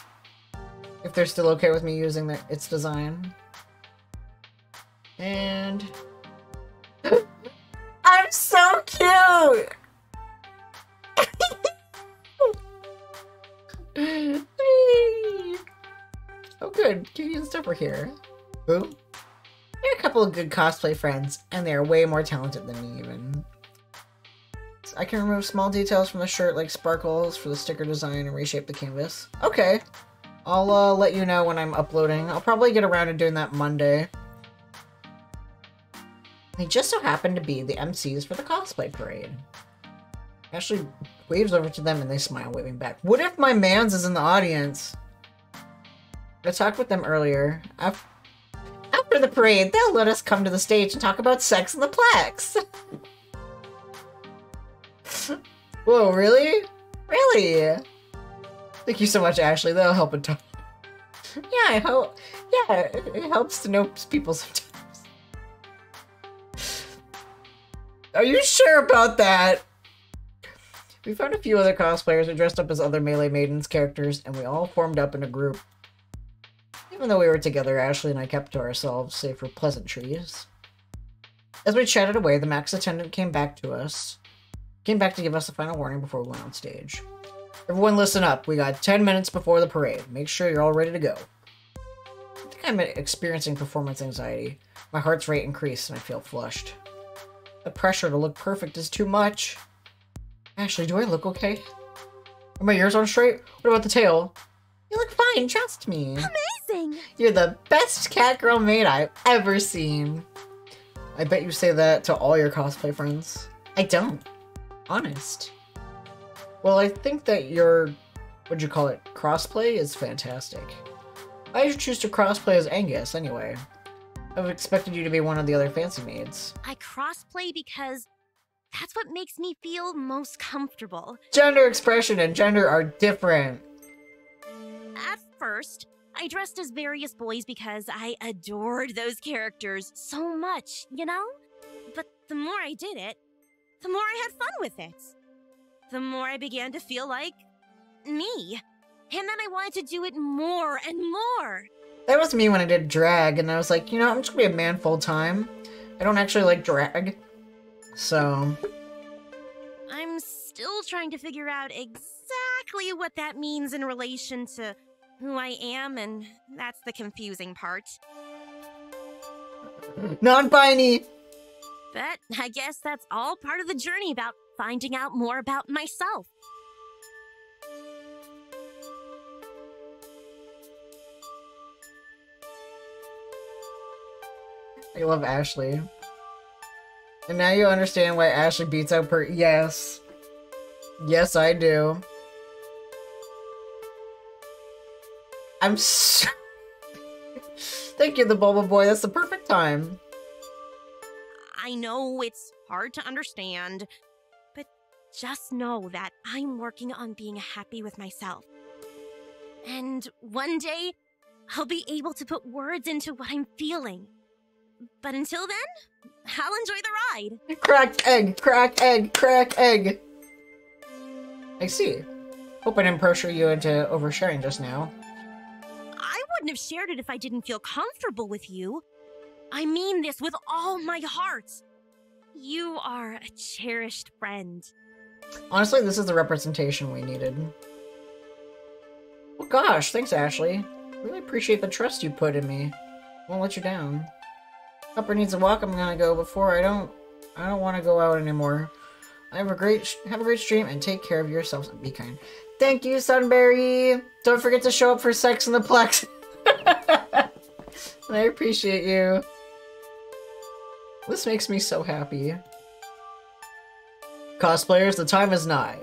if they're still okay with me using its design. And... I'm so cute! Oh good, Katie and Steph are here. Who? They're a couple of good cosplay friends, and they're way more talented than me even. I can remove small details from the shirt like sparkles for the sticker design and reshape the canvas. Okay. I'll let you know when I'm uploading. I'll probably get around to doing that Monday. They just so happen to be the MCs for the cosplay parade. Ashley waves over to them and they smile, waving back. What if my mans is in the audience? I talked with them earlier. After the parade, they'll let us come to the stage and talk about sex in the Plex. Whoa, really? Really? Thank you so much, Ashley. That'll help a ton. Yeah, I hope. Yeah, it helps to know people sometimes. Are you sure about that? We found a few other cosplayers who dressed up as other Melee Maidens characters, and we all formed up in a group. Even though we were together, Ashley and I kept to ourselves, save for pleasantries. As we chatted away, the Max attendant came back to give us a final warning before we went on stage. Everyone listen up. We got 10 minutes before the parade. Make sure you're all ready to go. I think I'm experiencing performance anxiety. My heart's rate increased and I feel flushed. The pressure to look perfect is too much. Ashley, do I look okay? Are my ears on straight? What about the tail? You look fine, trust me. Amazing! You're the best catgirl maid I've ever seen. I bet you say that to all your cosplay friends. I don't. Honest. Well, I think that your, what'd you call it, crossplay is fantastic. Why did you choose to crossplay as Angus, anyway? I've expected you to be one of the other fancy maids. I crossplay because that's what makes me feel most comfortable. Gender expression and gender are different. At first, I dressed as various boys because I adored those characters so much, you know? But the more I did it, the more I had fun with it. The more I began to feel like me. And then I wanted to do it more and more. That was me when I did drag, and I was like, you know, I'm just gonna be a man full time. I don't actually like drag. So... I'm still trying to figure out exactly what that means in relation to who I am, and that's the confusing part. Non-binary! But I guess that's all part of the journey about finding out more about myself. I love Ashley. And now you understand why Ashley beats out per- Yes. Yes, I do. I'm so... Thank you, the Bulba Boy. That's the perfect time. I know it's hard to understand, but just know that I'm working on being happy with myself. And one day, I'll be able to put words into what I'm feeling. But until then, I'll enjoy the ride. Cracked egg, cracked egg, cracked egg. I see. Hope I didn't pressure you into oversharing just now. I wouldn't have shared it if I didn't feel comfortable with you. I mean this with all my heart. You are a cherished friend. Honestly, this is the representation we needed. Well, gosh, thanks, Ashley. Really appreciate the trust you put in me. Won't let you down. Upper needs a walk. I'm gonna go before I don't want to go out anymore. Have a great stream and take care of yourselves and be kind. Thank you, Sunberry. Don't forget to show up for Sex in the Plex. I appreciate you. This makes me so happy. Cosplayers, the time is nigh.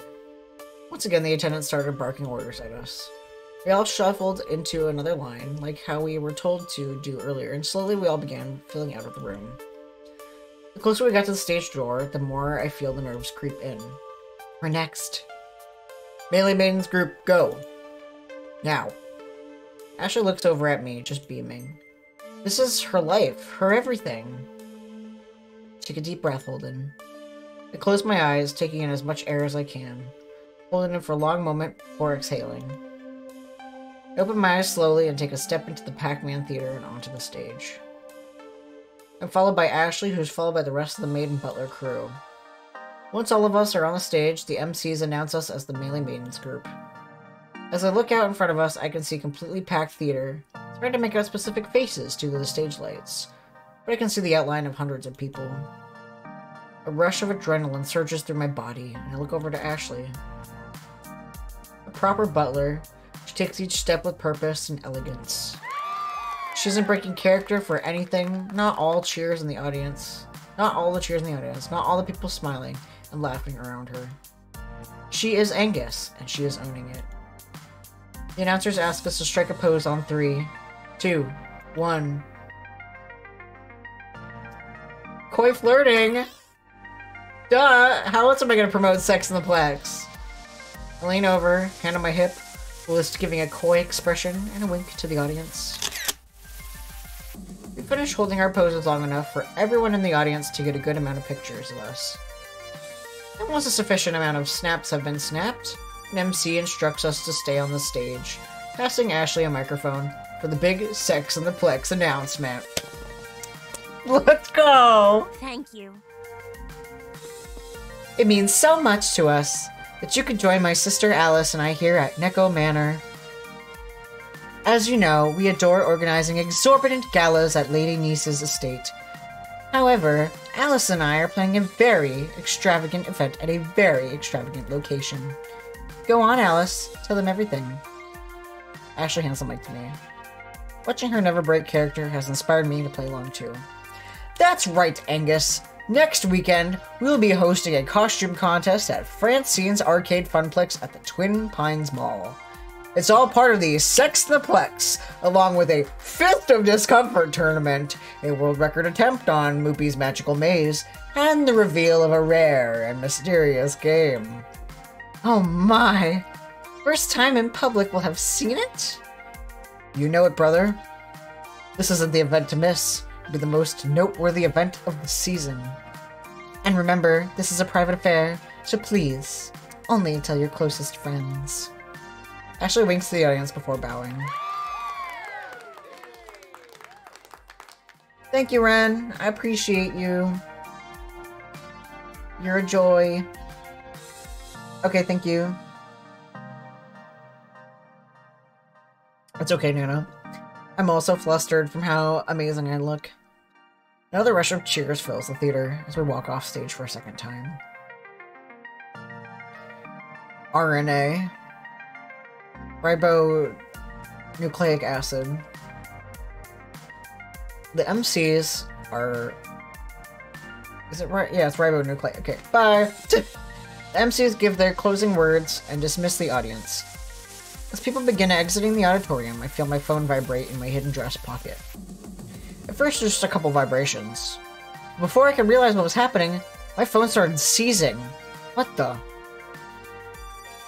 Once again, the attendant started barking orders at us. We all shuffled into another line, like how we were told to do earlier, and slowly we all began filling out of the room. The closer we got to the stage door, the more I feel the nerves creep in. We're next. Melee Maidens group, go. Now. Ashley looks over at me, just beaming. This is her life, her everything. Take a deep breath, Holden. I close my eyes, taking in as much air as I can, holding it for a long moment before exhaling. I open my eyes slowly and take a step into the Pac-Man Theater and onto the stage. I'm followed by Ashley, who's followed by the rest of the Maid and Butler crew. Once all of us are on the stage, the MCs announce us as the Melee Maidens group. As I look out in front of us, I can see completely packed theater. It's hard to make out specific faces due to the stage lights, but I can see the outline of hundreds of people. A rush of adrenaline surges through my body, and I look over to Ashley. A proper butler, she takes each step with purpose and elegance. She isn't breaking character for anything. Not all cheers in the audience. Not all the cheers in the audience. Not all the people smiling and laughing around her. She is Angus, and she is owning it. The announcers ask us to strike a pose on 3, 2, 1. Koi flirting! Duh! How else am I gonna promote sex in the Plex? I lean over, hand on my hip, List giving a coy expression and a wink to the audience. We finish holding our poses long enough for everyone in the audience to get a good amount of pictures of us. And once a sufficient amount of snaps have been snapped, an MC instructs us to stay on the stage, passing Ashley a microphone for the big Sex in the Plex announcement. Let's go! Thank you. It means so much to us that you could join my sister Alice and I here at Neko Manor. As you know, we adore organizing exorbitant galas at Lady Niece's estate. However, Alice and I are planning a very extravagant event at a very extravagant location. Go on, Alice. Tell them everything. Ashley hands the mic to me. Watching her Never Break character has inspired me to play along too. That's right, Angus. Next weekend, we'll be hosting a costume contest at Francine's Arcade Funplex at the Twin Pines Mall. It's all part of the Sex in the Plex, along with a Fist of Discomfort tournament, a world record attempt on Moopy's Magical Maze, and the reveal of a rare and mysterious game. Oh my! First time in public we'll have seen it? You know it, brother. This isn't the event to miss. It'll be the most noteworthy event of the season. And remember, this is a private affair, so please, only tell your closest friends. Ashley winks to the audience before bowing. Thank you, Ren. I appreciate you. You're a joy. Okay, thank you. It's okay, Nana. I'm also flustered from how amazing I look. Another rush of cheers fills the theater as we walk off stage for a second time. RNA. Ribonucleic acid. The MCs are... Is it right? Yeah, it's ribonucleic. Okay, bye! The MCs give their closing words and dismiss the audience. As people begin exiting the auditorium, I feel my phone vibrate in my hidden dress pocket. At first, just a couple vibrations. Before I could realize what was happening, my phone started seizing. What the?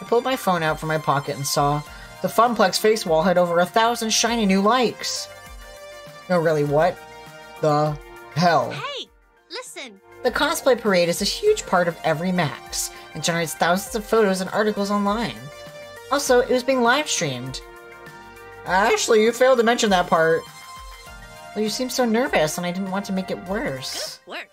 I pulled my phone out from my pocket and saw the Funplex face wall had over 1,000 shiny new likes. No, really, what the hell? Hey, listen! The cosplay parade is a huge part of every Max and generates thousands of photos and articles online. Also, it was being live streamed. Ashley, you failed to mention that part. Well, you seem so nervous, and I didn't want to make it worse. Good work.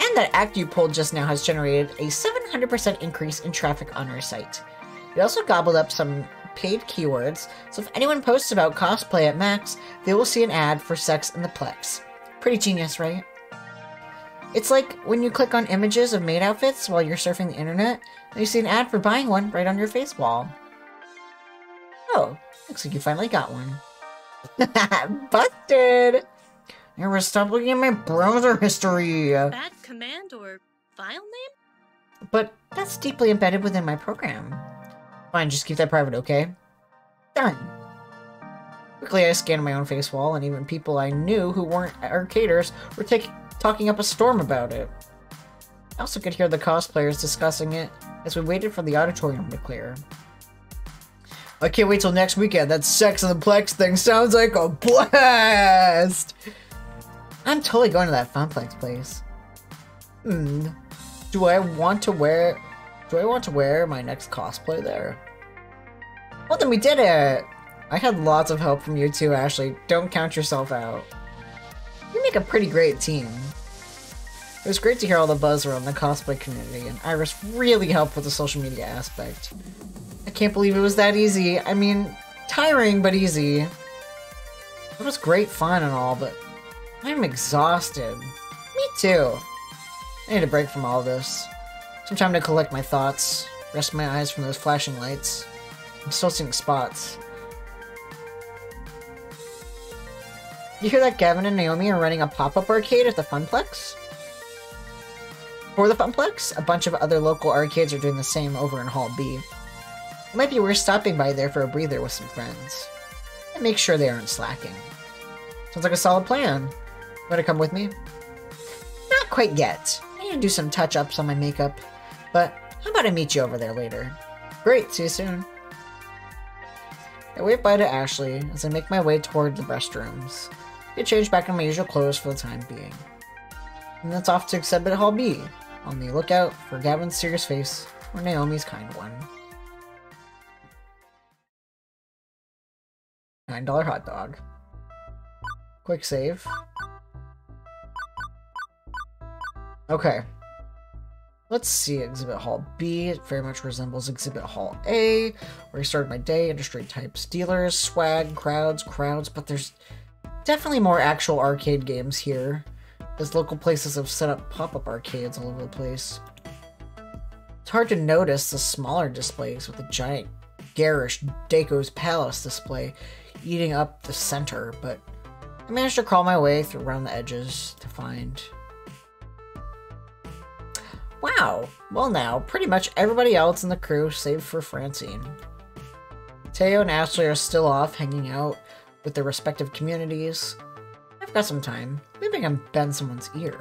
And that act you pulled just now has generated a 700% increase in traffic on our site. It also gobbled up some paid keywords, so if anyone posts about cosplay at Max, they will see an ad for Sex in the Plex. Pretty genius, right? It's like when you click on images of maid outfits while you're surfing the internet, and you see an ad for buying one right on your face wall. Oh, looks like you finally got one. Busted! Never stop looking at my browser history! Bad command or file name? But that's deeply embedded within my program. Fine, just keep that private, okay? Done. Quickly, I scanned my own face wall, and even people I knew who weren't arcaders were talking up a storm about it. I also could hear the cosplayers discussing it as we waited for the auditorium to clear. I can't wait till next weekend. That Sex in the Plex thing sounds like a blast! I'm totally going to that Funplex place. Do I want to wear my next cosplay there? Well, then we did it! I had lots of help from you too, Ashley. Don't count yourself out. You make a pretty great team. It was great to hear all the buzz around the cosplay community, and Iris really helped with the social media aspect. I can't believe it was that easy. I mean, tiring, but easy. It was great fun and all, but I'm exhausted. Me too. I need a break from all this. Some time to collect my thoughts, rest my eyes from those flashing lights. I'm still seeing spots. You hear that Gavin and Naomi are running a pop-up arcade at the Funplex? For the Funplex, a bunch of other local arcades are doing the same over in Hall B. It might be worth stopping by there for a breather with some friends. And make sure they aren't slacking. Sounds like a solid plan. Wanna come with me? Not quite yet. I need to do some touch-ups on my makeup. But how about I meet you over there later? Great, see you soon. I wave bye to Ashley as I make my way toward the restrooms. Get changed back in my usual clothes for the time being. And that's off to Exhibit Hall B, on the lookout for Gavin's serious face or Naomi's kind one. $9 hot dog. Quick save. Okay. Let's see Exhibit Hall B. It very much resembles Exhibit Hall A, where I started my day. Industry types, dealers, swag, crowds, but there's definitely more actual arcade games here, as local places have set up pop-up arcades all over the place. It's hard to notice the smaller displays with the giant, garish Daco's Palace display eating up the center, but I managed to crawl my way through around the edges to find... Wow! Well now, pretty much everybody else in the crew, save for Francine. Teo and Ashley are still off hanging out with their respective communities. I've got some time. Maybe I can bend someone's ear.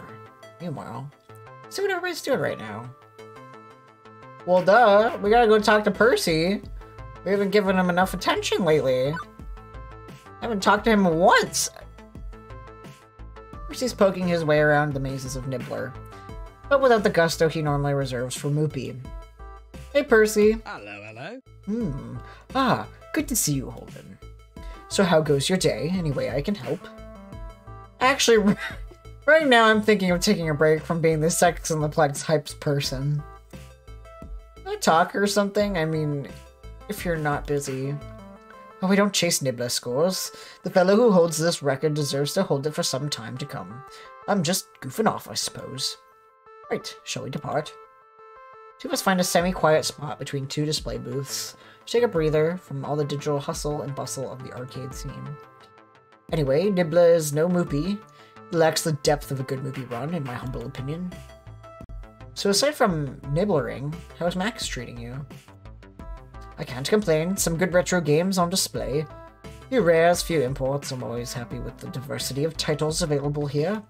Meanwhile, see what everybody's doing right now. Well duh, we gotta go talk to Percy. We haven't given him enough attention lately. I haven't talked to him once. Percy's poking his way around the mazes of Nibbler, but without the gusto he normally reserves for Moopy. Hey Percy. Hello. Ah, good to see you, Holden. So how goes your day? Any way I can help? Actually, right now I'm thinking of taking a break from being the Sex and the Plex hypes person. Can I talk or something? I mean, if you're not busy. Oh, we don't chase Nibbler scores. The fellow who holds this record deserves to hold it for some time to come. I'm just goofing off, I suppose. Right, shall we depart? Two of us find a semi-quiet spot between two display booths to take a breather from all the digital hustle and bustle of the arcade scene. Anyway, Nibbler is no Moopy. It lacks the depth of a good Moopy run, in my humble opinion. So aside from Nibblering, how's Max treating you? I can't complain. Some good retro games on display. Few rares, few imports. I'm always happy with the diversity of titles available here.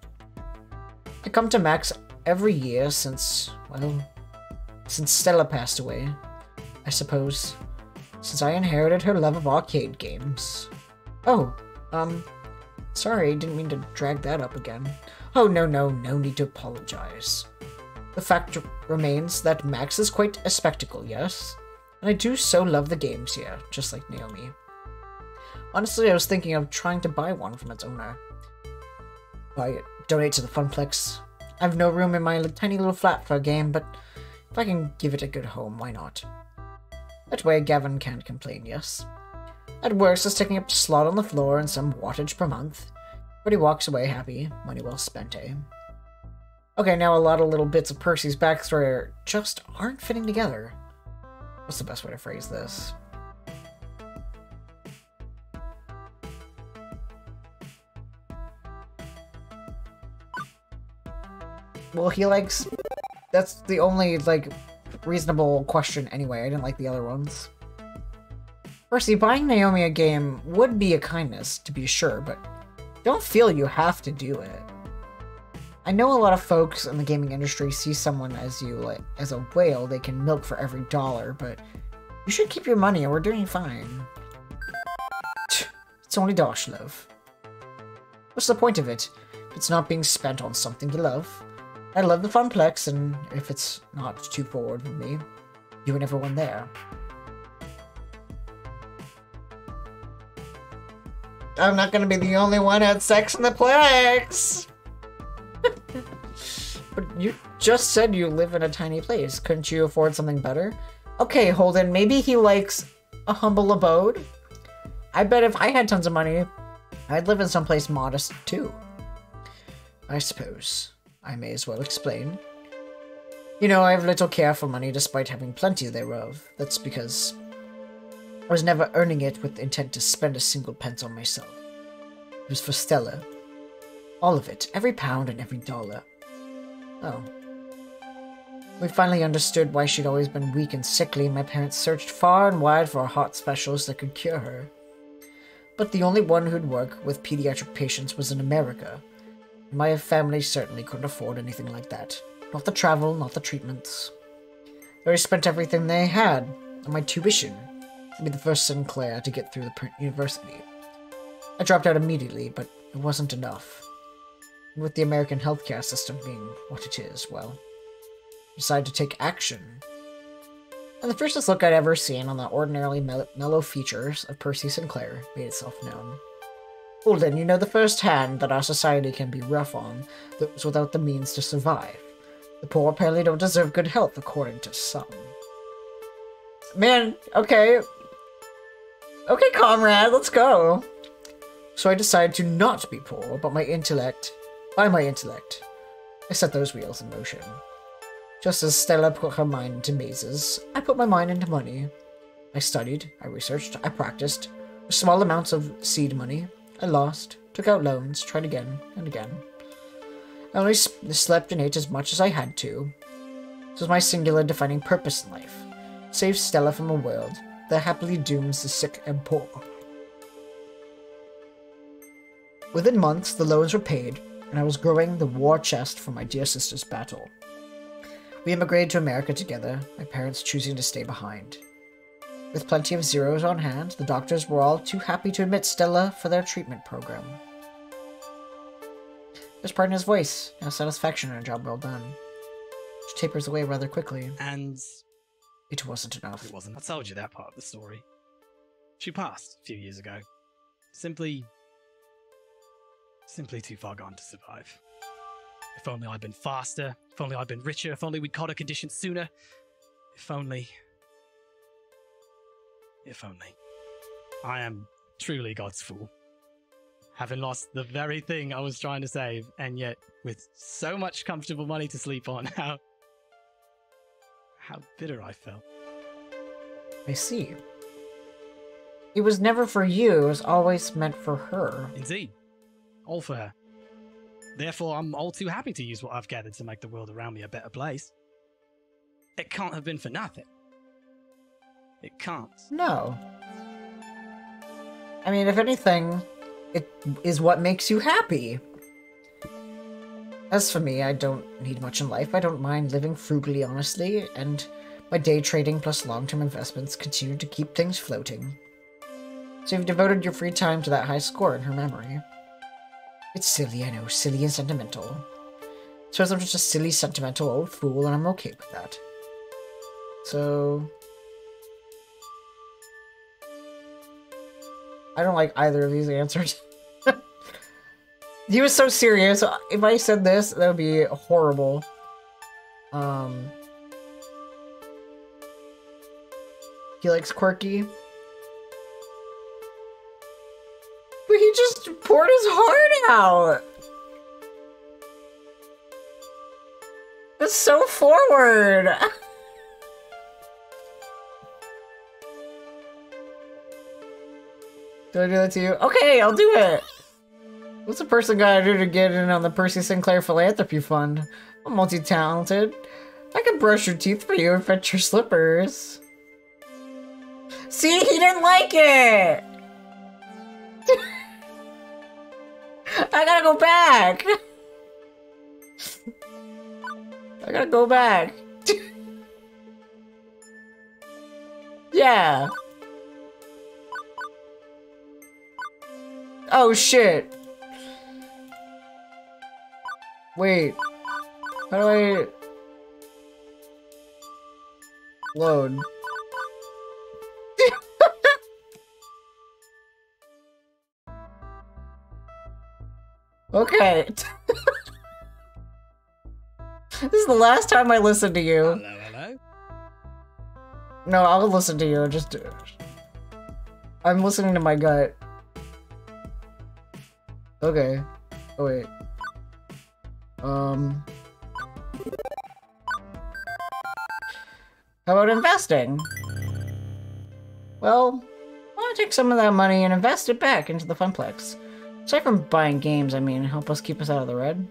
I come to Max every year since, well, since Stella passed away, I suppose. Since I inherited her love of arcade games. Oh, sorry, didn't mean to drag that up again. Oh, no need to apologize. The fact remains that Max is quite a spectacle, yes? And I do so love the games here, just like Naomi. Honestly, I was thinking of trying to buy one from its owner. Buy it, donate to the Funplex. I have no room in my tiny little flat for a game, but if I can give it a good home, why not? That way Gavin can't complain, yes? At worst, it's taking up a slot on the floor and some wattage per month. But he walks away happy, money well spent, eh? Okay, now a lot of little bits of Percy's backstory just aren't fitting together. What's the best way to phrase this? Well, he likes... That's the only, like, reasonable question anyway. I didn't like the other ones. Percy, buying Naomi a game would be a kindness, to be sure, but don't feel you have to do it. I know a lot of folks in the gaming industry see someone as as a whale they can milk for every dollar, but you should keep your money and we're doing fine. It's only dosh, love. What's the point of it if it's not being spent on something you love? I love the Funplex, and if it's not too forward with me, you and everyone there. I'm not gonna be the only one at Sex in the Plex! But you just said you live in a tiny place. Couldn't you afford something better? Okay, Holden, maybe he likes a humble abode? I bet if I had tons of money, I'd live in someplace modest too. I suppose. I may as well explain. You know, I have little care for money despite having plenty thereof. That's because I was never earning it with the intent to spend a single pence on myself. It was for Stella. All of it. Every pound and every dollar. Oh. We finally understood why she'd always been weak and sickly. My parents searched far and wide for a heart specialist that could cure her. But the only one who'd work with pediatric patients was in America. My family certainly couldn't afford anything like that. Not the travel, not the treatments. They spent everything they had on my tuition to be the first Sinclair to get through the university. I dropped out immediately, but it wasn't enough. And with the American healthcare system being what it is, well, I decided to take action. And the first look I'd ever seen on the ordinarily mellow features of Percy Sinclair made itself known. Well then, you know the first hand that our society can be rough on, those without the means to survive. The poor apparently don't deserve good health, according to some. Man, okay. Okay, comrade, let's go. So I decided to not be poor, but by my intellect, I set those wheels in motion. Just as Stella put her mind into mazes, I put my mind into money. I studied, I researched, I practiced. With small amounts of seed money, I lost, took out loans, tried again and again. I only slept and ate as much as I had to. This was my singular defining purpose in life. Save Stella from a world that happily dooms the sick and poor. Within months, the loans were paid, and I was growing the war chest for my dear sister's battle. We immigrated to America together, my parents choosing to stay behind. With plenty of zeros on hand, the doctors were all too happy to admit Stella for their treatment program. There's pride in his voice, and a satisfaction in a job well done, which tapers away rather quickly. And it wasn't enough. It wasn't. I told you that part of the story. She passed a few years ago. Simply too far gone to survive. If only I'd been faster, if only I'd been richer, if only we'd caught her condition sooner. If only. I am truly God's fool. Having lost the very thing I was trying to save, and yet with so much comfortable money to sleep on, how bitter I felt. I see. It was never for you, it was always meant for her. Indeed. All for her. Therefore, I'm all too happy to use what I've gathered to make the world around me a better place. It can't have been for nothing. It can't. No. I mean, if anything, it is what makes you happy. As for me, I don't need much in life. I don't mind living frugally, honestly, and my day trading plus long-term investments continue to keep things floating. So you've devoted your free time to that high score in her memory. It's silly, I know, silly and sentimental. So I'm just a silly, sentimental old fool, and I'm okay with that. So I don't like either of these answers. He was so serious. If I said this, that would be horrible. He likes quirky. But he just poured his heart out. That's so forward. Do I do that to you? Okay, I'll do it. What's a person gotta do to get in on the Percy Sinclair Philanthropy Fund? I'm multi-talented. I can brush your teeth for you and fetch your slippers. See, he didn't like it! I gotta go back! I gotta go back. Yeah. Oh shit. Wait. How do I load? Okay. This is the last time I listen to you. Hello, hello. No, I'll listen to you. Just I'm listening to my gut. Okay. Oh wait. How about investing? Well, why don't I take some of that money and invest it back into the Funplex? Aside from buying games, I mean, help us keep us out of the red.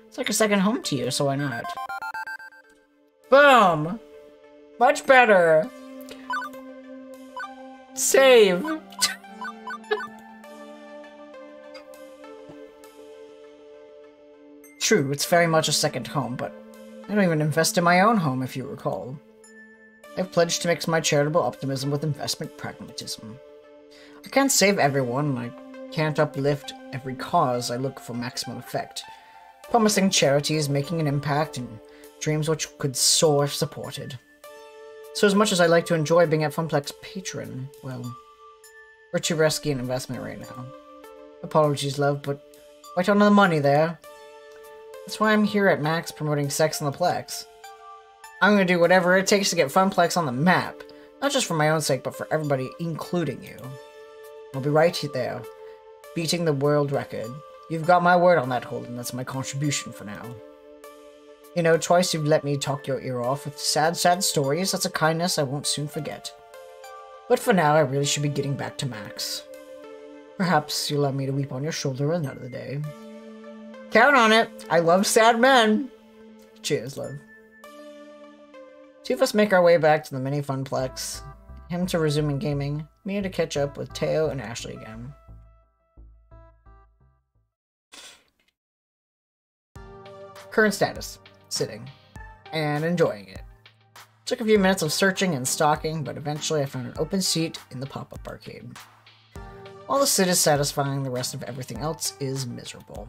It's like a second home to you, so why not? Boom! Much better! Save! True, it's very much a second home, but I don't even invest in my own home, if you recall. I've pledged to mix my charitable optimism with investment pragmatism. I can't save everyone, I can't uplift every cause. I look for maximum effect. Promising charities, making an impact, and dreams which could soar if supported. So as much as I like to enjoy being at Funplex patron, well, we're too risky an investment right now. Apologies, love, but right on to the money there. That's why I'm here at Max promoting Sex in the Plex. I'm gonna do whatever it takes to get Funplex on the map. Not just for my own sake, but for everybody, including you. I'll be right there, beating the world record. You've got my word on that, Holden. That's my contribution for now. You know, twice you've let me talk your ear off with sad, sad stories. That's a kindness I won't soon forget. But for now, I really should be getting back to Max. Perhaps you'll allow me to weep on your shoulder another day. Count on it! I love sad men! Cheers, love. Two of us make our way back to the mini Funplex. Him to resuming gaming, me to catch up with Teo and Ashley again. Current status. Sitting. And enjoying it. Took a few minutes of searching and stalking, but eventually I found an open seat in the pop-up arcade. While the sit is satisfying, the rest of everything else is miserable.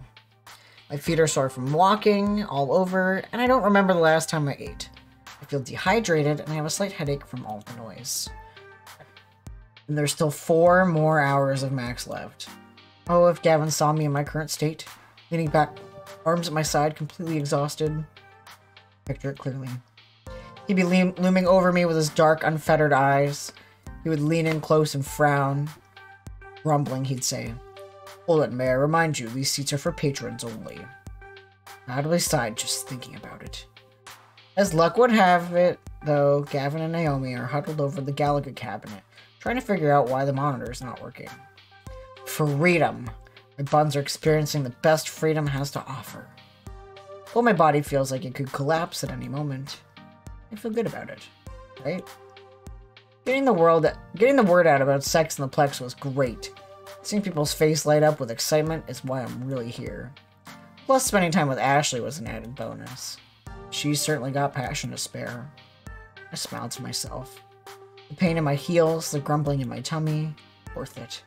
My feet are sore from walking all over, and I don't remember the last time I ate. I feel dehydrated, and I have a slight headache from all the noise. And there's still 4 more hours of Max left. Oh, if Gavin saw me in my current state, leaning back, arms at my side, completely exhausted. Picture it clearly. He'd be looming over me with his dark, unfettered eyes. He would lean in close and frown. Grumbling, he'd say, "Hold it, may I remind you, these seats are for patrons only." I'd really sighed just thinking about it. As luck would have it, though, Gavin and Naomi are huddled over the Galaga cabinet, trying to figure out why the monitor is not working. Freedom! My buns are experiencing the best freedom has to offer. Well, my body feels like it could collapse at any moment. I feel good about it, right? Getting the word out about Sex in the Plex was great. Seeing people's face light up with excitement is why I'm really here. Plus, spending time with Ashley was an added bonus. She certainly got passion to spare. I smiled to myself. The pain in my heels, the grumbling in my tummy, worth it.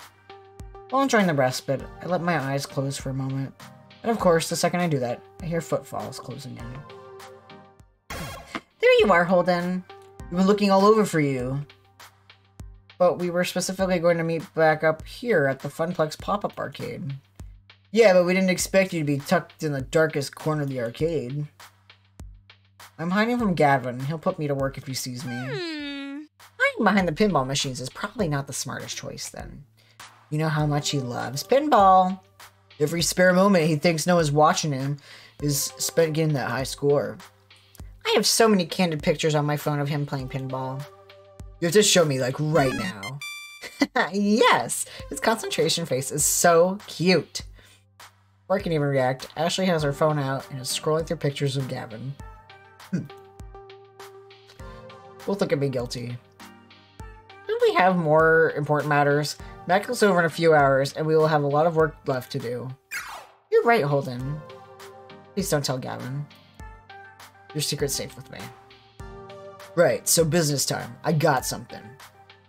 While enjoying the respite, I let my eyes close for a moment. And of course, the second I do that, I hear footfalls closing in. There you are, Holden. We've been looking all over for you. But we were specifically going to meet back up here at the Funplex pop-up arcade. Yeah, but we didn't expect you to be tucked in the darkest corner of the arcade. I'm hiding from Gavin. He'll put me to work if he sees me. Hiding behind the pinball machines is probably not the smartest choice, then. You know how much he loves pinball. Every spare moment he thinks no one's watching him is spent getting that high score. I have so many candid pictures on my phone of him playing pinball. You have to show me, like, right now. Yes! His concentration face is so cute. Before I can even react, Ashley has her phone out and is scrolling through pictures of Gavin. Both look at me guilty. Don't we have more important matters? Max is over in a few hours, and we will have a lot of work left to do. You're right, Holden. Please don't tell Gavin. Your secret's safe with me. Right, so business time. I got something.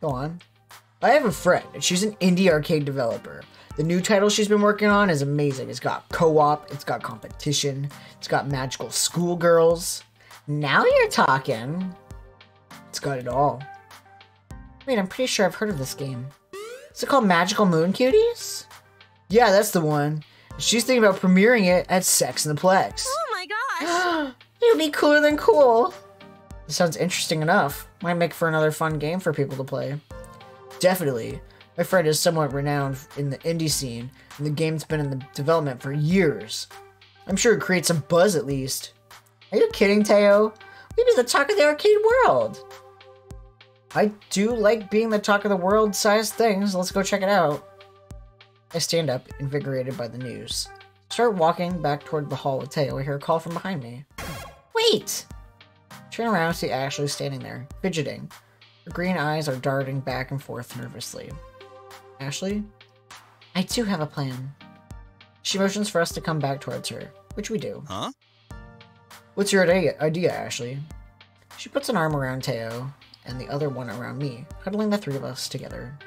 Go on. I have a friend, and she's an indie arcade developer. The new title she's been working on is amazing. It's got co-op, it's got competition, it's got magical schoolgirls. Now you're talking. It's got it all. Wait, I'm pretty sure I've heard of this game. Is it called Magical Moon Cuties? Yeah, that's the one. She's thinking about premiering it at Sex in the Plex. Oh my gosh! It'll be cooler than cool. This sounds interesting enough. Might make for another fun game for people to play. Definitely. My friend is somewhat renowned in the indie scene, and the game's been in the development for years. I'm sure it creates some buzz at least. Are you kidding, Teo? We'd be the talk of the arcade world. I do like being the talk of the world sized things. Let's go check it out. I stand up, invigorated by the news. Start walking back toward the hall with Teo. I hear a call from behind me. Wait! Turn around and see Ashley standing there, fidgeting. Her green eyes are darting back and forth nervously. Ashley? I do have a plan. She motions for us to come back towards her, which we do. Huh? What's your idea, Ashley? She puts an arm around Teo, and the other one around me, huddling the three of us together.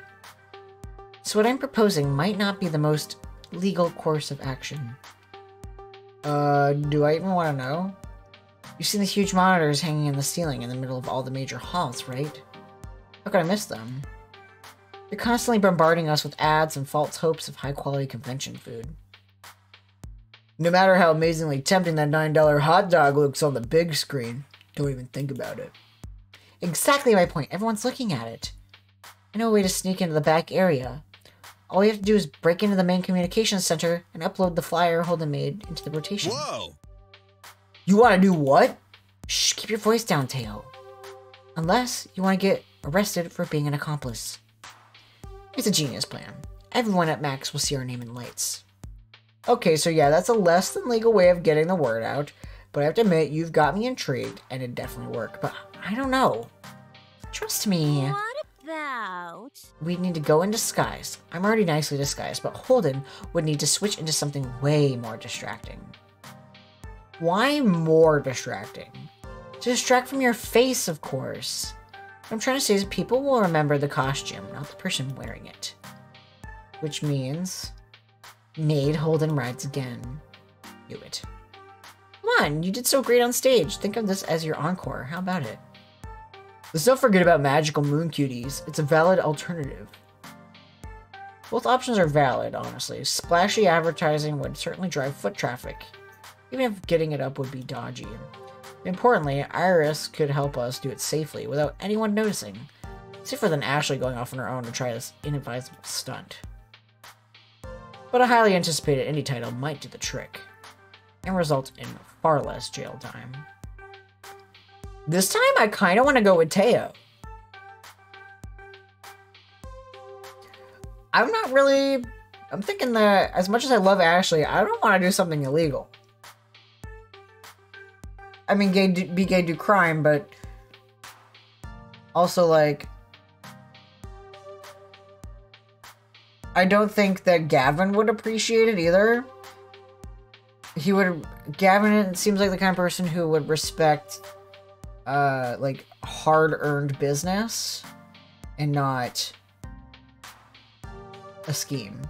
So what I'm proposing might not be the most legal course of action. Do I even want to know? You've seen the huge monitors hanging in the ceiling in the middle of all the major halls, right? How could I miss them? They're constantly bombarding us with ads and false hopes of high-quality convention food. No matter how amazingly tempting that $9 hot dog looks on the big screen, don't even think about it. Exactly my point. Everyone's looking at it. I know a way to sneak into the back area. All we have to do is break into the main communications center and upload the flyer Holden made into the rotation. Whoa! You want to do what? Shh, keep your voice down, Teo. Unless you want to get arrested for being an accomplice. It's a genius plan. Everyone at Max will see our name in lights. Okay, so yeah, that's a less than legal way of getting the word out, but I have to admit, you've got me intrigued, and it'd definitely work, but I don't know. Trust me. What about? We'd need to go in disguise. I'm already nicely disguised, but Holden would need to switch into something way more distracting. Why more distracting? To distract from your face, of course. What I'm trying to say is people will remember the costume, not the person wearing it. Which means... Maid Holden rides again. Knew it. Come on, you did so great on stage. Think of this as your encore. How about it? Let's don't forget about magical moon cuties. It's a valid alternative. Both options are valid, honestly. Splashy advertising would certainly drive foot traffic, even if getting it up would be dodgy. Importantly, Iris could help us do it safely without anyone noticing. Safer than Ashley going off on her own to try this inadvisable stunt. But a highly anticipated indie title might do the trick, and result in far less jail time. This time, I kind of want to go with Teo. I'm not really... I'm thinking that as much as I love Ashley, I don't want to do something illegal. I mean, be gay, do crime, but also, like, I don't think that Gavin would appreciate it either. Gavin seems like the kind of person who would respect, like, hard-earned business and not a scheme.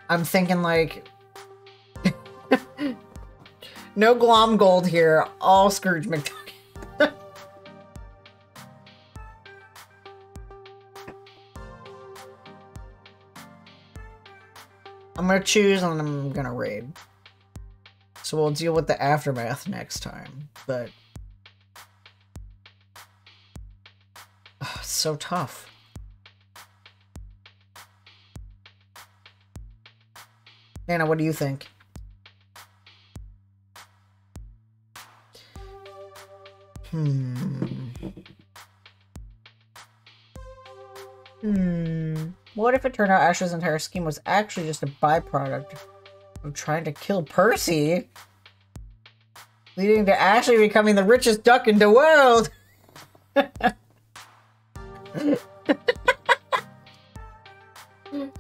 I'm thinking, like, no glom gold here, all Scrooge McDuck. I'm gonna choose and I'm gonna raid. So we'll deal with the aftermath next time, but... It's so tough. Nana, what do you think? What if it turned out Ashley's entire scheme was actually just a byproduct of trying to kill Percy? Leading to Ashley becoming the richest duck in the world!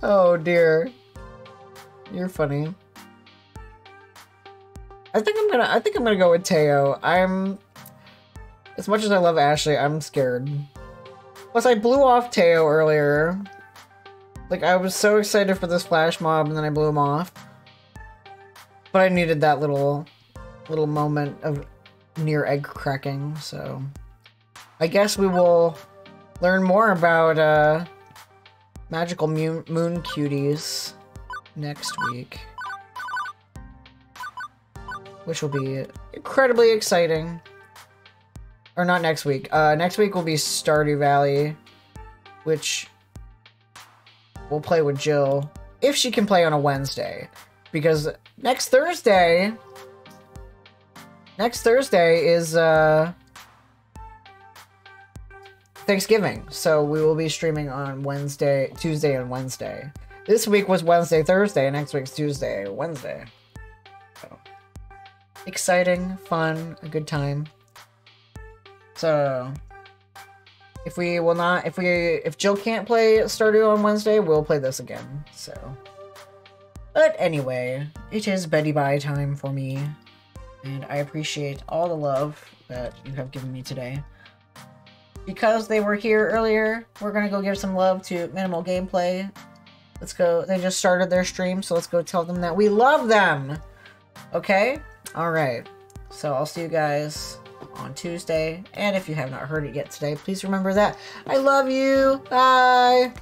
Oh dear. You're funny. I think I'm gonna go with Teo. As much as I love Ashley, I'm scared. Plus, I blew off Teo earlier. Like, I was so excited for this flash mob, and then I blew him off. But I needed that little moment of near egg cracking, so... I guess we will learn more about, magical moon cuties next week. Which will be incredibly exciting. Or not next week. Next week will be Stardew Valley, which we'll play with Jill, if she can play on a Wednesday. Because next Thursday is Thanksgiving, so we will be streaming on Tuesday and Wednesday. This week was Wednesday, Thursday, next week's Tuesday, Wednesday. So, exciting, fun, a good time. So, if Jill can't play Stardew on Wednesday, we'll play this again, so. But anyway, it is Betty Bye time for me, and I appreciate all the love that you have given me today. Because they were here earlier, we're gonna go give some love to Minimal Gameplay. Let's go. They just started their stream, so let's go tell them that we love them. Okay? Alright. So I'll see you guys on Tuesday. And if you have not heard it yet today, please remember that. I love you. Bye.